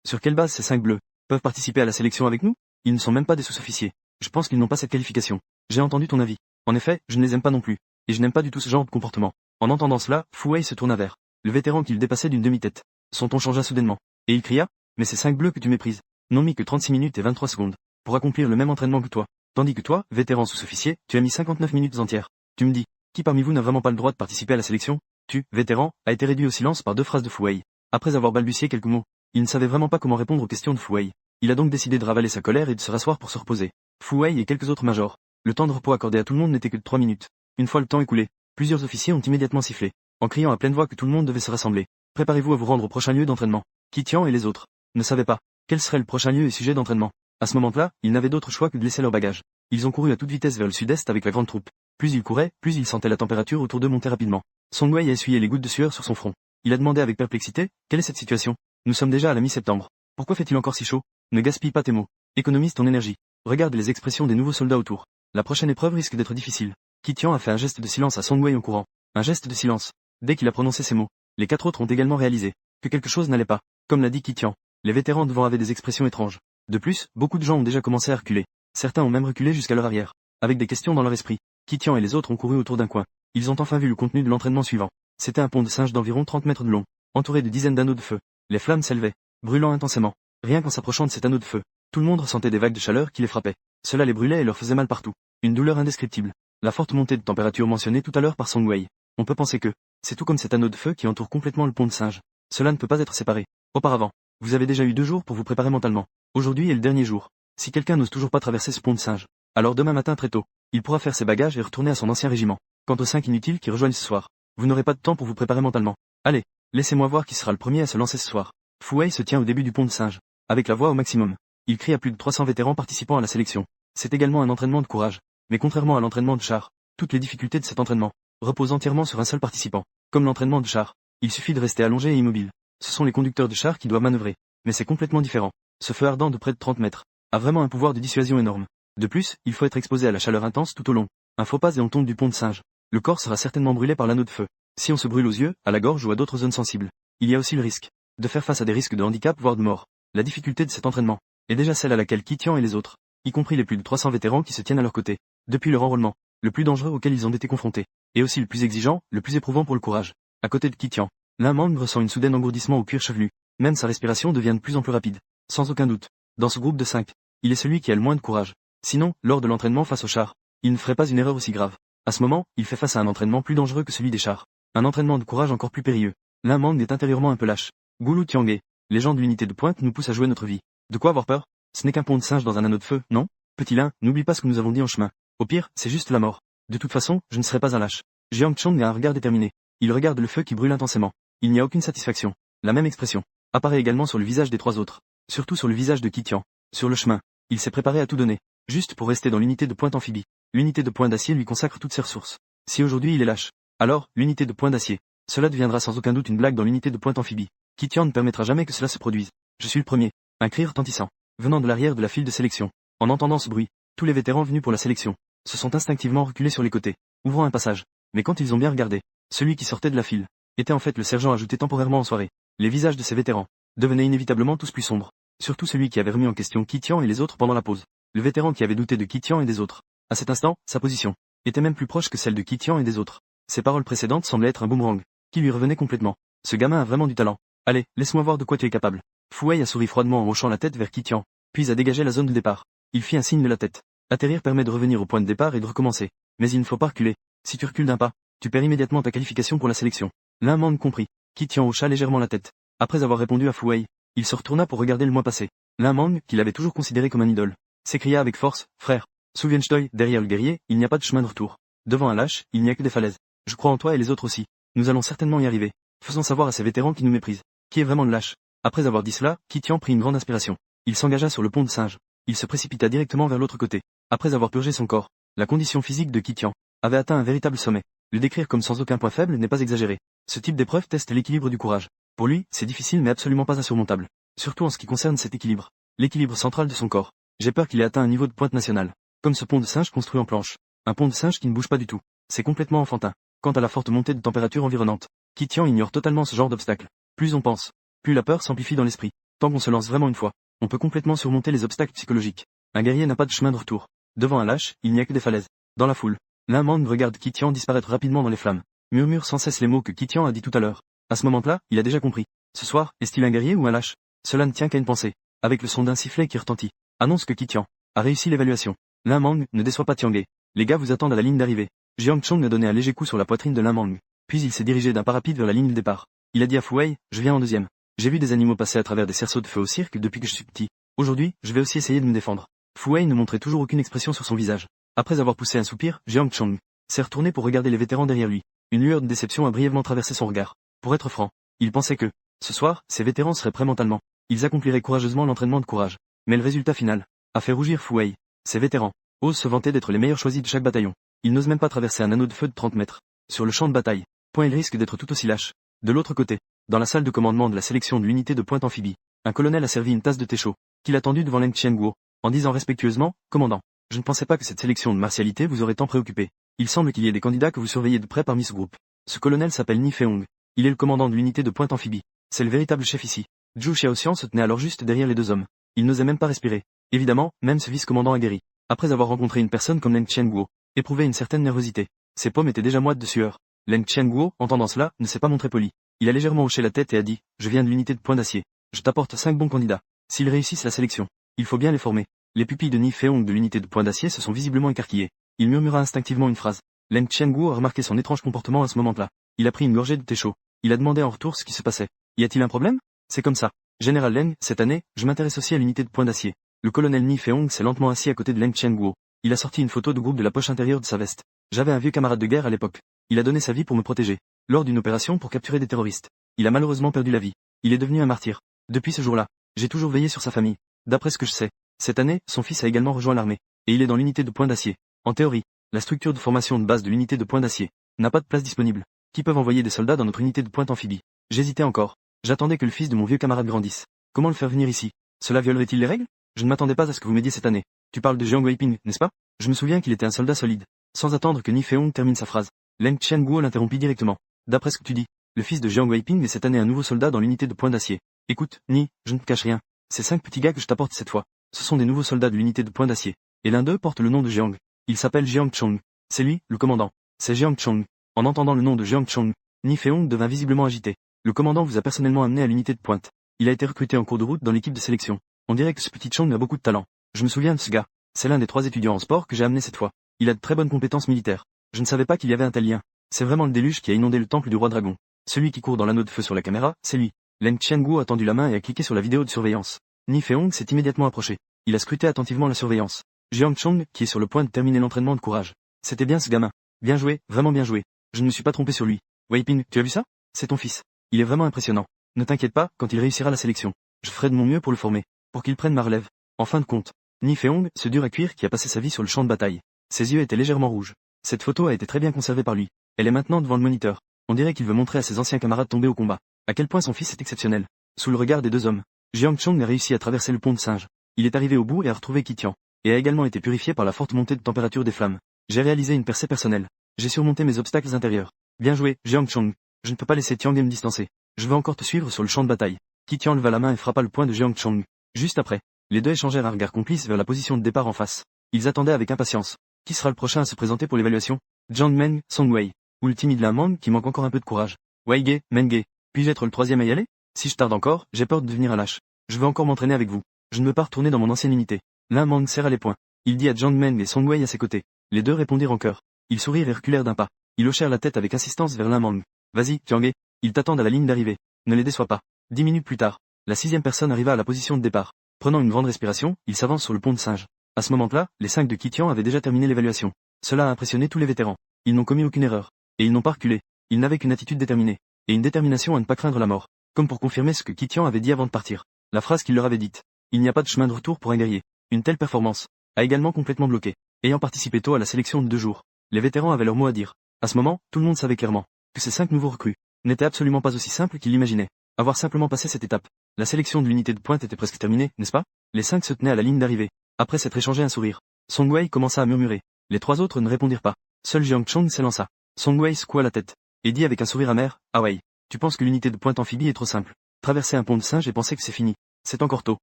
Sur quelle base ces 5 bleus peuvent participer à la sélection avec nous? Ils ne sont même pas des sous-officiers. Je pense qu'ils n'ont pas cette qualification. J'ai entendu ton avis. En effet, je ne les aime pas non plus, et je n'aime pas du tout ce genre de comportement. En entendant cela, Fu Wei se tourna vers le vétéran qu'il dépassait d'une demi-tête. Son ton changea soudainement, et il cria, mais ces 5 bleus que tu méprises n'ont mis que 36 minutes et 23 secondes pour accomplir le même entraînement que toi, tandis que toi, vétéran sous-officier, tu as mis 59 minutes entières. Tu me dis, qui parmi vous n'a vraiment pas le droit de participer à la sélection? Tu, vétéran, a été réduit au silence par 2 phrases de Fu Wei. Après avoir balbutié quelques mots, il ne savait vraiment pas comment répondre aux questions de Fu Wei. Il a donc décidé de ravaler sa colère et de se rasseoir pour se reposer. Fu Wei et quelques autres majors. Le temps de repos accordé à tout le monde n'était que de 3 minutes. Une fois le temps écoulé, plusieurs officiers ont immédiatement sifflé, en criant à pleine voix que tout le monde devait se rassembler. Préparez-vous à vous rendre au prochain lieu d'entraînement. Ki Tian et les autres ne savaient pas quel serait le prochain lieu et sujet d'entraînement. À ce moment-là, ils n'avaient d'autre choix que de laisser leur bagage. Ils ont couru à toute vitesse vers le sud-est avec la grande troupe. Plus ils couraient, plus ils sentaient la température autour d'eux monter rapidement. Song Wei a essuyé les gouttes de sueur sur son front. Il a demandé avec perplexité, quelle est cette situation? Nous sommes déjà à la mi-septembre. Pourquoi fait-il encore si chaud? Ne gaspille pas tes mots. Économise ton énergie. Regarde les expressions des nouveaux soldats autour. La prochaine épreuve risque d'être difficile. Kitian a fait un geste de silence à Song Wei en courant. Un geste de silence. Dès qu'il a prononcé ces mots, les 4 autres ont également réalisé que quelque chose n'allait pas. Comme l'a dit Kitian, les vétérans devant avaient des expressions étranges. De plus, beaucoup de gens ont déjà commencé à reculer. Certains ont même reculé jusqu'à leur arrière. Avec des questions dans leur esprit, Kitian et les autres ont couru autour d'un coin. Ils ont enfin vu le contenu de l'entraînement suivant. C'était un pont de singe d'environ 30 mètres de long, entouré de dizaines d'anneaux de feu. Les flammes s'élevaient, brûlant intensément. Rien qu'en s'approchant de cet anneau de feu, tout le monde ressentait des vagues de chaleur qui les frappaient. Cela les brûlait et leur faisait mal partout. Une douleur indescriptible. La forte montée de température mentionnée tout à l'heure par Song Wei. On peut penser que c'est tout comme cet anneau de feu qui entoure complètement le pont de singe. Cela ne peut pas être séparé. Auparavant, vous avez déjà eu 2 jours pour vous préparer mentalement. Aujourd'hui est le dernier jour. Si quelqu'un n'ose toujours pas traverser ce pont de singe, alors demain matin très tôt, il pourra faire ses bagages et retourner à son ancien régiment. Quant aux 5 inutiles qui rejoignent ce soir, vous n'aurez pas de temps pour vous préparer mentalement. Allez, laissez-moi voir qui sera le premier à se lancer ce soir. Fu Wei se tient au début du pont de singe, avec la voix au maximum. Il crie à plus de 300 vétérans participant à la sélection. C'est également un entraînement de courage. Mais contrairement à l'entraînement de char, toutes les difficultés de cet entraînement reposent entièrement sur un seul participant. Comme l'entraînement de char, il suffit de rester allongé et immobile. Ce sont les conducteurs de char qui doivent manœuvrer. Mais c'est complètement différent. Ce feu ardent de près de 30 mètres a vraiment un pouvoir de dissuasion énorme. De plus, il faut être exposé à la chaleur intense tout au long. Un faux pas et on tombe du pont de singe. Le corps sera certainement brûlé par l'anneau de feu. Si on se brûle aux yeux, à la gorge ou à d'autres zones sensibles, il y a aussi le risque de faire face à des risques de handicap voire de mort. La difficulté de cet entraînement est déjà celle à laquelle Kitian et les autres, y compris les plus de 300 vétérans qui se tiennent à leur côté, depuis leur enrôlement, le plus dangereux auquel ils ont été confrontés, et aussi le plus exigeant, le plus éprouvant pour le courage. À côté de Kitian, Lin Mang ressent une soudaine engourdissement au cuir chevelu. Même sa respiration devient de plus en plus rapide. Sans aucun doute, dans ce groupe de 5, il est celui qui a le moins de courage. Sinon, lors de l'entraînement face au char, il ne ferait pas une erreur aussi grave. À ce moment, il fait face à un entraînement plus dangereux que celui des chars. Un entraînement de courage encore plus périlleux. Lin Mang est intérieurement un peu lâche. Gulu Tiange, les gens de l'unité de pointe nous poussent à jouer notre vie. De quoi avoir peur? Ce n'est qu'un pont de singe dans un anneau de feu, non? Petit Lin, n'oublie pas ce que nous avons dit en chemin. Au pire, c'est juste la mort. De toute façon, je ne serai pas un lâche. Jiang Chong a un regard déterminé. Il regarde le feu qui brûle intensément. Il n'y a aucune satisfaction. La même expression apparaît également sur le visage des 3 autres. Surtout sur le visage de Kitian. Sur le chemin, il s'est préparé à tout donner, juste pour rester dans l'unité de pointe amphibie. L'unité de pointe d'acier lui consacre toutes ses ressources. Si aujourd'hui il est lâche, alors, l'unité de pointe d'acier. Cela deviendra sans aucun doute une blague dans l'unité de pointe amphibie. Kitian ne permettra jamais que cela se produise. Je suis le premier. Un cri retentissant, venant de l'arrière de la file de sélection. En entendant ce bruit, tous les vétérans venus pour la sélection se sont instinctivement reculés sur les côtés, ouvrant un passage. Mais quand ils ont bien regardé, celui qui sortait de la file était en fait le sergent ajouté temporairement en soirée. Les visages de ces vétérans devenaient inévitablement tous plus sombres. Surtout celui qui avait remis en question Kitian et les autres pendant la pause. Le vétéran qui avait douté de Kitian et des autres. À cet instant, sa position était même plus proche que celle de Kitian et des autres. Ses paroles précédentes semblaient être un boomerang, qui lui revenait complètement. Ce gamin a vraiment du talent. Allez, laisse-moi voir de quoi tu es capable. Fu Wei a souri froidement en hochant la tête vers Kitian, puis a dégagé la zone de départ. Il fit un signe de la tête. Atterrir permet de revenir au point de départ et de recommencer. Mais il ne faut pas reculer. Si tu recules d'un pas, tu perds immédiatement ta qualification pour la sélection. Lin Mang comprit. Kitian hocha légèrement la tête. Après avoir répondu à Fu Wei, il se retourna pour regarder le mois passé. Lin Mang, qu'il avait toujours considéré comme un idole, s'écria avec force, frère. Souviens-toi, derrière le guerrier, il n'y a pas de chemin de retour. Devant un lâche, il n'y a que des falaises. Je crois en toi et les autres aussi. Nous allons certainement y arriver. Faisons savoir à ces vétérans qui nous méprisent. Qui est vraiment le lâche? Après avoir dit cela, Kitian prit une grande inspiration. Il s'engagea sur le pont de singe. Il se précipita directement vers l'autre côté. Après avoir purgé son corps, la condition physique de Kitian avait atteint un véritable sommet. Le décrire comme sans aucun point faible n'est pas exagéré. Ce type d'épreuve teste l'équilibre du courage. Pour lui, c'est difficile mais absolument pas insurmontable. Surtout en ce qui concerne cet équilibre. L'équilibre central de son corps. J'ai peur qu'il ait atteint un niveau de pointe nationale. Comme ce pont de singe construit en planche. Un pont de singe qui ne bouge pas du tout. C'est complètement enfantin. Quant à la forte montée de température environnante, Kitian ignore totalement ce genre d'obstacle. Plus on pense, plus la peur s'amplifie dans l'esprit. Tant qu'on se lance vraiment une fois, on peut complètement surmonter les obstacles psychologiques. Un guerrier n'a pas de chemin de retour. Devant un lâche, il n'y a que des falaises. Dans la foule, Lin Mang regarde Kitian disparaître rapidement dans les flammes. Murmure sans cesse les mots que Kitian a dit tout à l'heure. À ce moment-là, il a déjà compris. Ce soir, est-il un guerrier ou un lâche? Cela ne tient qu'à une pensée. Avec le son d'un sifflet qui retentit, annonce que Kitian a réussi l'évaluation. Lin Mang ne déçoit pas Tiange. Les gars vous attendent à la ligne d'arrivée. Jiang Chong a donné un léger coup sur la poitrine de Lin Mang. Puis il s'est dirigé d'un pas rapide vers la ligne de départ. Il a dit à Fu Wei, je viens en deuxième. J'ai vu des animaux passer à travers des cerceaux de feu au cirque depuis que je suis petit. Aujourd'hui, je vais aussi essayer de me défendre. Fu Wei ne montrait toujours aucune expression sur son visage. Après avoir poussé un soupir, Jiang Chong s'est retourné pour regarder les vétérans derrière lui. Une lueur de déception a brièvement traversé son regard. Pour être franc, il pensait que, ce soir, ces vétérans seraient prêts mentalement. Ils accompliraient courageusement l'entraînement de courage. Mais le résultat final a fait rougir Fu Wei. Ces vétérans osent se vanter d'être les meilleurs choisis de chaque bataillon. Ils n'osent même pas traverser un anneau de feu de 30 mètres. Sur le champ de bataille, point ils risquent d'être tout aussi lâches. De l'autre côté, dans la salle de commandement de la sélection de l'unité de pointe amphibie, un colonel a servi une tasse de thé chaud, qu'il a tendu devant Leng Qianguo. en disant respectueusement, commandant. Je ne pensais pas que cette sélection de martialité vous aurait tant préoccupé. Il semble qu'il y ait des candidats que vous surveillez de près parmi ce groupe. Ce colonel s'appelle Ni Feong. Il est le commandant de l'unité de pointe amphibie. C'est le véritable chef ici. Zhu Xiaoxian se tenait alors juste derrière les deux hommes. Il n'osait même pas respirer. Évidemment, même ce vice-commandant aguerri. Après avoir rencontré une personne comme Leng Qianguo, éprouvait une certaine nervosité. Ses paumes étaient déjà moites de sueur. Leng Qianguo, entendant cela, ne s'est pas montré poli. Il a légèrement hoché la tête et a dit, je viens de l'unité de pointe d'acier. Je t'apporte 5 bons candidats. S'ils réussissent la sélection, il faut bien les former. Les pupilles de Ni Feong de l'unité de pointe d'acier se sont visiblement écarquillées. Il murmura instinctivement une phrase. Leng Qianguo a remarqué son étrange comportement à ce moment-là. Il a pris une gorgée de thé chaud. Il a demandé en retour ce qui se passait. Y a-t-il un problème? C'est comme ça. Général Leng, cette année, je m'intéresse aussi à l'unité de pointe d'acier. Le colonel Ni Feong s'est lentement assis à côté de Leng Qianguo. Il a sorti une photo de groupe de la poche intérieure de sa veste. J'avais un vieux camarade de guerre à l'époque. Il a donné sa vie pour me protéger. Lors d'une opération pour capturer des terroristes. Il a malheureusement perdu la vie. Il est devenu un martyr. Depuis ce jour-là, j'ai toujours veillé sur sa famille. D'après ce que je sais, cette année, son fils a également rejoint l'armée. Et il est dans l'unité de pointe d'acier. En théorie, la structure de formation de base de l'unité de pointe d'acier n'a pas de place disponible. Qui peuvent envoyer des soldats dans notre unité de pointe amphibie? J'hésitais encore. J'attendais que le fils de mon vieux camarade grandisse. Comment le faire venir ici? Cela violerait-il les règles? Je ne m'attendais pas à ce que vous m'aidiez cette année. Tu parles de Jiang Weiping, n'est-ce pas? Je me souviens qu'il était un soldat solide. Sans attendre que Ni Feong termine sa phrase, Leng Qianguo l'interrompit directement. D'après ce que tu dis, le fils de Jiang Weiping est cette année un nouveau soldat dans l'unité de pointe d'acier. Écoute, Ni, je ne te cache rien. Ces 5 petits gars que je t'apporte cette fois, ce sont des nouveaux soldats de l'unité de pointe d'acier. Et l'un d'eux porte le nom de Jiang. Il s'appelle Jiang Chong. C'est lui, le commandant. C'est Jiang Chong. En entendant le nom de Jiang Chong, Ni Feong devint visiblement agité. Le commandant vous a personnellement amené à l'unité de pointe. Il a été recruté en cours de route dans l'équipe de sélection. On dirait que ce petit Chong a beaucoup de talent. Je me souviens de ce gars. C'est l'un des 3 étudiants en sport que j'ai amené cette fois. Il a de très bonnes compétences militaires. Je ne savais pas qu'il y avait un tel lien. C'est vraiment le déluge qui a inondé le temple du roi dragon. Celui qui court dans l'anneau de feu sur la caméra, c'est lui. Leng Qianguo a tendu la main et a cliqué sur la vidéo de surveillance. Ni Feong s'est immédiatement approché. Il a scruté attentivement la surveillance. Jiang Chong, qui est sur le point de terminer l'entraînement de courage. C'était bien ce gamin. Bien joué, vraiment bien joué. Je ne me suis pas trompé sur lui. Weiping, tu as vu ça? C'est ton fils. Il est vraiment impressionnant. Ne t'inquiète pas, quand il réussira la sélection, je ferai de mon mieux pour le former, pour qu'il prenne ma relève. En fin de compte, Ni Feong, ce dur à cuire qui a passé sa vie sur le champ de bataille. Ses yeux étaient légèrement rouges. Cette photo a été très bien conservée par lui. Elle est maintenant devant le moniteur. On dirait qu'il veut montrer à ses anciens camarades tombés au combat à quel point son fils est exceptionnel. Sous le regard des deux hommes, Jiang Chong a réussi à traverser le pont de singe. Il est arrivé au bout et a retrouvé Qitian, et a également été purifié par la forte montée de température des flammes. J'ai réalisé une percée personnelle. J'ai surmonté mes obstacles intérieurs. Bien joué, Jiang Chong. Je ne peux pas laisser Tiang me distancer. Je veux encore te suivre sur le champ de bataille. Qitian leva la main et frappa le poing de Jiang Chong. Juste après, les deux échangèrent un regard complice vers la position de départ en face. Ils attendaient avec impatience. Qui sera le prochain à se présenter pour l'évaluation? Jiang Meng, Song Wei. Ou le timide Lin Mang qui manque encore un peu de courage. Weige, Menge. Puis-je être le 3e à y aller? Si je tarde encore, j'ai peur de devenir un lâche. Je veux encore m'entraîner avec vous. Je ne veux pas retourner dans mon ancienne unité. Lin Mang serra les poings. Il dit à Jiang Meng et Song Wei à ses côtés. Les deux répondirent en chœur. Ils sourirent et reculèrent d'un pas. Ils hochèrent la tête avec insistance vers Lin Mang. Vas-y, Tianghe. Ils t'attendent à la ligne d'arrivée. Ne les déçois pas. 10 minutes plus tard, la 6e personne arriva à la position de départ. Prenant une grande respiration, il s'avance sur le pont de singe. À ce moment-là, les 5 de Qitian avaient déjà terminé l'évaluation. Cela a impressionné tous les vétérans. Ils n'ont commis aucune erreur. Et ils n'ont pas reculé. Ils n'avaient qu'une attitude déterminée. Et une détermination à ne pas craindre la mort. Comme pour confirmer ce que Qitian avait dit avant de partir. La phrase qu'il leur avait dite. Il n'y a pas de chemin de retour pour un guerrier. Une telle performance a également complètement bloqué. Ayant participé tôt à la sélection de 2 jours, les vétérans avaient leur mot à dire. À ce moment, tout le monde savait clairement que ces 5 nouveaux recrues n'étaient absolument pas aussi simples qu'ils l'imaginaient. Avoir simplement passé cette étape. La sélection de l'unité de pointe était presque terminée, n'est-ce pas? Les 5 se tenaient à la ligne d'arrivée. Après s'être échangé un sourire, Song Wei commença à murmurer. Les 3 autres ne répondirent pas. Seul Jiang Chong s'élança. Song Wei secoua la tête et dit avec un sourire amer, ah ouais, tu penses que l'unité de pointe amphibie est trop simple. Traverser un pont de singe et penser que c'est fini. C'est encore tôt.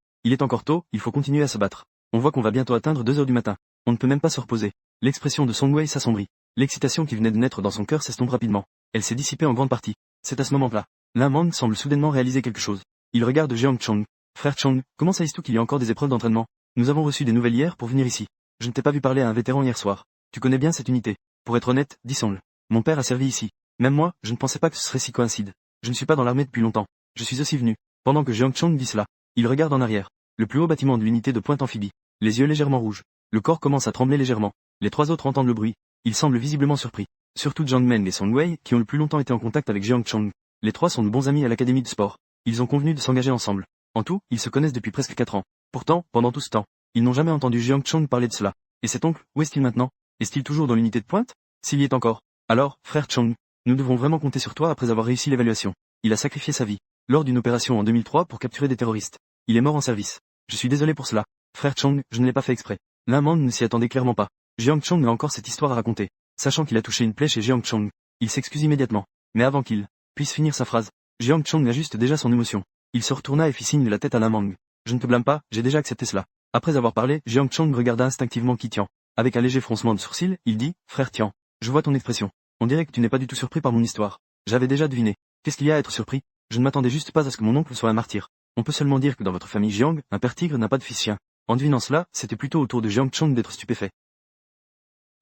Il est encore tôt, il faut continuer à se battre. On voit qu'on va bientôt atteindre 2 heures du matin. On ne peut même pas se reposer. L'expression de Song Wei s'assombrit. L'excitation qui venait de naître dans son cœur s'estompe rapidement. Elle s'est dissipée en grande partie. C'est à ce moment-là. Lin Mang semble soudainement réaliser quelque chose. Il regarde Jiang Chong. Frère Chong, comment sais-tu qu'il y a encore des épreuves d'entraînement? Nous avons reçu des nouvelles hier pour venir ici. Je ne t'ai pas vu parler à un vétéran hier soir. Tu connais bien cette unité. Pour être honnête, dit Song. Mon père a servi ici. Même moi, je ne pensais pas que ce serait si coïncide. Je ne suis pas dans l'armée depuis longtemps. Je suis aussi venu. Pendant que Jiang Chong dit cela, il regarde en arrière. Le plus haut bâtiment de l'unité de pointe amphibie. Les yeux légèrement rouges. Le corps commence à trembler légèrement. Les 3 autres entendent le bruit. Ils semblent visiblement surpris. Surtout Jiang Meng et Song Wei, qui ont le plus longtemps été en contact avec Jiang Chong. Les 3 sont de bons amis à l'académie de sport. Ils ont convenu de s'engager ensemble. En tout, ils se connaissent depuis presque 4 ans. Pourtant, pendant tout ce temps, ils n'ont jamais entendu Jiang Chong parler de cela. Et cet oncle, où est-il maintenant? Est-il toujours dans l'unité de pointe? S'il y est encore. Alors, frère Chong, nous devons vraiment compter sur toi après avoir réussi l'évaluation. Il a sacrifié sa vie lors d'une opération en 2003 pour capturer des terroristes. Il est mort en service. Je suis désolé pour cela. Frère Chong, je ne l'ai pas fait exprès. L'un Mang ne s'y attendait clairement pas. Jiang Chong a encore cette histoire à raconter. Sachant qu'il a touché une plaie chez Jiang Chong, il s'excuse immédiatement. Mais avant qu'il puisse finir sa phrase, Jiang Chong ajuste déjà son émotion. Il se retourna et fit signe de la tête à l'un Mang. Je ne te blâme pas, j'ai déjà accepté cela. Après avoir parlé, Jiang Chong regarda instinctivement Qi Tian. Avec un léger froncement de sourcils, il dit, frère Tian, je vois ton expression. On dirait que tu n'es pas du tout surpris par mon histoire. J'avais déjà deviné. Qu'est-ce qu'il y a à être surpris? Je ne m'attendais juste pas à ce que mon oncle soit un martyr. On peut seulement dire que dans votre famille Jiang, un père tigre n'a pas de fils chien. En devinant cela, c'était plutôt au tour de Jiang Chong d'être stupéfait.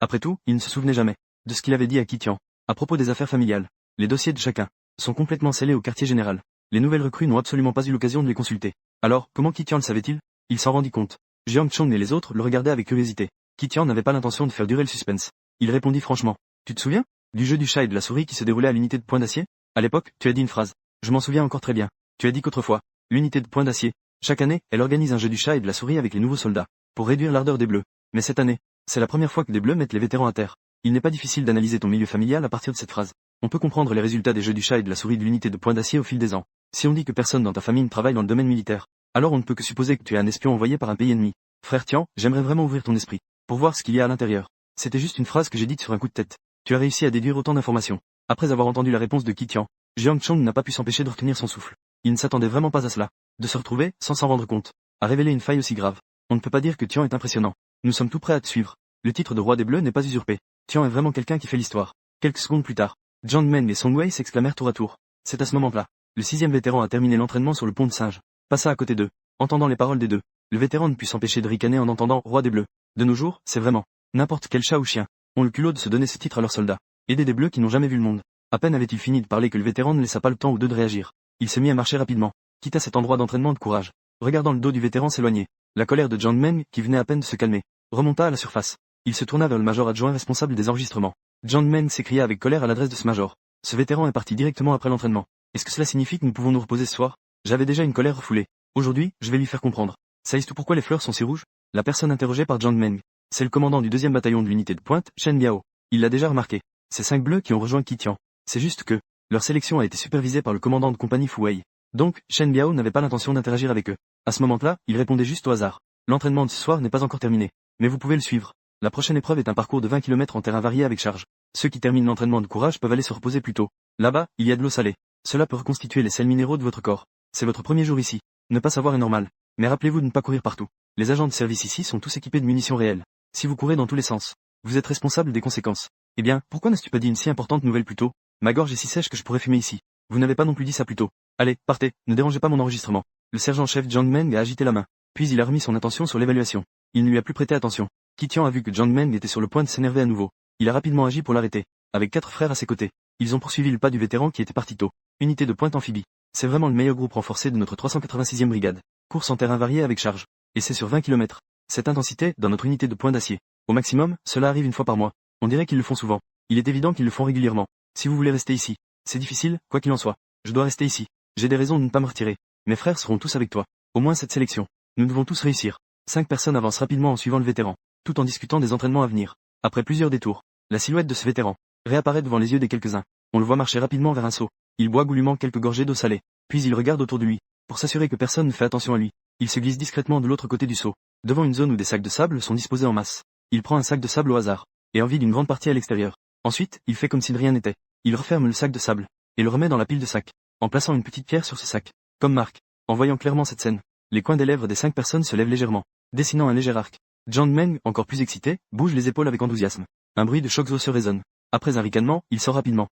Après tout, il ne se souvenait jamais de ce qu'il avait dit à Qi Tian. À propos des affaires familiales, les dossiers de chacun sont complètement scellés au quartier général. Les nouvelles recrues n'ont absolument pas eu l'occasion de les consulter. Alors, comment Qi Tian le savait-il? Il s'en rendit compte. Jiang Chong et les autres le regardaient avec curiosité. Qi Tian n'avait pas l'intention de faire durer le suspense. Il répondit franchement. Tu te souviens du jeu du chat et de la souris qui se déroulait à l'unité de point d'acier? À l'époque, tu as dit une phrase. Je m'en souviens encore très bien. Tu as dit qu'autrefois, l'unité de point d'acier, chaque année, elle organise un jeu du chat et de la souris avec les nouveaux soldats, pour réduire l'ardeur des bleus. Mais cette année, c'est la première fois que des bleus mettent les vétérans à terre. Il n'est pas difficile d'analyser ton milieu familial à partir de cette phrase. On peut comprendre les résultats des jeux du chat et de la souris de l'unité de point d'acier au fil des ans. Si on dit que personne dans ta famille ne travaille dans le domaine militaire, alors on ne peut que supposer que tu es un espion envoyé par un pays ennemi. Frère Tian, j'aimerais vraiment ouvrir ton esprit, pour voir ce qu'il y a à l'intérieur. C'était juste une phrase que j'ai dite sur un coup de tête. Tu as réussi à déduire autant d'informations. Après avoir entendu la réponse de Qi Tian, Jiang Chong n'a pas pu s'empêcher de retenir son souffle. Il ne s'attendait vraiment pas à cela. De se retrouver, sans s'en rendre compte, à révéler une faille aussi grave. On ne peut pas dire que Tian est impressionnant. Nous sommes tout prêts à te suivre. Le titre de roi des Bleus n'est pas usurpé. Tian est vraiment quelqu'un qui fait l'histoire. Quelques secondes plus tard, Jiang Men et Song Wei s'exclamèrent tour à tour. C'est à ce moment-là. Le 6e vétéran a terminé l'entraînement sur le pont de singe. Passa à côté d'eux. Entendant les paroles des deux, le vétéran ne put s'empêcher de ricaner en entendant roi des Bleus. De nos jours, c'est vraiment n'importe quel chat ou chien ont le culot de se donner ce titre à leurs soldats. Aider des Bleus qui n'ont jamais vu le monde. À peine avait-il fini de parler que le vétéran ne laissa pas le temps aux deux de réagir. Il se mit à marcher rapidement, quitta cet endroit d'entraînement de courage. Regardant le dos du vétéran s'éloigner, la colère de Jiang Men, qui venait à peine de se calmer, remonta à la surface. Il se tourna vers le major adjoint responsable des enregistrements. Jiang Men s'écria avec colère à l'adresse de ce major. Ce vétéran est parti directement après l'entraînement. Est-ce que cela signifie que nous pouvons nous reposer ce soir? J'avais déjà une colère refoulée. Aujourd'hui, je vais lui faire comprendre. Sais-tu pourquoi les fleurs sont si rouges? La personne interrogée par Jiang Men, c'est le commandant du 2e bataillon de l'unité de pointe, Shen Biao. Il l'a déjà remarqué. C'est 5 bleus qui ont rejoint Qi Tian. C'est juste que leur sélection a été supervisée par le commandant de compagnie Fu Wei. Donc, Shen Biao n'avait pas l'intention d'interagir avec eux. À ce moment-là, il répondait juste au hasard. L'entraînement de ce soir n'est pas encore terminé. Mais vous pouvez le suivre. La prochaine épreuve est un parcours de 20 km en terrain varié avec charge. Ceux qui terminent l'entraînement de courage peuvent aller se reposer plus tôt. Là-bas, il y a de l'eau salée. Cela peut reconstituer les sels minéraux de votre corps. C'est votre premier jour ici. Ne pas savoir est normal. Mais rappelez-vous de ne pas courir partout. Les agents de service ici sont tous équipés de munitions réelles. Si vous courez dans tous les sens, vous êtes responsable des conséquences. Eh bien, pourquoi n'as-tu pas dit une si importante nouvelle plus tôt? Ma gorge est si sèche que je pourrais fumer ici. Vous n'avez pas non plus dit ça plus tôt. Allez, partez, ne dérangez pas mon enregistrement. Le sergent-chef Jiang Meng a agité la main. Puis il a remis son attention sur l'évaluation. Il ne lui a plus prêté attention. Qi Tian a vu que Jiang Meng était sur le point de s'énerver à nouveau. Il a rapidement agi pour l'arrêter. Avec 4 frères à ses côtés, ils ont poursuivi le pas du vétéran qui était parti tôt. Unité de pointe amphibie. C'est vraiment le meilleur groupe renforcé de notre 386e brigade. Course en terrain varié avec charge. Et c'est sur 20 km. Cette intensité, dans notre unité de pointe d'acier. Au maximum, cela arrive une fois par mois. On dirait qu'ils le font souvent. Il est évident qu'ils le font régulièrement. Si vous voulez rester ici, c'est difficile, quoi qu'il en soit. Je dois rester ici. J'ai des raisons de ne pas me retirer. Mes frères seront tous avec toi. Au moins cette sélection. Nous devons tous réussir. 5 personnes avancent rapidement en suivant le vétéran, tout en discutant des entraînements à venir. Après plusieurs détours, la silhouette de ce vétéran réapparaît devant les yeux des quelques-uns. On le voit marcher rapidement vers un seau. Il boit goulûment quelques gorgées d'eau salée. Puis il regarde autour de lui, pour s'assurer que personne ne fait attention à lui. Il se glisse discrètement de l'autre côté du seau, devant une zone où des sacs de sable sont disposés en masse. Il prend un sac de sable au hasard, et en vide une grande partie à l'extérieur. Ensuite, il fait comme si de rien n'était. Il referme le sac de sable, et le remet dans la pile de sacs, en plaçant une petite pierre sur ce sac. Comme marque. En voyant clairement cette scène, les coins des lèvres des 5 personnes se lèvent légèrement, dessinant un léger arc. Jiang Meng, encore plus excité, bouge les épaules avec enthousiasme. Un bruit de chocs osseux résonne. Après un ricanement, il sort rapidement.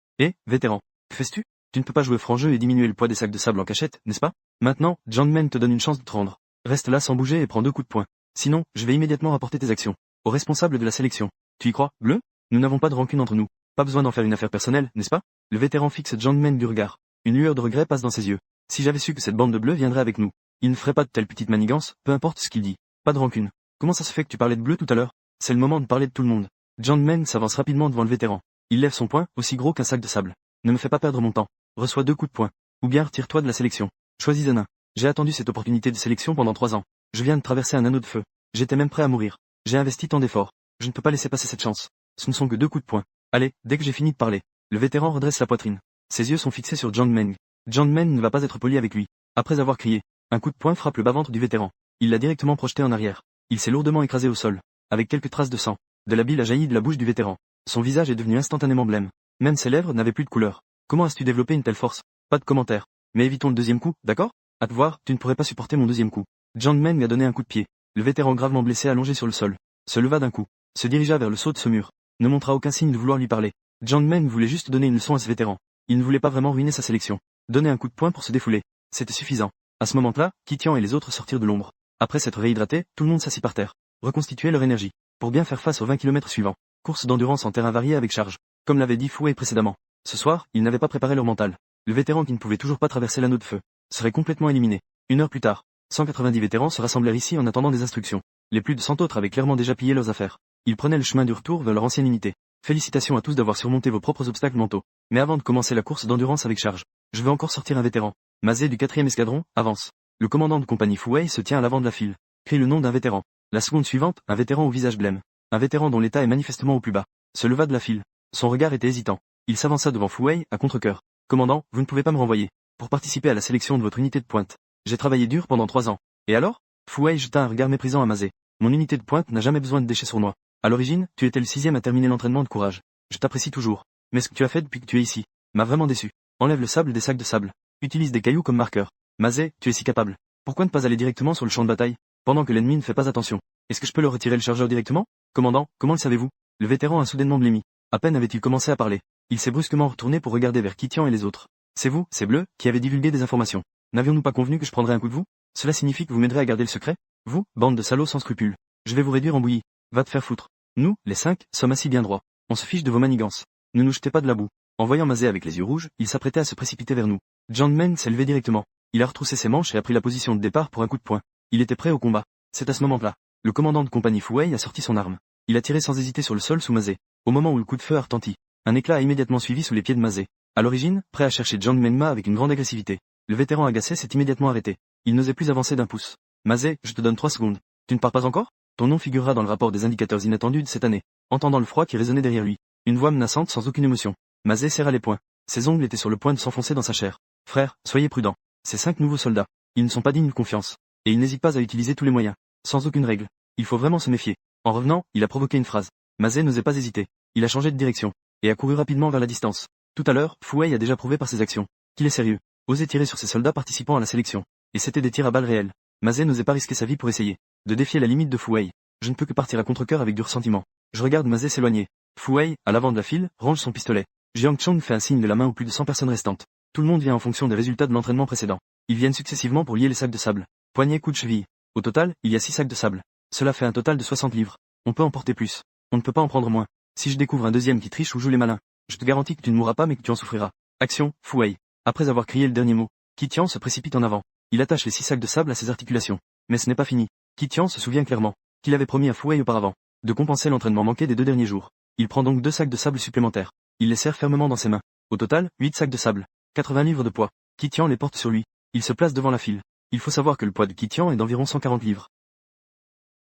Vétéran, que fais-tu? Tu ne peux pas jouer franc jeu et diminuer le poids des sacs de sable en cachette, n'est-ce pas? Maintenant, Jiang Meng te donne une chance de te rendre. Reste là sans bouger et prends 2 coups de poing. Sinon, je vais immédiatement rapporter tes actions au responsable de la sélection. Tu y crois, bleu? Nous n'avons pas de rancune entre nous. Pas besoin d'en faire une affaire personnelle, n'est-ce pas? Le vétéran fixe Jiang Meng du regard. Une lueur de regret passe dans ses yeux. Si j'avais su que cette bande de bleus viendrait avec nous, il ne ferait pas de telles petites manigances, peu importe ce qu'il dit. Pas de rancune. Comment ça se fait que tu parlais de bleu tout à l'heure? C'est le moment de parler de tout le monde. Jiang Meng s'avance rapidement devant le vétéran. Il lève son poing, aussi gros qu'un sac de sable. Ne me fais pas perdre mon temps. Reçois 2 coups de poing. Ou bien retire-toi de la sélection. Choisis un. J'ai attendu cette opportunité de sélection pendant 3 ans. Je viens de traverser un anneau de feu. J'étais même prêt à mourir. J'ai investi tant d'efforts. Je ne peux pas laisser passer cette chance. Ce ne sont que 2 coups de poing. Allez, dès que j'ai fini de parler. Le vétéran redresse la poitrine. Ses yeux sont fixés sur Jiang Meng. Jiang Meng ne va pas être poli avec lui. Après avoir crié, un coup de poing frappe le bas-ventre du vétéran. Il l'a directement projeté en arrière. Il s'est lourdement écrasé au sol, avec quelques traces de sang. De la bile a jailli de la bouche du vétéran. Son visage est devenu instantanément blême. Même ses lèvres n'avaient plus de couleur. Comment as-tu développé une telle force? Pas de commentaire. Mais évitons le deuxième coup, d'accord? À te voir, tu ne pourrais pas supporter mon deuxième coup. John Meng lui a donné un coup de pied. Le vétéran gravement blessé allongé sur le sol se leva d'un coup, se dirigea vers le saut de ce mur. Ne montra aucun signe de vouloir lui parler. John Meng voulait juste donner une leçon à ce vétéran. Il ne voulait pas vraiment ruiner sa sélection. Donner un coup de poing pour se défouler. C'était suffisant. À ce moment-là, Kitian et les autres sortirent de l'ombre. Après s'être réhydratés, tout le monde s'assit par terre. Reconstituer leur énergie. Pour bien faire face aux 20 km suivants. Course d'endurance en terrain varié avec charge. Comme l'avait dit Fu Wei précédemment. Ce soir, ils n'avaient pas préparé leur mental. Le vétéran qui ne pouvait toujours pas traverser l'anneau de feu serait complètement éliminé. 1 heure plus tard, 190 vétérans se rassemblèrent ici en attendant des instructions. Les plus de 100 autres avaient clairement déjà plié leurs affaires. Ils prenaient le chemin du retour vers leur ancienne unité. Félicitations à tous d'avoir surmonté vos propres obstacles mentaux. Mais avant de commencer la course d'endurance avec charge, je veux encore sortir un vétéran. Mazé du 4e escadron, avance. Le commandant de compagnie Fu Wei se tient à l'avant de la file. Crie le nom d'un vétéran. La seconde suivante, un vétéran au visage blême. Un vétéran dont l'état est manifestement au plus bas. Se leva de la file. Son regard était hésitant. Il s'avança devant Fu Wei, à contre-cœur. Commandant, vous ne pouvez pas me renvoyer. Pour participer à la sélection de votre unité de pointe. J'ai travaillé dur pendant 3 ans. Et alors? Fu Wei jeta un regard méprisant à Mazé. Mon unité de pointe n'a jamais besoin de déchets sournois. À l'origine, tu étais le 6e à terminer l'entraînement de courage. Je t'apprécie toujours. Mais ce que tu as fait depuis que tu es ici m'a vraiment déçu. Enlève le sable des sacs de sable. Utilise des cailloux comme marqueur. Mazé, tu es si capable. Pourquoi ne pas aller directement sur le champ de bataille, pendant que l'ennemi ne fait pas attention? Est-ce que je peux leur retirer le chargeur directement? Commandant, comment le savez-vous? Le vétéran a soudainement blêmi. À peine avait-il commencé à parler. Il s'est brusquement retourné pour regarder vers Kitian et les autres. C'est vous, c'est Bleu, qui avez divulgué des informations. N'avions-nous pas convenu que je prendrais un coup de vous? Cela signifie que vous m'aiderez à garder le secret? Vous, bande de salauds sans scrupules. Je vais vous réduire en bouillie. Va te faire foutre. Nous, les 5, sommes assis bien droits. On se fiche de vos manigances. Ne nous jetez pas de la boue. En voyant Mazé avec les yeux rouges, il s'apprêtait à se précipiter vers nous. John Meng s'est levé directement. Il a retroussé ses manches et a pris la position de départ pour un coup de poing. Il était prêt au combat. C'est à ce moment-là. Le commandant de compagnie Fu Wei a sorti son arme. Il a tiré sans hésiter sur le sol sous Mazé. Au moment où le coup de feu a retenti, un éclat a immédiatement suivi sous les pieds de Mazé. À l'origine, prêt à chercher John Menma avec une grande agressivité. Le vétéran agacé s'est immédiatement arrêté. Il n'osait plus avancer d'un pouce. Mazé, je te donne 3 secondes. Tu ne pars pas encore? Ton nom figurera dans le rapport des indicateurs inattendus de cette année. Entendant le froid qui résonnait derrière lui. Une voix menaçante sans aucune émotion. Mazé serra les poings. Ses ongles étaient sur le point de s'enfoncer dans sa chair. Frère, soyez prudents. Ces 5 nouveaux soldats. Ils ne sont pas dignes de confiance. Et ils n'hésitent pas à utiliser tous les moyens. Sans aucune règle. Il faut vraiment se méfier. En revenant, il a provoqué une phrase. Mazé n'osait pas hésiter. Il a changé de direction. Et a couru rapidement vers la distance. Tout à l'heure, Fu Wei a déjà prouvé par ses actions qu'il est sérieux. Oser tirer sur ses soldats participant à la sélection. Et c'était des tirs à balles réelles. Mazé n'osait pas risquer sa vie pour essayer de défier la limite de Fu Wei. Je ne peux que partir à contre-cœur avec du ressentiment. Je regarde Mazé s'éloigner. Fu Wei, à l'avant de la file, range son pistolet. Jiang Chong fait un signe de la main aux plus de 100 personnes restantes. Tout le monde vient en fonction des résultats de l'entraînement précédent. Ils viennent successivement pour lier les sacs de sable. Poignée, coup de cheville. Au total, il y a 6 sacs de sable. Cela fait un total de 60 livres. On peut en porter plus. On ne peut pas en prendre moins. Si je découvre un deuxième qui triche ou joue les malins, je te garantis que tu ne mourras pas mais que tu en souffriras. Action, Fu Wei. Après avoir crié le dernier mot, Kitian se précipite en avant. Il attache les 6 sacs de sable à ses articulations. Mais ce n'est pas fini. Kitian se souvient clairement qu'il avait promis à Fu Wei auparavant de compenser l'entraînement manqué des 2 derniers jours. Il prend donc 2 sacs de sable supplémentaires. Il les serre fermement dans ses mains. Au total, 8 sacs de sable. 80 livres de poids. Kitian les porte sur lui. Il se place devant la file. Il faut savoir que le poids de Kitian est d'environ 140 livres.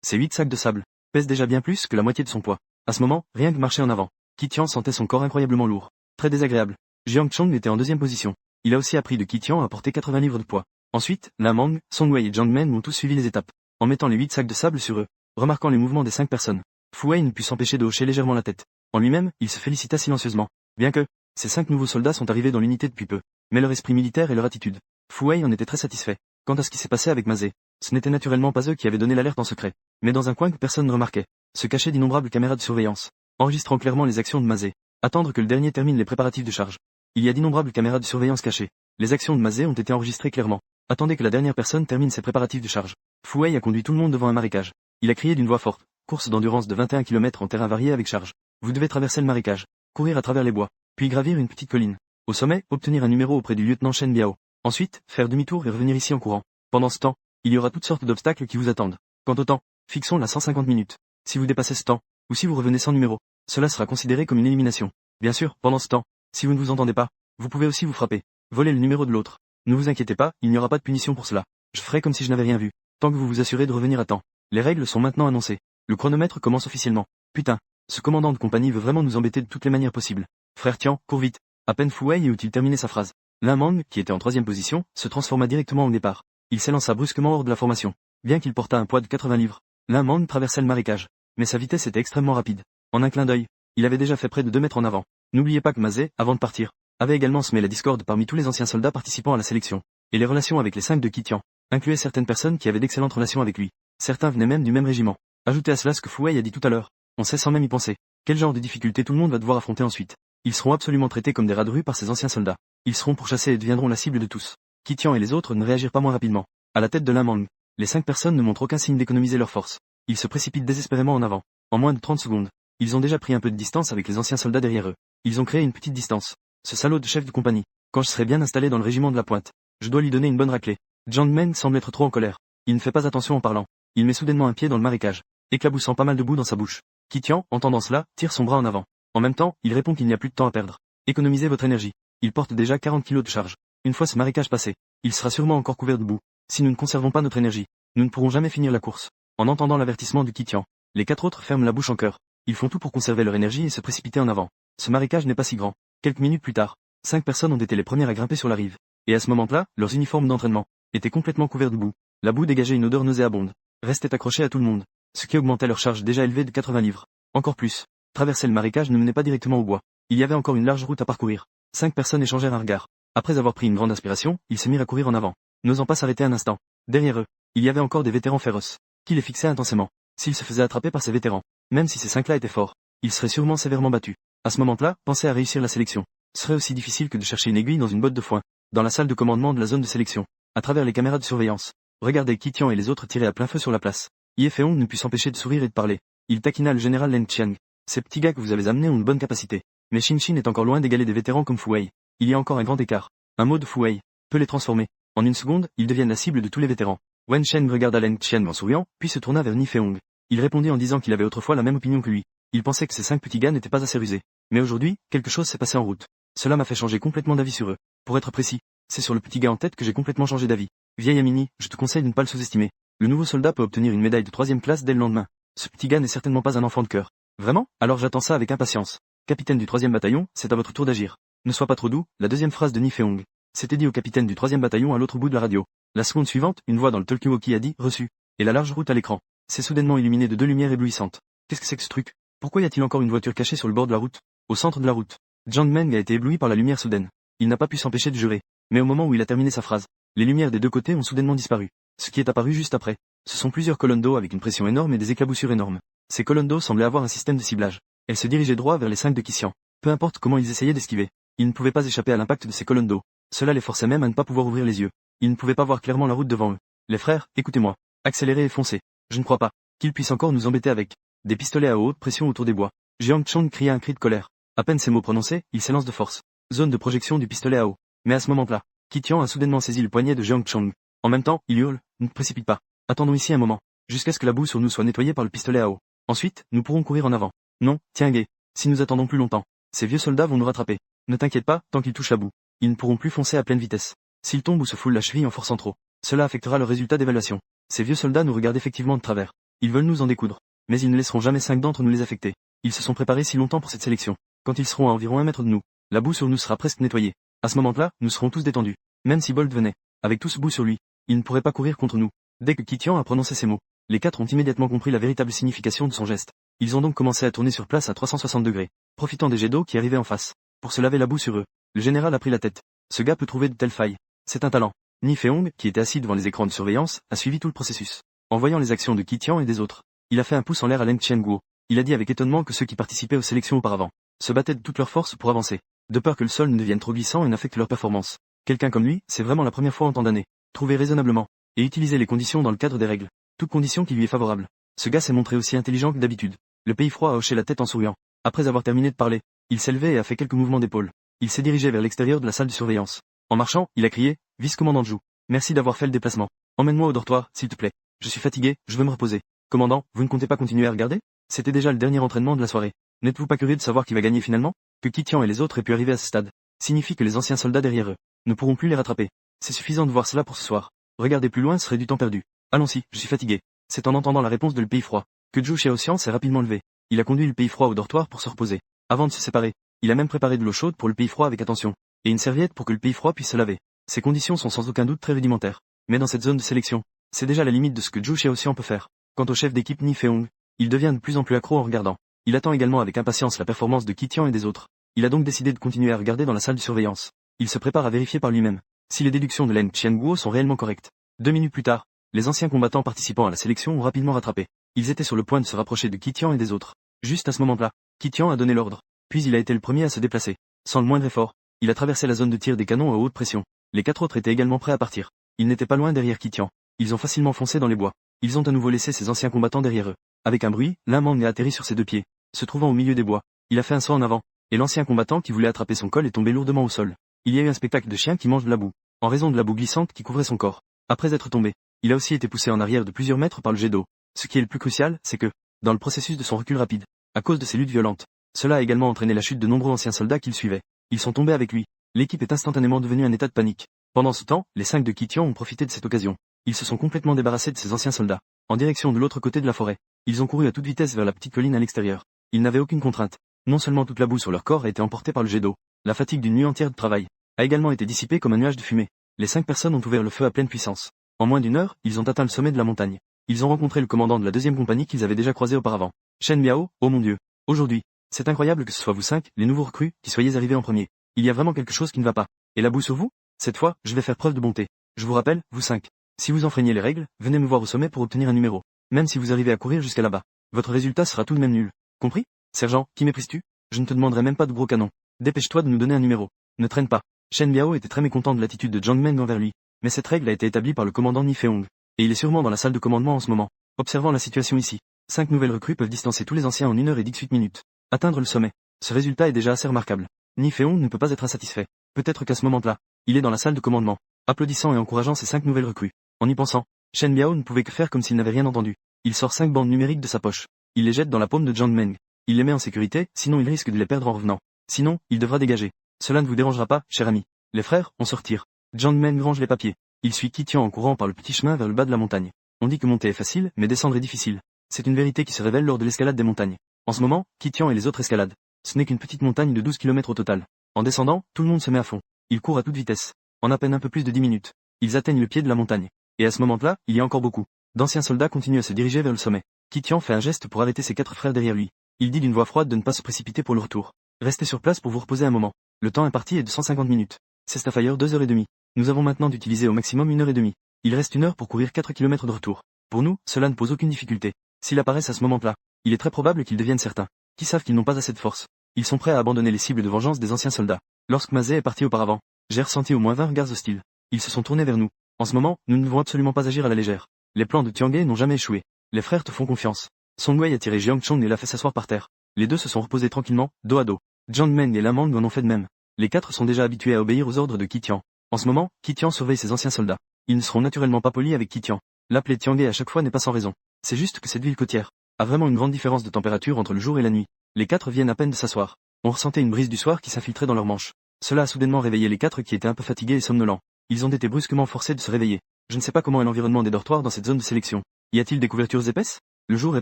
Ces 8 sacs de sable pèsent déjà bien plus que la moitié de son poids. À ce moment, rien que marcher en avant. Kitian sentait son corps incroyablement lourd. Très désagréable. Jiang Chong était en 2e position. Il a aussi appris de Kitian à porter 80 livres de poids. Ensuite, Lin Mang, Song Wei et Jiang Men ont tous suivi les étapes. En mettant les 8 sacs de sable sur eux. Remarquant les mouvements des 5 personnes. Fu Wei ne put s'empêcher de hocher légèrement la tête. En lui-même, il se félicita silencieusement. Bien que, ces 5 nouveaux soldats sont arrivés dans l'unité depuis peu. Mais leur esprit militaire et leur attitude. Fu Wei en était très satisfait. Quant à ce qui s'est passé avec Mazé, ce n'était naturellement pas eux qui avaient donné l'alerte en secret. Mais dans un coin que personne ne remarquait, se cachaient d'innombrables caméras de surveillance, enregistrant clairement les actions de Mazé. Attendre que le dernier termine les préparatifs de charge. Il y a d'innombrables caméras de surveillance cachées. Les actions de Mazé ont été enregistrées clairement. Attendez que la dernière personne termine ses préparatifs de charge. Fu Wei a conduit tout le monde devant un marécage. Il a crié d'une voix forte. Course d'endurance de 21 km en terrain varié avec charge. Vous devez traverser le marécage, courir à travers les bois, puis gravir une petite colline. Au sommet, obtenir un numéro auprès du lieutenant Shen Biao. Ensuite, faire demi-tour et revenir ici en courant. Pendant ce temps, il y aura toutes sortes d'obstacles qui vous attendent. Quant au temps, fixons-la 150 minutes. Si vous dépassez ce temps, ou si vous revenez sans numéro, cela sera considéré comme une élimination. Bien sûr, pendant ce temps, si vous ne vous entendez pas, vous pouvez aussi vous frapper. Voler le numéro de l'autre. Ne vous inquiétez pas, il n'y aura pas de punition pour cela. Je ferai comme si je n'avais rien vu, tant que vous vous assurez de revenir à temps. Les règles sont maintenant annoncées. Le chronomètre commence officiellement. Putain, ce commandant de compagnie veut vraiment nous embêter de toutes les manières possibles. Frère Tian, cours vite. À peine Fu Wei eut-il terminé sa phrase. Lin Mang, qui était en 3e position, se transforma directement en guépard. Il s'élança brusquement hors de la formation. Bien qu'il portât un poids de 80 livres, L'Inde traversait le marécage. Mais sa vitesse était extrêmement rapide. En un clin d'œil, il avait déjà fait près de 2 mètres en avant. N'oubliez pas que Mazé, avant de partir, avait également semé la discorde parmi tous les anciens soldats participant à la sélection. Et les relations avec les 5 de Kitian incluaient certaines personnes qui avaient d'excellentes relations avec lui. Certains venaient même du même régiment. Ajoutez à cela ce que Fouay a dit tout à l'heure. On sait sans même y penser. Quel genre de difficultés tout le monde va devoir affronter ensuite. Ils seront absolument traités comme des rats de rue par ces anciens soldats. Ils seront pourchassés et deviendront la cible de tous. Kitian et les autres ne réagirent pas moins rapidement. À la tête de l'Inmang, les 5 personnes ne montrent aucun signe d'économiser leurs forces. Ils se précipitent désespérément en avant. En moins de 30 secondes, ils ont déjà pris un peu de distance avec les anciens soldats derrière eux. Ils ont créé une petite distance. Ce salaud de chef de compagnie. Quand je serai bien installé dans le régiment de la pointe, je dois lui donner une bonne raclée. Jiang Meng semble être trop en colère. Il ne fait pas attention en parlant. Il met soudainement un pied dans le marécage, éclaboussant pas mal de boue dans sa bouche. Kitian, entendant cela, tire son bras en avant. En même temps, il répond qu'il n'y a plus de temps à perdre. Économisez votre énergie. Il porte déjà 40 kilos de charge. Une fois ce marécage passé, il sera sûrement encore couvert de boue. Si nous ne conservons pas notre énergie, nous ne pourrons jamais finir la course. En entendant l'avertissement du Kitian, les 4 autres ferment la bouche en cœur. Ils font tout pour conserver leur énergie et se précipiter en avant. Ce marécage n'est pas si grand. Quelques minutes plus tard, 5 personnes ont été les premières à grimper sur la rive. Et à ce moment-là, leurs uniformes d'entraînement étaient complètement couverts de boue. La boue dégageait une odeur nauséabonde. Restait accrochée à tout le monde, ce qui augmentait leur charge déjà élevée de 80 livres. Encore plus, traverser le marécage ne menait pas directement au bois. Il y avait encore une large route à parcourir. 5 personnes échangèrent un regard. Après avoir pris une grande inspiration, ils se mirent à courir en avant, n'osant pas s'arrêter un instant. Derrière eux, il y avait encore des vétérans féroces, qui les fixaient intensément. S'ils se faisaient attraper par ces vétérans, même si ces 5-là étaient forts, ils seraient sûrement sévèrement battus. À ce moment-là, pensez à réussir la sélection. Ce serait aussi difficile que de chercher une aiguille dans une botte de foin. Dans la salle de commandement de la zone de sélection, à travers les caméras de surveillance, regardez Kitian et les autres tirer à plein feu sur la place. Ye Feong ne put s'empêcher de sourire et de parler. Il taquina le général Leng Qiang. Ces petits gars que vous avez amenés ont une bonne capacité. Mais Shin Shin est encore loin d'égaler des vétérans comme Fu Wei. Il y a encore un grand écart. Un mot de Fu Wei peut les transformer. En une seconde, ils deviennent la cible de tous les vétérans. Wen Shen regarda Leng Qiang en souriant, puis se tourna vers Ni Feong. Il répondit en disant qu'il avait autrefois la même opinion que lui. Il pensait que ces 5 petits gars n'étaient pas assez rusés. Mais aujourd'hui, quelque chose s'est passé en route. Cela m'a fait changer complètement d'avis sur eux. Pour être précis, c'est sur le petit gars en tête que j'ai complètement changé d'avis. Vieille Amini, je te conseille de ne pas le sous-estimer. Le nouveau soldat peut obtenir une médaille de 3e classe dès le lendemain. Ce petit gars n'est certainement pas un enfant de cœur. Vraiment? Alors j'attends ça avec impatience. Capitaine du 3e bataillon, c'est à votre tour d'agir. Ne sois pas trop doux, la deuxième phrase de Ni Feong. C'était dit au capitaine du 3e bataillon à l'autre bout de la radio. La seconde suivante, une voix dans le talkie-walkie a dit « reçu ». Et la large route à l'écran s'est soudainement illuminée de 2 lumières éblouissantes. Qu'est-ce que c'est que ce truc? Pourquoi y a-t-il encore une voiture cachée sur le bord de la route? Au centre de la route, Jiang Meng a été ébloui par la lumière soudaine. Il n'a pas pu s'empêcher de jurer. Mais au moment où il a terminé sa phrase, les lumières des deux côtés ont soudainement disparu. Ce qui est apparu juste après, ce sont plusieurs colonnes d'eau avec une pression énorme et des éclaboussures énormes. Ces colonnes d'eau semblaient avoir un système de ciblage. Elles se dirigeaient droit vers les 5 de Kitian. Peu importe comment ils essayaient d'esquiver, ils ne pouvaient pas échapper à l'impact de ces colonnes d'eau. Cela les forçait même à ne pas pouvoir ouvrir les yeux. Ils ne pouvaient pas voir clairement la route devant eux. Les frères, écoutez-moi. Accélérez et foncez. Je ne crois pas qu'ils puissent encore nous embêter avec des pistolets à haute pression autour des bois. Jiang Chong cria un cri de colère. À peine ces mots prononcés, il s'élance de force. Zone de projection du pistolet à eau. Mais à ce moment-là, Kitian a soudainement saisi le poignet de Jiang Chong. En même temps, il hurle, ne te précipite pas. Attendons ici un moment, jusqu'à ce que la boue sur nous soit nettoyée par le pistolet à eau. Ensuite, nous pourrons courir en avant. Non, tiens Gay. Si nous attendons plus longtemps, ces vieux soldats vont nous rattraper. Ne t'inquiète pas, tant qu'ils touchent la boue, ils ne pourront plus foncer à pleine vitesse. S'ils tombent ou se foulent la cheville en forçant trop, cela affectera leur résultat d'évaluation. Ces vieux soldats nous regardent effectivement de travers. Ils veulent nous en découdre. Mais ils ne laisseront jamais 5 d'entre nous les affecter. Ils se sont préparés si longtemps pour cette sélection. Quand ils seront à environ 1 mètre de nous, la boue sur nous sera presque nettoyée. À ce moment-là, nous serons tous détendus. Même si Bolt venait, avec tout ce boue sur lui, il ne pourrait pas courir contre nous. Dès que Kitian a prononcé ces mots, les 4 ont immédiatement compris la véritable signification de son geste. Ils ont donc commencé à tourner sur place à 360 degrés, profitant des jets d'eau qui arrivaient en face, pour se laver la boue sur eux. Le général a pris la tête. Ce gars peut trouver de telles failles. C'est un talent. Ni Feong, qui était assis devant les écrans de surveillance, a suivi tout le processus. En voyant les actions de Kitian et des autres, il a fait un pouce en l'air à Leng Qianguo. Il a dit avec étonnement que ceux qui participaient aux sélections auparavant se battaient de toutes leurs forces pour avancer, de peur que le sol ne devienne trop glissant et n'affecte leur performance. Quelqu'un comme lui, c'est vraiment la première fois en tant d'années. Trouver raisonnablement et utiliser les conditions dans le cadre des règles, toute condition qui lui est favorable. Ce gars s'est montré aussi intelligent que d'habitude. Le pays froid a hoché la tête en souriant. Après avoir terminé de parler, il s'est levé et a fait quelques mouvements d'épaule. Il s'est dirigé vers l'extérieur de la salle de surveillance. En marchant, il a crié, « Vice-commandant Zhou, merci d'avoir fait le déplacement. Emmène-moi au dortoir, s'il te plaît. Je suis fatigué, je veux me reposer. Commandant, vous ne comptez pas continuer à regarder? C'était déjà le dernier entraînement de la soirée. N'êtes-vous pas curieux de savoir qui va gagner finalement? Que Kitian et les autres aient pu arriver à ce stade signifie que les anciens soldats derrière eux ne pourront plus les rattraper. C'est suffisant de voir cela pour ce soir. Regarder plus loin serait du temps perdu. Allons-y, je suis fatigué. » C'est en entendant la réponse de le pays froid que Zhou Xiaoxian s'est rapidement levé. Il a conduit le pays froid au dortoir pour se reposer. Avant de se séparer, il a même préparé de l'eau chaude pour le pays froid avec attention, et une serviette pour que le pays froid puisse se laver. Ces conditions sont sans aucun doute très rudimentaires. Mais dans cette zone de sélection, C'est déjà la limite de ce que Zhu Xiaoxian peut faire. Quant au chef d'équipe Ni Feong, il devient de plus en plus accro en regardant. Il attend également avec impatience la performance de Qi Tian et des autres. Il a donc décidé de continuer à regarder dans la salle de surveillance. Il se prépare à vérifier par lui-même si les déductions de Leng Qianguo sont réellement correctes. 2 minutes plus tard, les anciens combattants participant à la sélection ont rapidement rattrapé. Ils étaient sur le point de se rapprocher de Qi Tian et des autres. Juste à ce moment-là, Qi Tian a donné l'ordre. Puis il a été le premier à se déplacer. Sans le moindre effort, il a traversé la zone de tir des canons à haute pression. Les 4 autres étaient également prêts à partir. Ils n'étaient pas loin derrière Qi Tian. Ils ont facilement foncé dans les bois. Ils ont à nouveau laissé ces anciens combattants derrière eux. Avec un bruit, Lin Mang a atterri sur ses 2 pieds. Se trouvant au milieu des bois, il a fait un saut en avant, et l'ancien combattant qui voulait attraper son col est tombé lourdement au sol. Il y a eu un spectacle de chien qui mange de la boue, en raison de la boue glissante qui couvrait son corps. Après être tombé, il a aussi été poussé en arrière de plusieurs mètres par le jet d'eau. Ce qui est le plus crucial, c'est que, dans le processus de son recul rapide, à cause de ses luttes violentes, cela a également entraîné la chute de nombreux anciens soldats qui le suivaient. Ils sont tombés avec lui. L'équipe est instantanément devenue un état de panique. Pendant ce temps, les 5 de Qi Tian ont profité de cette occasion. Ils se sont complètement débarrassés de ces anciens soldats, en direction de l'autre côté de la forêt. Ils ont couru à toute vitesse vers la petite colline à l'extérieur. Ils n'avaient aucune contrainte. Non seulement toute la boue sur leur corps a été emportée par le jet d'eau, la fatigue d'une nuit entière de travail a également été dissipée comme un nuage de fumée. Les 5 personnes ont ouvert le feu à pleine puissance. En moins d'une heure, ils ont atteint le sommet de la montagne. Ils ont rencontré le commandant de la 2e compagnie qu'ils avaient déjà croisé auparavant. Shen Miao, oh mon Dieu. Aujourd'hui, c'est incroyable que ce soit vous 5, les nouveaux recrues, qui soyez arrivés en premier. Il y a vraiment quelque chose qui ne va pas. Et la boue sur vous? Cette fois, je vais faire preuve de bonté. Je vous rappelle, vous 5. Si vous enfreignez les règles, venez me voir au sommet pour obtenir un numéro. Même si vous arrivez à courir jusqu'à là-bas, votre résultat sera tout de même nul. Compris? Sergent, qui méprises-tu? Je ne te demanderai même pas de gros canon. Dépêche-toi de nous donner un numéro. Ne traîne pas. Shen Biao était très mécontent de l'attitude de Jiang Meng envers lui. Mais cette règle a été établie par le commandant Ni Feong. Et il est sûrement dans la salle de commandement en ce moment. Observant la situation ici, 5 nouvelles recrues peuvent distancer tous les anciens en 1 heure et 18 minutes. Atteindre le sommet. Ce résultat est déjà assez remarquable. Ni Feong ne peut pas être insatisfait. Peut-être qu'à ce moment-là, il est dans la salle de commandement, applaudissant et encourageant ces 5 nouvelles recrues. En y pensant, Shen Biao ne pouvait que faire comme s'il n'avait rien entendu. Il sort 5 bandes numériques de sa poche. Il les jette dans la paume de Jiang Meng. Il les met en sécurité, sinon il risque de les perdre en revenant. Sinon, il devra dégager. Cela ne vous dérangera pas, cher ami. Les frères, on se retire. Jiang Meng range les papiers. Il suit Qi Tian en courant par le petit chemin vers le bas de la montagne. On dit que monter est facile, mais descendre est difficile. C'est une vérité qui se révèle lors de l'escalade des montagnes. En ce moment, Qi Tian et les autres escaladent. Ce n'est qu'une petite montagne de 12 km au total. En descendant, tout le monde se met à fond. Ils courent à toute vitesse. En à peine un peu plus de 10 minutes, ils atteignent le pied de la montagne. Et à ce moment-là, il y a encore beaucoup d'anciens soldats continuent à se diriger vers le sommet. Qi Tian fait un geste pour arrêter ses 4 frères derrière lui. Il dit d'une voix froide de ne pas se précipiter pour le retour. Restez sur place pour vous reposer un moment. Le temps imparti est de 150 minutes. C'est Starfire 2h30. Nous avons maintenant d'utiliser au maximum 1h30. Il reste 1 heure pour courir 4 km de retour. Pour nous, cela ne pose aucune difficulté. S'ils apparaissent à ce moment-là, il est très probable qu'ils deviennent certains, qui savent qu'ils n'ont pas assez de force. Ils sont prêts à abandonner les cibles de vengeance des anciens soldats. Lorsque Mazé est parti auparavant, j'ai ressenti au moins 20 regards hostiles. Ils se sont tournés vers nous. En ce moment, nous ne devons absolument pas agir à la légère. Les plans de Tiange n'ont jamais échoué. Les frères te font confiance. Song Wei a tiré Jiang Chong et l'a fait s'asseoir par terre. Les deux se sont reposés tranquillement, dos à dos. Jiang Meng et Lin Mang en ont fait de même. Les 4 sont déjà habitués à obéir aux ordres de Qi Tian. En ce moment, Qi Tian surveille ses anciens soldats. Ils ne seront naturellement pas polis avec Qi Tian. L'appeler Tiange à chaque fois n'est pas sans raison. C'est juste que cette ville côtière a vraiment une grande différence de température entre le jour et la nuit. Les 4 viennent à peine de s'asseoir. On ressentait une brise du soir qui s'infiltrait dans leurs manches. Cela a soudainement réveillé les 4 qui étaient un peu fatigués et somnolents. Ils ont été brusquement forcés de se réveiller. Je ne sais pas comment est l'environnement des dortoirs dans cette zone de sélection. Y a-t-il des couvertures épaisses? Le jour est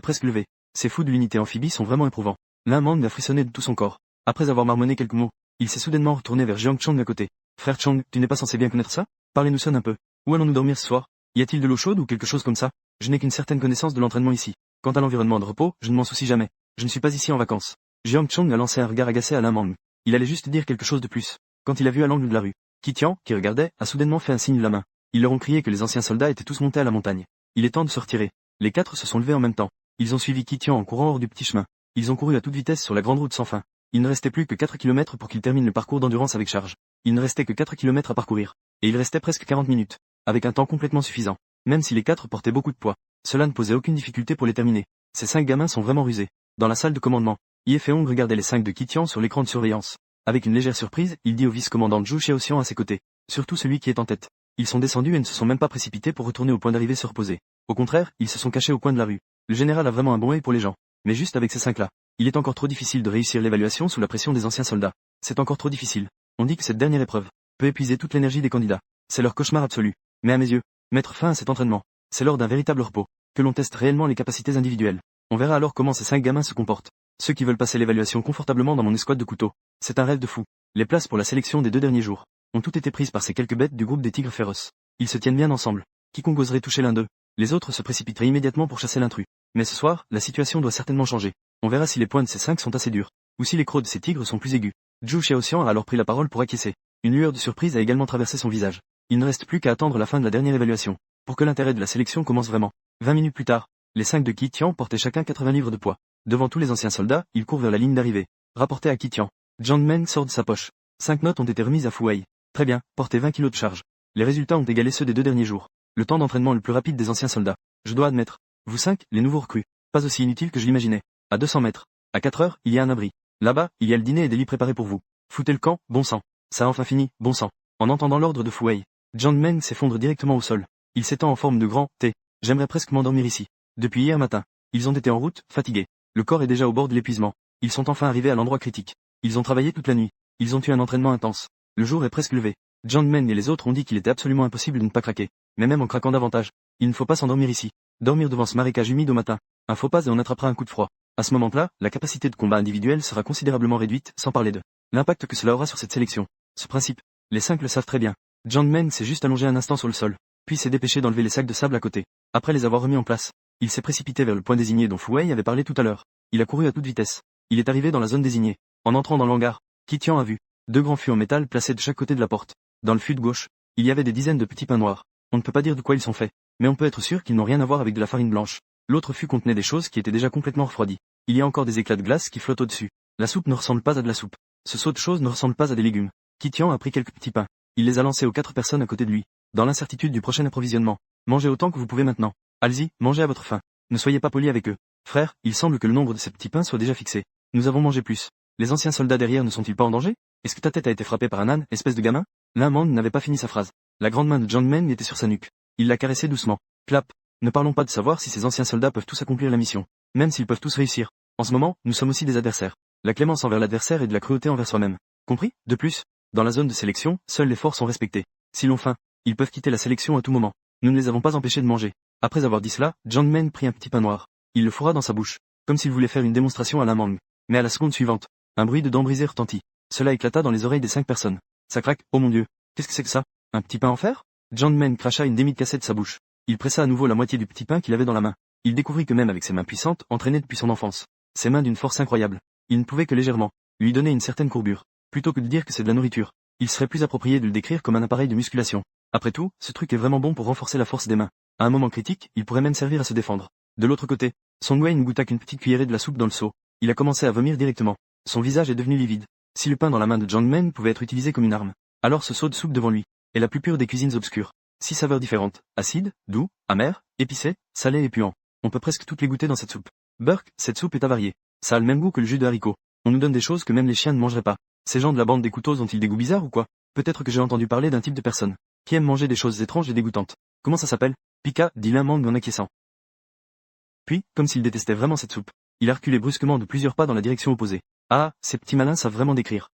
presque levé. Ces fous de l'unité amphibie sont vraiment éprouvants. Lin Mang a frissonné de tout son corps. Après avoir marmonné quelques mots, il s'est soudainement retourné vers Jiang Chong à côté. Frère Chong, tu n'es pas censé bien connaître ça? Parlez-nous sonne un peu. Où allons-nous dormir ce soir? Y a-t-il de l'eau chaude ou quelque chose comme ça? Je n'ai qu'une certaine connaissance de l'entraînement ici. Quant à l'environnement de repos, je ne m'en soucie jamais. Je ne suis pas ici en vacances. Jiang Chong a lancé un regard agacé à Lin Mang. Il allait juste dire quelque chose de plus. Quand il a vu à l'angle de la rue, Qi Tian, qui regardait, a soudainement fait un signe de la main. Ils leur ont crié que les anciens soldats étaient tous montés à la montagne. Il est temps de se retirer. Les 4 se sont levés en même temps. Ils ont suivi Qi Tian en courant hors du petit chemin. Ils ont couru à toute vitesse sur la grande route sans fin. Il ne restait plus que 4 km pour qu'ils terminent le parcours d'endurance avec charge. Il ne restait que 4 km à parcourir. Et il restait presque 40 minutes. Avec un temps complètement suffisant. Même si les 4 portaient beaucoup de poids, cela ne posait aucune difficulté pour les terminer. Ces 5 gamins sont vraiment rusés. Dans la salle de commandement, Ye Feong regardait les 5 de Qi Tian sur l'écran de surveillance. Avec une légère surprise, il dit au vice-commandant Zhu Xiaoxian à ses côtés. Surtout celui qui est en tête. Ils sont descendus et ne se sont même pas précipités pour retourner au point d'arrivée se reposer. Au contraire, ils se sont cachés au coin de la rue. Le général a vraiment un bon œil pour les gens. Mais juste avec ces 5-là, il est encore trop difficile de réussir l'évaluation sous la pression des anciens soldats. C'est encore trop difficile. On dit que cette dernière épreuve peut épuiser toute l'énergie des candidats. C'est leur cauchemar absolu. Mais à mes yeux, mettre fin à cet entraînement, c'est lors d'un véritable repos que l'on teste réellement les capacités individuelles. On verra alors comment ces 5 gamins se comportent. Ceux qui veulent passer l'évaluation confortablement dans mon escouade de couteaux. C'est un rêve de fou. Les places pour la sélection des 2 derniers jours ont toutes été prises par ces quelques bêtes du groupe des tigres féroces. Ils se tiennent bien ensemble. Quiconque oserait toucher l'un d'eux Les autres se précipiteraient immédiatement pour chasser l'intrus. Mais ce soir, la situation doit certainement changer. On verra si les poings de ces 5 sont assez durs, ou si les crocs de ces tigres sont plus aigus. Zhu Xiaoxian a alors pris la parole pour acquiescer. Une lueur de surprise a également traversé son visage. Il ne reste plus qu'à attendre la fin de la dernière évaluation, pour que l'intérêt de la sélection commence vraiment. 20 minutes plus tard, les 5 de Qi Tian portaient chacun 80 livres de poids. Devant tous les anciens soldats, ils courent vers la ligne d'arrivée. Rapporté à Qi Tian. Jiang Meng sort de sa poche. 5 notes ont été remises à Fu Wei. Très bien, portez 20 kilos de charge. Les résultats ont égalé ceux des 2 derniers jours. Le temps d'entraînement le plus rapide des anciens soldats. Je dois admettre. Vous 5, les nouveaux recrues. Pas aussi inutile que je l'imaginais. À 200 mètres. À 4 heures, il y a un abri. Là-bas, il y a le dîner et des lits préparés pour vous. Foutez le camp, bon sang. Ça a enfin fini, bon sang. En entendant l'ordre de Fu Wei, Jiang Meng s'effondre directement au sol. Il s'étend en forme de grand T. J'aimerais presque m'endormir ici. Depuis hier matin, ils ont été en route, fatigués. Le corps est déjà au bord de l'épuisement. Ils sont enfin arrivés à l'endroit critique. Ils ont travaillé toute la nuit. Ils ont eu un entraînement intense. Le jour est presque levé. Jiang Meng et les autres ont dit qu'il était absolument impossible de ne pas craquer. Mais même en craquant davantage, il ne faut pas s'endormir ici. Dormir devant ce marécage humide au matin. Un faux pas et on attrapera un coup de froid. À ce moment-là, la capacité de combat individuelle sera considérablement réduite, sans parler de l'impact que cela aura sur cette sélection. Ce principe, les 5 le savent très bien. Jiang Meng s'est juste allongé un instant sur le sol, puis s'est dépêché d'enlever les sacs de sable à côté. Après les avoir remis en place, il s'est précipité vers le point désigné dont Fu Wei avait parlé tout à l'heure. Il a couru à toute vitesse. Il est arrivé dans la zone désignée. En entrant dans l'hangar, Qi Tian a vu 2 grands fûts en métal placés de chaque côté de la porte. Dans le fût de gauche, il y avait des dizaines de petits pains noirs. On ne peut pas dire de quoi ils sont faits, mais on peut être sûr qu'ils n'ont rien à voir avec de la farine blanche. L'autre fût contenait des choses qui étaient déjà complètement refroidies. Il y a encore des éclats de glace qui flottent au-dessus. La soupe ne ressemble pas à de la soupe. Ce seau de choses ne ressemble pas à des légumes. Qi Tian a pris quelques petits pains. Il les a lancés aux 4 personnes à côté de lui, dans l'incertitude du prochain approvisionnement. Mangez autant que vous pouvez maintenant. Allez-y, mangez à votre faim. Ne soyez pas polis avec eux. Frère, il semble que le nombre de ces petits pains soit déjà fixé. Nous avons mangé plus. Les anciens soldats derrière ne sont-ils pas en danger? Est-ce que ta tête a été frappée par un âne, espèce de gamin? L'Inde n'avait pas fini sa phrase. La grande main de Jiang Meng était sur sa nuque. Il l'a caressée doucement. Clap. Ne parlons pas de savoir si ces anciens soldats peuvent tous accomplir la mission. Même s'ils peuvent tous réussir. En ce moment, nous sommes aussi des adversaires. La clémence envers l'adversaire et de la cruauté envers soi-même. Compris? De plus, dans la zone de sélection, seuls les forts sont respectés. S'ils ont faim, ils peuvent quitter la sélection à tout moment. Nous ne les avons pas empêchés de manger. Après avoir dit cela, Jiang Meng prit un petit pain noir. Il le fourra dans sa bouche, comme s'il voulait faire une démonstration à la mangue. Mais à la seconde suivante, un bruit de dents brisées retentit. Cela éclata dans les oreilles des 5 personnes. Ça craque, oh mon Dieu. Qu'est-ce que c'est que ça? Un petit pain en fer? Jiang Meng cracha une demi-cassette de sa bouche. Il pressa à nouveau la moitié du petit pain qu'il avait dans la main. Il découvrit que même avec ses mains puissantes, entraînées depuis son enfance, ses mains d'une force incroyable, il ne pouvait que légèrement lui donner une certaine courbure. Plutôt que de dire que c'est de la nourriture, il serait plus approprié de le décrire comme un appareil de musculation. Après tout, ce truc est vraiment bon pour renforcer la force des mains. À un moment critique, il pourrait même servir à se défendre. De l'autre côté, Song Wei ne goûta qu'une petite cuillerée de la soupe dans le seau. Il a commencé à vomir directement. Son visage est devenu livide. Si le pain dans la main de Jiang Meng pouvait être utilisé comme une arme, alors ce seau de soupe devant lui est la plus pure des cuisines obscures. 6 saveurs différentes, acide, doux, amer, épicé, salé et puant. On peut presque toutes les goûter dans cette soupe. Burke, cette soupe est avariée. Ça a le même goût que le jus de haricot. On nous donne des choses que même les chiens ne mangeraient pas. Ces gens de la bande des couteaux ont-ils des goûts bizarres ou quoi? Peut-être que j'ai entendu parler d'un type de personne qui aime manger des choses étranges et dégoûtantes. Comment ça s'appelle? Pika, dit l'un Mang en acquiesçant. Puis, comme s'il détestait vraiment cette soupe, il a reculé brusquement de plusieurs pas dans la direction opposée. Ah, ces petits malins savent vraiment décrire.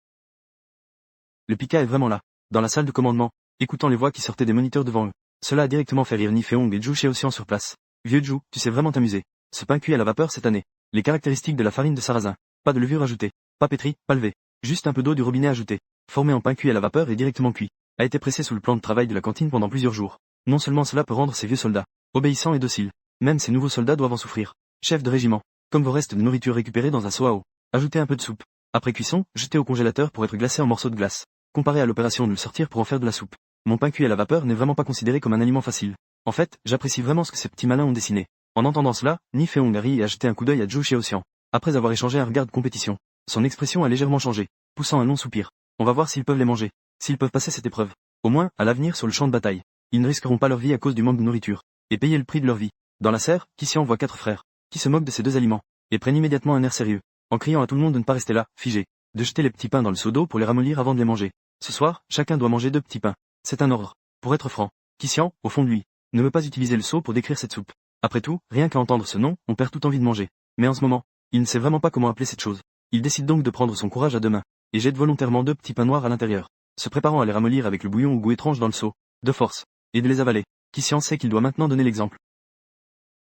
Le Pika est vraiment là, dans la salle de commandement, écoutant les voix qui sortaient des moniteurs devant eux. Cela a directement fait rire Ni Feong et Zhu Xiaoxian sur place. Vieux Zhu, tu sais vraiment t'amuser. Ce pain cuit à la vapeur cette année. Les caractéristiques de la farine de sarrasin. Pas de levure ajoutée. Pas pétri, pas levé. Juste un peu d'eau du robinet ajoutée. Formé en pain cuit à la vapeur et directement cuit. A été pressé sous le plan de travail de la cantine pendant plusieurs jours. Non seulement cela peut rendre ces vieux soldats obéissants et dociles. Même ces nouveaux soldats doivent en souffrir. Chef de régiment. Comme vos restes de nourriture récupérés dans un seau à eau. Ajoutez un peu de soupe. Après cuisson, jetez au congélateur pour être glacé en morceaux de glace. Comparé à l'opération de le sortir pour en faire de la soupe. Mon pain cuit à la vapeur n'est vraiment pas considéré comme un aliment facile. En fait, j'apprécie vraiment ce que ces petits malins ont dessiné. En entendant cela, Ni Feong a ri et a jeté un coup d'œil à Zhu Xiaoxian. Après avoir échangé un regard de compétition, son expression a légèrement changé, poussant un long soupir. On va voir s'ils peuvent les manger, s'ils peuvent passer cette épreuve. Au moins, à l'avenir sur le champ de bataille, ils ne risqueront pas leur vie à cause du manque de nourriture, et payer le prix de leur vie. Dans la serre, Qi Xian voit 4 frères, qui se moquent de ces 2 aliments, et prennent immédiatement un air sérieux, en criant à tout le monde de ne pas rester là, figé, de jeter les petits pains dans le seau d'eau pour les ramollir avant de les manger. Ce soir, chacun doit manger 2 petits pains. C'est un ordre. Pour être franc, Qi Xian, au fond de lui, ne veut pas utiliser le seau pour décrire cette soupe. Après tout, rien qu'à entendre ce nom, on perd toute envie de manger. Mais en ce moment, il ne sait vraiment pas comment appeler cette chose. Il décide donc de prendre son courage à 2 mains, et jette volontairement 2 petits pains noirs à l'intérieur, se préparant à les ramollir avec le bouillon au goût étrange dans le seau, de force, et de les avaler. Qi Xian sait qu'il doit maintenant donner l'exemple.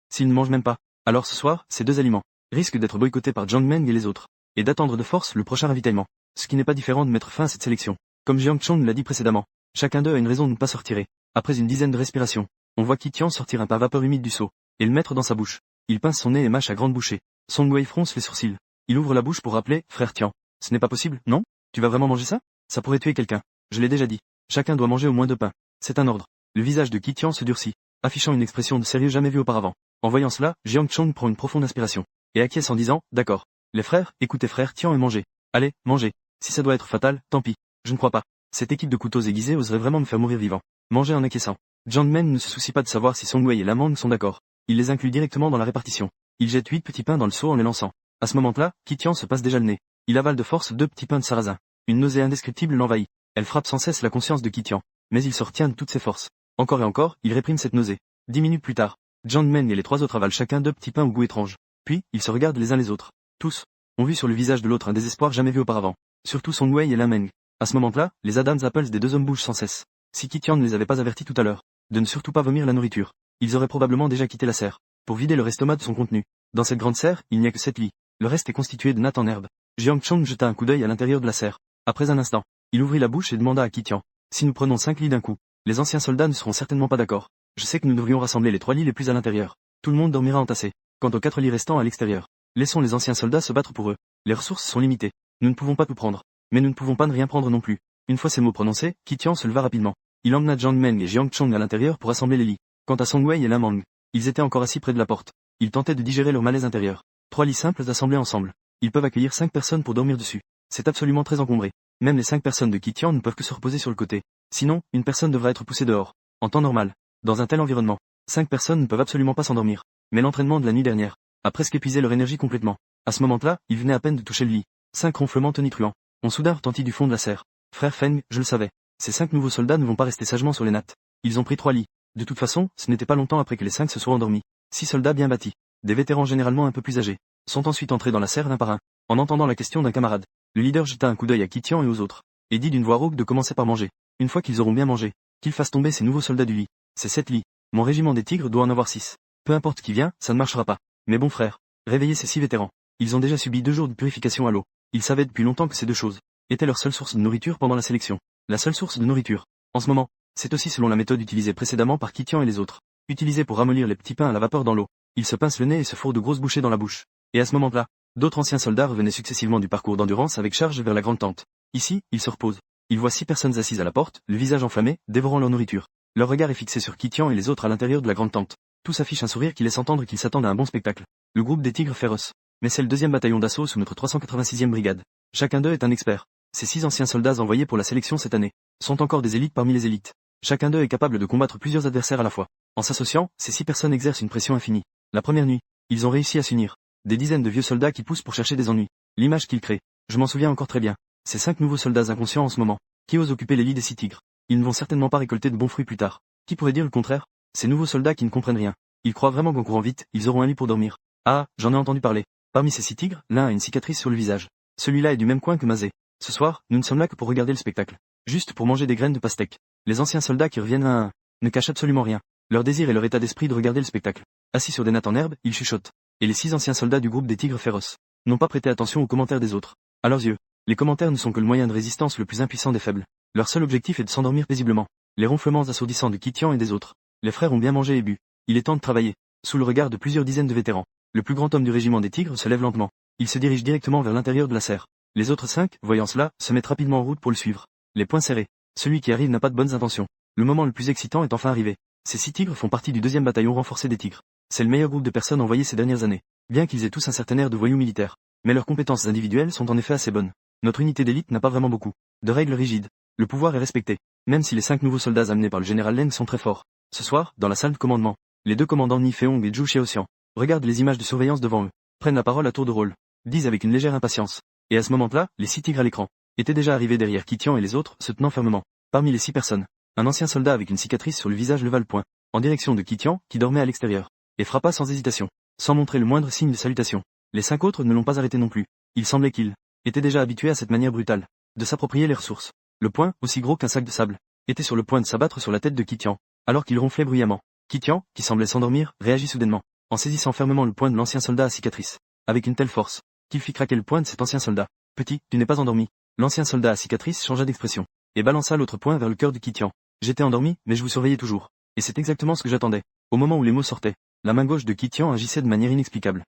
S'il ne mange même pas, alors ce soir, ces 2 aliments risquent d'être boycottés par Jiang Meng et les autres, et d'attendre de force le prochain ravitaillement. Ce qui n'est pas différent de mettre fin à cette sélection. Comme Jiang Chong l'a dit précédemment, chacun d'eux a une raison de ne pas se retirer. Après une dizaine de respirations, On voit Kitian sortir un pain vapeur humide du seau, et le mettre dans sa bouche. Il pince son nez et mâche à grande bouchée. Song Wei fronce les sourcils. Il ouvre la bouche pour rappeler, frère Tian. Ce n'est pas possible, non? Tu vas vraiment manger ça? Ça pourrait tuer quelqu'un. Je l'ai déjà dit. Chacun doit manger au moins 2 pains. C'est un ordre. Le visage de Kitian se durcit, affichant une expression de sérieux jamais vue auparavant. En voyant cela, Jiang Chong prend une profonde inspiration, et acquiesce en disant, d'accord. Les frères, écoutez frère Tian et mangez. Allez, mangez. Si ça doit être fatal, tant pis. Je ne crois pas. Cette équipe de couteaux aiguisés oserait vraiment me faire mourir vivant. Mangez en acquiesçant. Jiang Men ne se soucie pas de savoir si Song Wei et Lamang sont d'accord. Il les inclut directement dans la répartition. Il jette 8 petits pains dans le seau en les lançant. À ce moment-là, Kitian se passe déjà le nez. Il avale de force 2 petits pains de sarrasin. Une nausée indescriptible l'envahit. Elle frappe sans cesse la conscience de Kitian. Mais il se retient de toutes ses forces. Encore et encore, il réprime cette nausée. 10 minutes plus tard, Jiang Men et les 3 autres avalent chacun 2 petits pains au goût étrange. Puis, ils se regardent les uns les autres. Tous ont vu sur le visage de l'autre un désespoir jamais vu auparavant. Surtout Song Wei et Lameng. À ce moment-là, les Adams Apples des 2 hommes bougent sans cesse. Si Kitian ne les avait pas avertis tout à l'heure de ne surtout pas vomir la nourriture, ils auraient probablement déjà quitté la serre pour vider leur estomac de son contenu. Dans cette grande serre, il n'y a que 7 lits. Le reste est constitué de nattes en herbe. Jiang Chong jeta un coup d'œil à l'intérieur de la serre. Après un instant, il ouvrit la bouche et demanda à Kitian. Si nous prenons 5 lits d'un coup, les anciens soldats ne seront certainement pas d'accord. Je sais que nous devrions rassembler les 3 lits les plus à l'intérieur. Tout le monde dormira entassé. Quant aux 4 lits restants à l'extérieur, laissons les anciens soldats se battre pour eux. Les ressources sont limitées. Nous ne pouvons pas tout prendre. Mais nous ne pouvons pas ne rien prendre non plus. Une fois ces mots prononcés, Kitian se leva rapidement. Il emmena Jiang Men et Jiang Chong à l'intérieur pour assembler les lits. Quant à Song Wei et Lamang, ils étaient encore assis près de la porte. Ils tentaient de digérer leur malaise intérieur. 3 lits simples assemblés ensemble. Ils peuvent accueillir 5 personnes pour dormir dessus. C'est absolument très encombré. Même les 5 personnes de Kitian ne peuvent que se reposer sur le côté. Sinon, une personne devrait être poussée dehors. En temps normal. Dans un tel environnement, 5 personnes ne peuvent absolument pas s'endormir. Mais l'entraînement de la nuit dernière a presque épuisé leur énergie complètement. À ce moment-là, ils venaient à peine de toucher le lit. 5 ronflements tonitruants ont soudain retenti du fond de la serre. Frère Feng, je le savais. Ces 5 nouveaux soldats ne vont pas rester sagement sur les nattes. Ils ont pris 3 lits. De toute façon, ce n'était pas longtemps après que les 5 se soient endormis. 6 soldats bien bâtis, des vétérans généralement un peu plus âgés, sont ensuite entrés dans la serre l'un par un. En entendant la question d'un camarade, le leader jeta un coup d'œil à Kitian et aux autres, et dit d'une voix rauque de commencer par manger. Une fois qu'ils auront bien mangé, qu'ils fassent tomber ces nouveaux soldats du lit. C'est 7 lits. Mon régiment des tigres doit en avoir 6. Peu importe qui vient, ça ne marchera pas. Mais bon frère, réveillez ces 6 vétérans. Ils ont déjà subi 2 jours de purification à l'eau. Ils savaient depuis longtemps que ces 2 choses étaient leur seule source de nourriture pendant la sélection. La seule source de nourriture, en ce moment, c'est aussi selon la méthode utilisée précédemment par Kitian et les autres. Utilisée pour ramollir les petits pains à la vapeur dans l'eau. Ils se pincent le nez et se fourrent de grosses bouchées dans la bouche. Et à ce moment-là, d'autres anciens soldats revenaient successivement du parcours d'endurance avec charge vers la grande tente. Ici, ils se reposent. Ils voient 6 personnes assises à la porte, le visage enflammé, dévorant leur nourriture. Leur regard est fixé sur Kitian et les autres à l'intérieur de la grande tente. Tous affichent un sourire qui laisse entendre qu'ils s'attendent à un bon spectacle. Le groupe des tigres féroces. Mais c'est le 2e bataillon d'assaut sous notre 386e brigade. Chacun d'eux est un expert. Ces 6 anciens soldats envoyés pour la sélection cette année sont encore des élites parmi les élites. Chacun d'eux est capable de combattre plusieurs adversaires à la fois. En s'associant, ces 6 personnes exercent une pression infinie. La première nuit, ils ont réussi à s'unir. Des dizaines de vieux soldats qui poussent pour chercher des ennuis. L'image qu'ils créent, je m'en souviens encore très bien. Ces 5 nouveaux soldats inconscients en ce moment, qui osent occuper les lits des 6 tigres. Ils ne vont certainement pas récolter de bons fruits plus tard. Qui pourrait dire le contraire? Ces nouveaux soldats qui ne comprennent rien. Ils croient vraiment qu'en courant vite, ils auront un lit pour dormir. Ah, j'en ai entendu parler. Parmi ces 6 tigres, l'un a une cicatrice sur le visage. Celui-là est du même coin que Mazé. Ce soir, nous ne sommes là que pour regarder le spectacle. Juste pour manger des graines de pastèque. Les anciens soldats qui reviennent un à un ne cachent absolument rien. Leur désir et leur état d'esprit de regarder le spectacle. Assis sur des nattes en herbe, ils chuchotent. Et les 6 anciens soldats du groupe des tigres féroces n'ont pas prêté attention aux commentaires des autres. À leurs yeux, les commentaires ne sont que le moyen de résistance le plus impuissant des faibles. Leur seul objectif est de s'endormir paisiblement. Les ronflements assourdissants de Kitian et des autres. Les frères ont bien mangé et bu. Il est temps de travailler. Sous le regard de plusieurs dizaines de vétérans, le plus grand homme du régiment des tigres se lève lentement. Il se dirige directement vers l'intérieur de la serre. Les autres 5, voyant cela, se mettent rapidement en route pour le suivre. Les poings serrés. Celui qui arrive n'a pas de bonnes intentions. Le moment le plus excitant est enfin arrivé. Ces 6 tigres font partie du 2e bataillon renforcé des tigres. C'est le meilleur groupe de personnes envoyées ces dernières années. Bien qu'ils aient tous un certain air de voyous militaires. Mais leurs compétences individuelles sont en effet assez bonnes. Notre unité d'élite n'a pas vraiment beaucoup de règles rigides. Le pouvoir est respecté. Même si les 5 nouveaux soldats amenés par le général Leng sont très forts. Ce soir, dans la salle de commandement, les 2 commandants Ni Feong et Zhu Xiaoxian regardent les images de surveillance devant eux, prennent la parole à tour de rôle, disent avec une légère impatience. Et à ce moment-là, les 6 tigres à l'écran étaient déjà arrivés derrière Kitian et les autres, se tenant fermement. Parmi les 6 personnes, un ancien soldat avec une cicatrice sur le visage leva le poing, en direction de Kitian, qui dormait à l'extérieur, et frappa sans hésitation, sans montrer le moindre signe de salutation. Les 5 autres ne l'ont pas arrêté non plus. Il semblait qu'ils étaient déjà habitués à cette manière brutale de s'approprier les ressources. Le poing, aussi gros qu'un sac de sable, était sur le point de s'abattre sur la tête de Kitian, alors qu'il ronflait bruyamment. Kitian, qui semblait s'endormir, réagit soudainement, en saisissant fermement le poing de l'ancien soldat à cicatrice, avec une telle force, qu'il fit craquer le poing de cet ancien soldat. Petit, tu n'es pas endormi. L'ancien soldat à cicatrice changea d'expression, et balança l'autre poing vers le cœur de Kitian. J'étais endormi, mais je vous surveillais toujours. Et c'est exactement ce que j'attendais. Au moment où les mots sortaient, la main gauche de Kitian agissait de manière inexplicable.